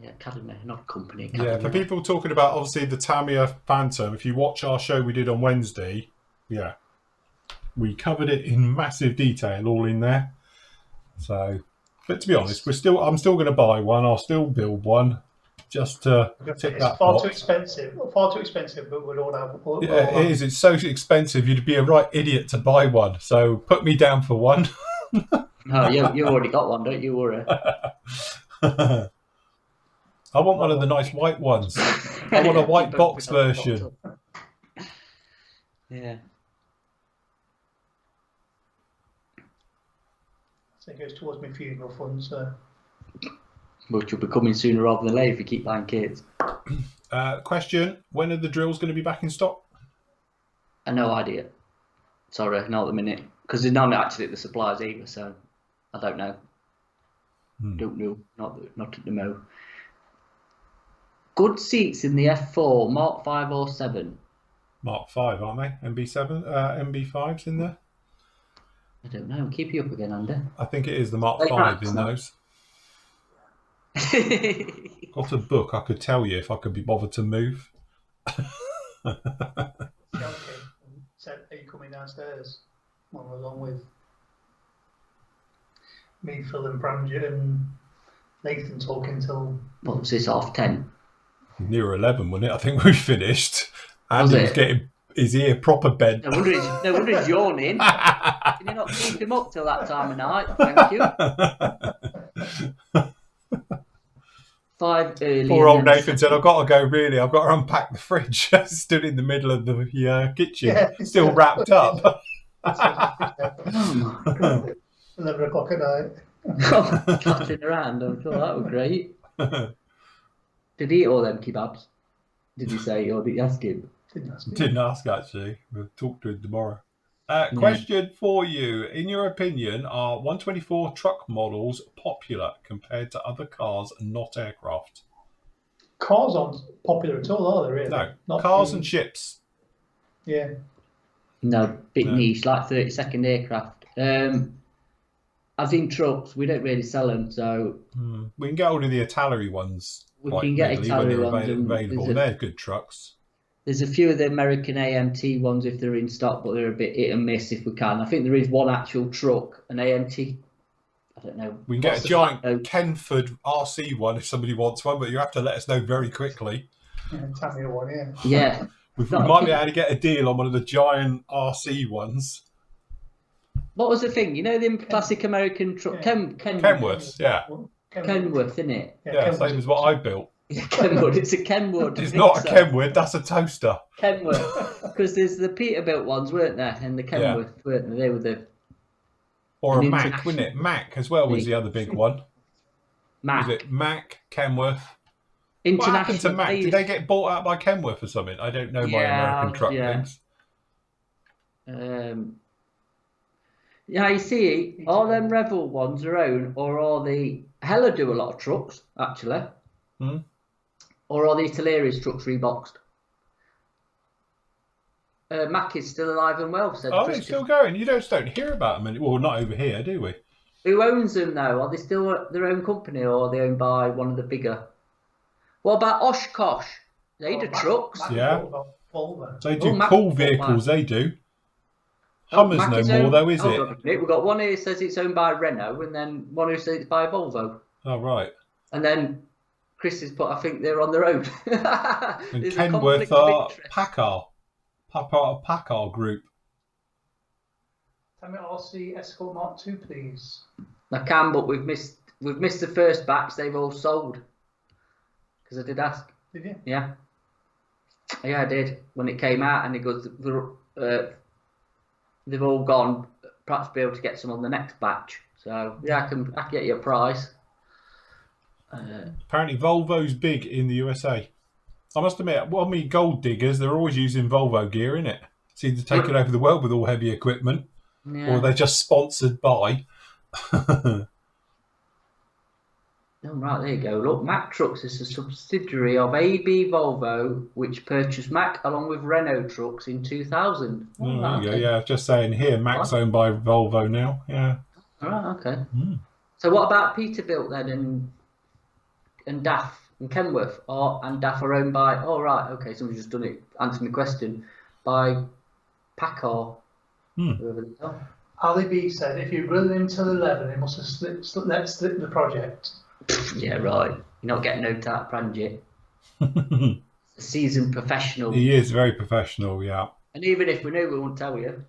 Yeah, Academy, not company. Academy. Yeah, for people talking about obviously the Tamiya Phantom, if you watch our show we did on Wednesday, yeah, we covered it in massive detail, all in there. So, but to be honest, I'm still going to buy one. I'll still build one, just to tick that box. Too expensive. Far too expensive, but we'd all have. Yeah, it is. It's so expensive. You'd be a right idiot to buy one. So put me down for one. Oh, you already got one, don't you worry? I want one of the nice white ones. I want a white box version. Yeah. So it goes towards my funeral fund, so. Which will be coming sooner rather than later if you keep buying kits. Question: when are the drills going to be back in stock? No idea. Sorry, not at the minute. Because they're not actually at the suppliers either, so I don't know. Don't know. Not at the mo. Good seats in the F4, Mark 5 or 7. Mark 5, aren't they? MB7, MB5's in there. I don't know. Keep you up again, Andy. I think it is the Mark 5 in those. Got a book. I could tell you if I could be bothered to move. Said, are you coming downstairs? Along with me, Phil and Pramjit and Nathan talking till... What was this, 10:30? Near 11, wasn't it? I think we finished. And he was getting his ear proper bent. No wonder he's yawning. Can you not keep him up till that time of night? Thank you. 5 early. Poor old Nathan said, I've got to go, really. I've got to unpack the fridge. Stood in the middle of the kitchen, still wrapped up. 11 o'clock at night. Clutching around. I thought that was great. Did he eat all them kebabs? Did he say, or did you ask him? Didn't ask, actually. We'll talk to him tomorrow. Question for you. In your opinion, are 124 truck models popular compared to other cars and not aircraft? Cars aren't popular at all, are they, really? No. Not cars and ships. Yeah. No, bit niche, like 30-second aircraft. I think trucks, we don't really sell them, so... We can get hold of the Italeri ones. We can get Italeri ones. Available. They're good trucks. There's a few of the American AMT ones if they're in stock, but they're a bit hit and miss if we can. I think there is one actual truck, an AMT. I don't know. We can get a giant Kenford RC one if somebody wants one, but you have to let us know very quickly. Tell me one, yeah. Yeah. We might be able to get a deal on one of the giant RC ones. What was the thing? You know the classic American truck? Kenworths, yeah. Kenworth, isn't it? Yeah, same as what I built. Kenwood, it's a Kenwood. It's not a Kenwood, that's a toaster. Kenworth, because there's the Peterbilt ones, weren't there? And the Kenworth, weren't they? They were the... Or a Mack, wasn't it? Mack as well was the other big one. Mack. Was it Mack, Kenworth? International. What happened to Mack? Did they get bought out by Kenworth or something? I don't know my American truck things. Yeah, you see, all them Revel ones are own, or all the... Hella do a lot of trucks, actually. Or are the Italeri trucks reboxed? Mack is still alive and well. Said they're still going. You just don't hear about them anymore. Well, not over here, do we? Who owns them now? Are they still their own company, or are they owned by one of the bigger? What about Oshkosh? They do trucks. Yeah. They do cool vehicles, they do. Hummers no more, though, is it? We've got one who says it's owned by Renault, and then one who says it's by Volvo. Oh, right. And then Chris has put, I think they're on their own. And Kenworth are Packard. Packard Group. Tell me RC Escort Mark II, please. I can, but we've missed the first batch. They've all sold. Because I did ask. Did you? Yeah. Yeah, I did. When it came out, and it goes, they've all gone. Perhaps be able to get some on the next batch. So yeah, I can get you a price. Apparently Volvo's big in the USA. I must admit, gold diggers, they're always using Volvo gear, innit? Seem to take it over the world with all heavy equipment. Yeah. Or they're just sponsored by. Oh, right, there you go. Look, Mack Trucks is a subsidiary of AB Volvo, which purchased Mack along with Renault Trucks in 2000. Oh, there you go. Yeah, just saying here, Mack's owned by Volvo now. Yeah. All right, okay. So what about Peterbilt then and DAF? in Kenworth and DAF are owned by, okay, somebody's just done it, answering the question, by PACCAR, whoever they are. Ali B said, if you grill him till 11, he must have let slip the project. Yeah, right. You're not getting no out of Pranjit. A seasoned professional. He is very professional, yeah. And even if we knew, we wouldn't tell you.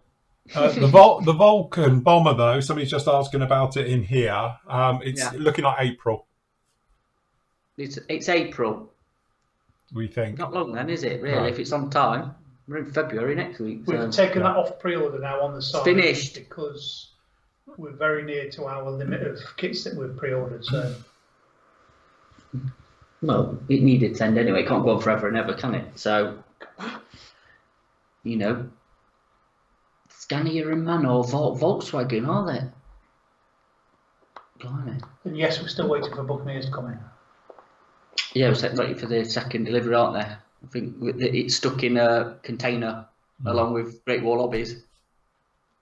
The Vulcan bomber, though, somebody's just asking about it in here. It's looking like April. It's April. We think. Not long then, is it, really? No. If it's on time. We're in February next week. We've taken that off pre-order now on the site. Finished. Because we're very near to our limit of kits that we've pre-ordered, so... Well, it needed to end anyway. It can't go on forever and ever, can it? So, you know... Scania and MAN or Volkswagen, are they? Blimey. And yes, we're still waiting for Buccaneers to come in. Yeah, we're waiting for the second delivery, aren't they? I think it's stuck in a container along with Great Wall Hobbies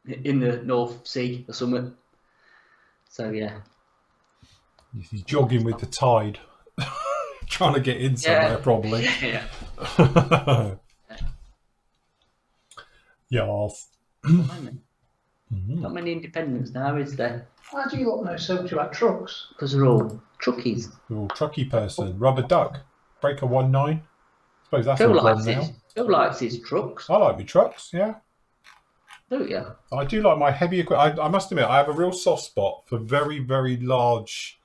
in the North Sea or something. So, yeah. He's jogging with the tide. Trying to get in somewhere, probably. Yeah. Yes. Not many independents now, is there? Why do you lot know so much about trucks? Because they're all truckies. You're all trucky person. Rubber Duck. Breaker 19. I suppose that's Phil all gone now. Phil likes his trucks. I like my trucks, yeah. Do you? I do like my heavy equipment. I must admit, I have a real soft spot for very, very large,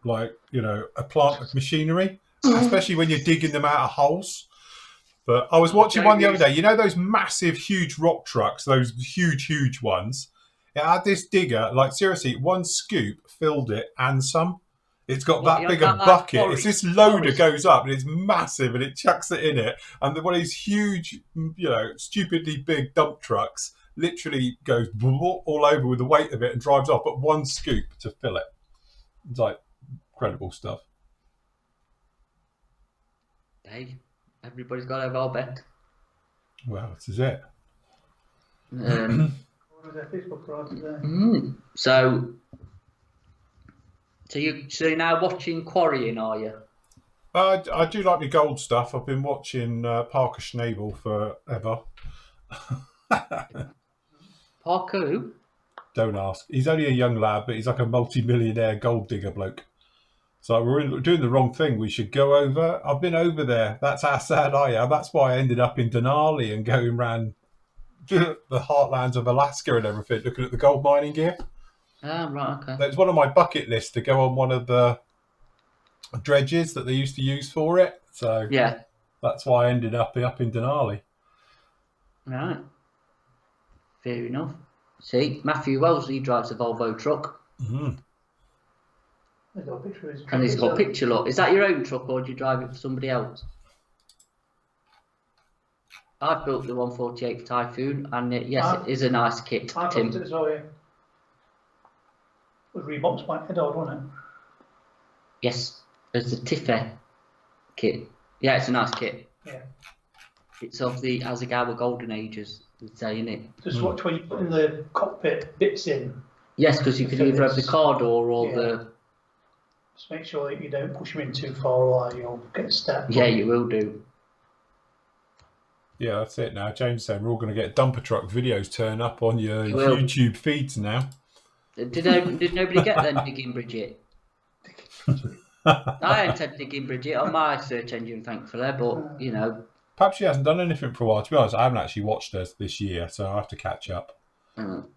like, you know, a plant of machinery, especially when you're digging them out of holes. But I was watching one the other day. You know those massive, huge rock trucks, those huge ones? It had this digger, like seriously, one scoop filled it and some. It's got that big a bucket. It's this loader goes up and it's massive and it chucks it in it. And one of these huge, you know, stupidly big dump trucks literally goes all over with the weight of it and drives off, but one scoop to fill it. It's like incredible stuff. Hey. Everybody's got to have our bet. Well, this is it. So you're now watching Quarrying, are you? I do like my gold stuff. I've been watching Parker Schnabel forever. Parker who? Don't ask. He's only a young lad, but he's like a multi-millionaire gold digger bloke. So we're doing the wrong thing. We should go over. I've been over there. That's how sad I am. That's why I ended up in Denali and going around the heartlands of Alaska and everything, looking at the gold mining gear. Ah, right, okay. It's one of my bucket lists to go on one of the dredges that they used to use for it. So yeah, that's why I ended up in Denali. Right. Fair enough. See, Matthew Wells, he drives a Volvo truck. Mm-hmm. And he's got a picture, look. Is that your own truck or do you drive it for somebody else? I've built the 148 for Typhoon and yes, it is a nice kit, I Tim. built it as well, yeah. With Reebok's white head on, wasn't it? Yes, it's a Tiffy kit. Yeah, it's a nice kit. Yeah. It's of the Asagawa Golden Ages, we'd say, isn't it? Just watch when you put in the cockpit bits in. Yes, because you can either have the car door or the... Just make sure that you don't push them in too far or you'll get stepped. Yeah, you will do. Yeah, that's it now. James saying we're all going to get dumper truck videos turn up on your YouTube feeds now. Did nobody get them digging Bridget? I ain't had digging Bridget on my search engine, thankfully, but, you know. Perhaps she hasn't done anything for a while. To be honest, I haven't actually watched her this year, so I have to catch up. AMT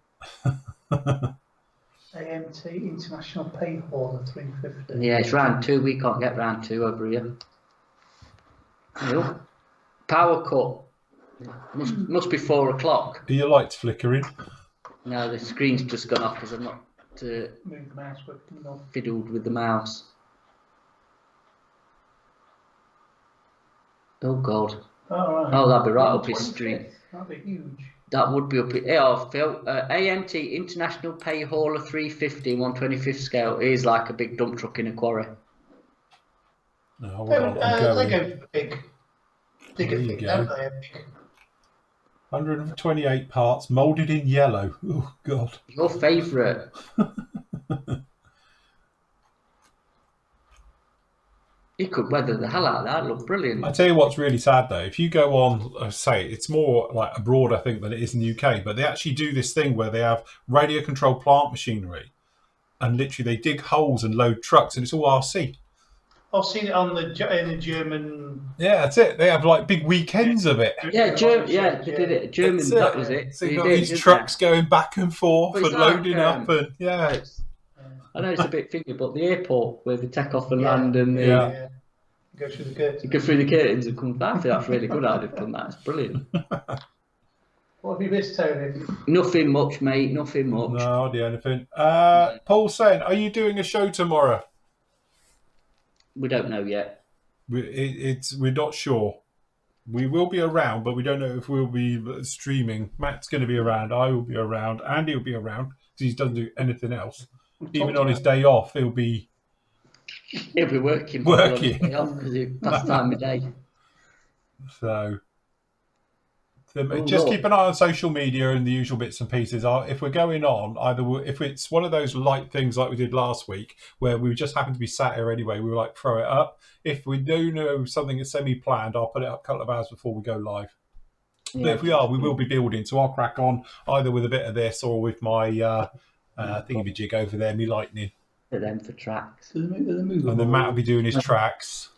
International Pay Hall at 350. Yeah, it's round 2. We can't get round 2 over here. Power cut. Must be 4 o'clock. Are your lights flickering? No, the screen's just gone off because I'm not move the mouse fiddled with the mouse. Oh God. Oh, that'd be right up his street. That'd be huge. That would be up it. Yeah, Phil. AMT International Pay Hauler 350 125th scale is like a big dump truck in a quarry. No, they go big. They get big, don't they? 128 parts, moulded in yellow. Oh God. Your favourite. He could weather the hell out of that. It'd look brilliant. I tell you what's really sad though. If you go on, say it's more like abroad, I think, than it is in the UK. But they actually do this thing where they have radio-controlled plant machinery, and literally they dig holes and load trucks, and it's all RC. I've seen it on in the German. Yeah, that's it. They have like big weekends of it. Yeah, they did it. German, that was it. So you've got these trucks going back and forth and loading up, and I know it's a bit thingy, but the airport where they take off and land and go through the curtains. Go through the curtains and come back. That's really good how they've done that. It's brilliant. What have you missed, Tony? Nothing much, mate. Nothing much. No, hardly anything. Paul's saying, are you doing a show tomorrow? We don't know yet. We're not sure. We will be around, but we don't know if we'll be streaming. Matt's going to be around. I will be around. Andy will be around because he doesn't do anything else. Even on his day off, he'll be working. Because that's time of day. So just keep an eye on social media and the usual bits and pieces. If we're going on, if it's one of those light things like we did last week, where we just happened to be sat here anyway, we were like, throw it up. If we do know something that's semi-planned, I'll put it up a couple of hours before we go live. Yeah. But if we are, we will be building. So I'll crack on either with a bit of this or with my thingy-jig over there, me lightning. For them for tracks. And then Matt will be doing his tracks.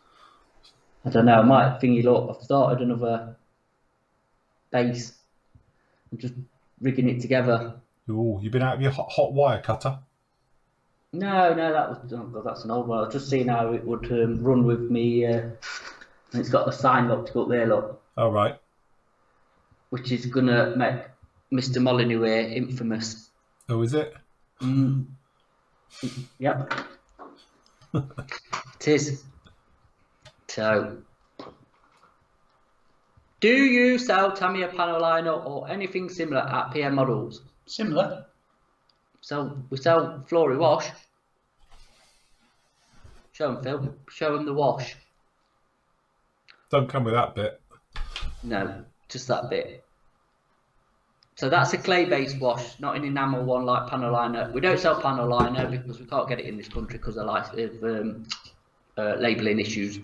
I don't know, I might thingy look. I've started another base. I'm just rigging it together. Oh, you've been out of your hot wire cutter? No, that's an old one. I was just seeing how it would run with me. And it's got the sign lock to go up there, look. Oh, right. Which is going to make Mr. Molyneux here infamous. Oh, is it? Yep. It is. So, do you sell Tamiya panel liner or anything similar at PM Models? Similar. So we sell Flory wash. Show them, Phil. Show them the wash. Don't come with that bit. No, just that bit. So that's a clay-based wash, not an enamel one like panel liner. We don't sell panel liner because we can't get it in this country because of labelling issues.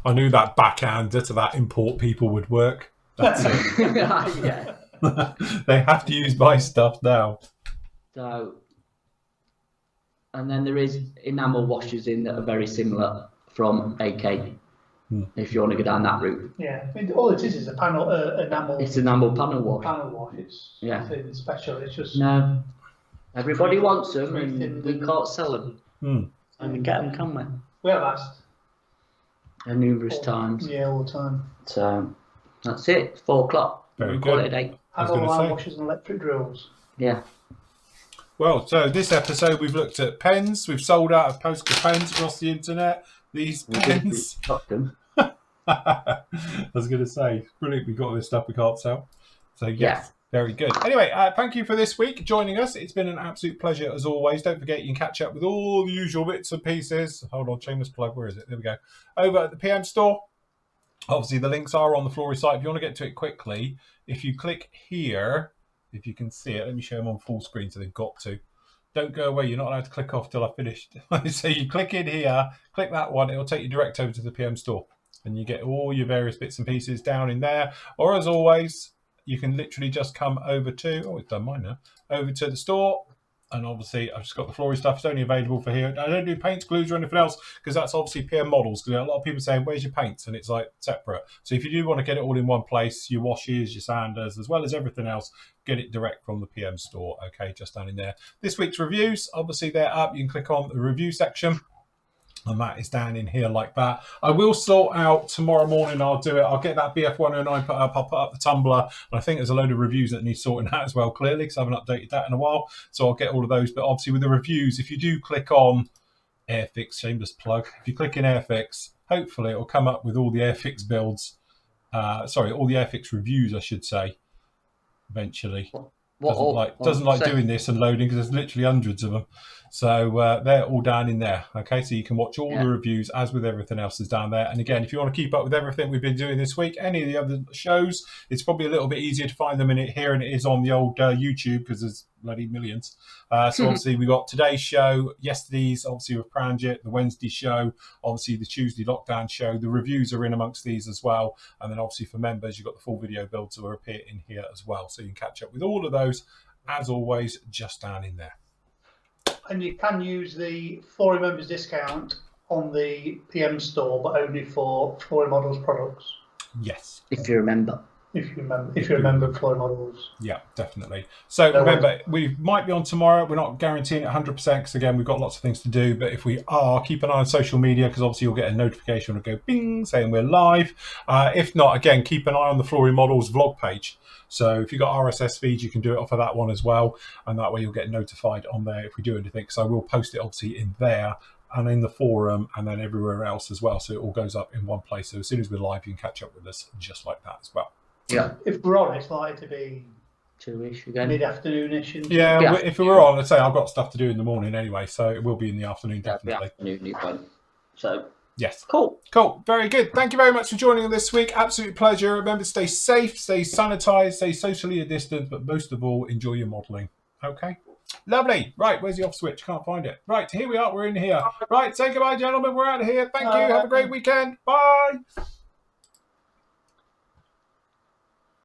I knew that backhander to that import people would work. That's it. Yeah. They have to use my stuff now. So, and then there is enamel washes in that are very similar from AK. If you want to go down that route. Yeah, I mean, all it is a panel enamel. It's enamel panel wash. Panel wash. It's nothing special. It's just no. Everybody wants them, and we can't sell them. And we get them, can we? We have asked. Numerous times. Yeah, all the time. So that's it. It's 4 o'clock. Very good. Call it a day. Panel line washers and electric drills. Yeah. Well, so this episode we've looked at pens. We've sold out of postal pens across the internet. These pens. I was going to say, brilliant. We've got all this stuff we can't sell. So, yes, very good. Anyway, thank you for this week joining us. It's been an absolute pleasure as always. Don't forget you can catch up with all the usual bits and pieces. Hold on, shameless plug. Where is it? There we go. Over at the PM store. Obviously, the links are on the Flory site. If you want to get to it quickly, if you click here, if you can see it, let me show them on full screen so they've got to. Don't go away. You're not allowed to click off till I finished. So you click in here, click that one. It'll take you direct over to the PM store. And you get all your various bits and pieces down in there. Or as always, you can literally just come over to, it's done mine now, over to the store. And obviously, I've just got the Flory stuff. It's only available for here. I don't do paints, glues, or anything else because that's obviously PM Models. Because a lot of people saying, where's your paints? And it's like separate. So if you do want to get it all in one place, your washes, your sanders, as well as everything else, get it direct from the PM store. Okay, just down in there. This week's reviews, obviously they're up. You can click on the review section. And that is down in here like that. I will sort out tomorrow morning. I'll do it. I'll get that BF109 put up. I'll put up the Tumblr. And I think there's a load of reviews that need sorting out as well, clearly, because I haven't updated that in a while. So I'll get all of those. But obviously with the reviews, if you do click on Airfix, shameless plug. If you click in Airfix, hopefully it'll come up with all the Airfix builds. All the Airfix reviews, I should say, eventually. Doesn't like doing this and loading because there's literally hundreds of them. So they're all down in there. Okay, so you can watch all the reviews as with everything else is down there. And again, if you want to keep up with everything we've been doing this week, any of the other shows, it's probably a little bit easier to find them in it here, and it is on the old YouTube because there's bloody millions. So obviously we got today's show, yesterday's obviously with Pranjit, the Wednesday show, obviously the Tuesday lockdown show. The reviews are in amongst these as well. And then obviously for members, you've got the full video builds that will appear in here as well. So you can catch up with all of those, as always, just down in there. And you can use the Flooring members discount on the PM store, but only for Flooring Models products. Yes. If you remember. If you remember Flooring Models. Yeah, definitely. So remember, we might be on tomorrow. We're not guaranteeing it 100% because, again, we've got lots of things to do. But if we are, keep an eye on social media because obviously you'll get a notification and go bing saying we're live. If not, again, keep an eye on the Flooring Models vlog page. So if you've got RSS feeds, you can do it off of that one as well. And that way you'll get notified on there if we do anything. So I will post it obviously in there and in the forum and then everywhere else as well. So it all goes up in one place. So as soon as we're live, you can catch up with us just like that as well. Yeah. If we're on, it's likely to be 2-ish again. Mid-afternoon-ish. Yeah, if we were on, let's say I've got stuff to do in the morning anyway. So it will be in the afternoon, definitely. The afternoon, one. So... Yes. Cool. Very good. Thank you very much for joining us this week. Absolute pleasure. Remember, stay safe, stay sanitized, stay socially distanced, but most of all, enjoy your modelling. Okay? Lovely. Right, where's the off switch? Can't find it. Right, here we are. We're in here. Right, say goodbye, gentlemen. We're out of here. Thank you. Have a great weekend. Bye.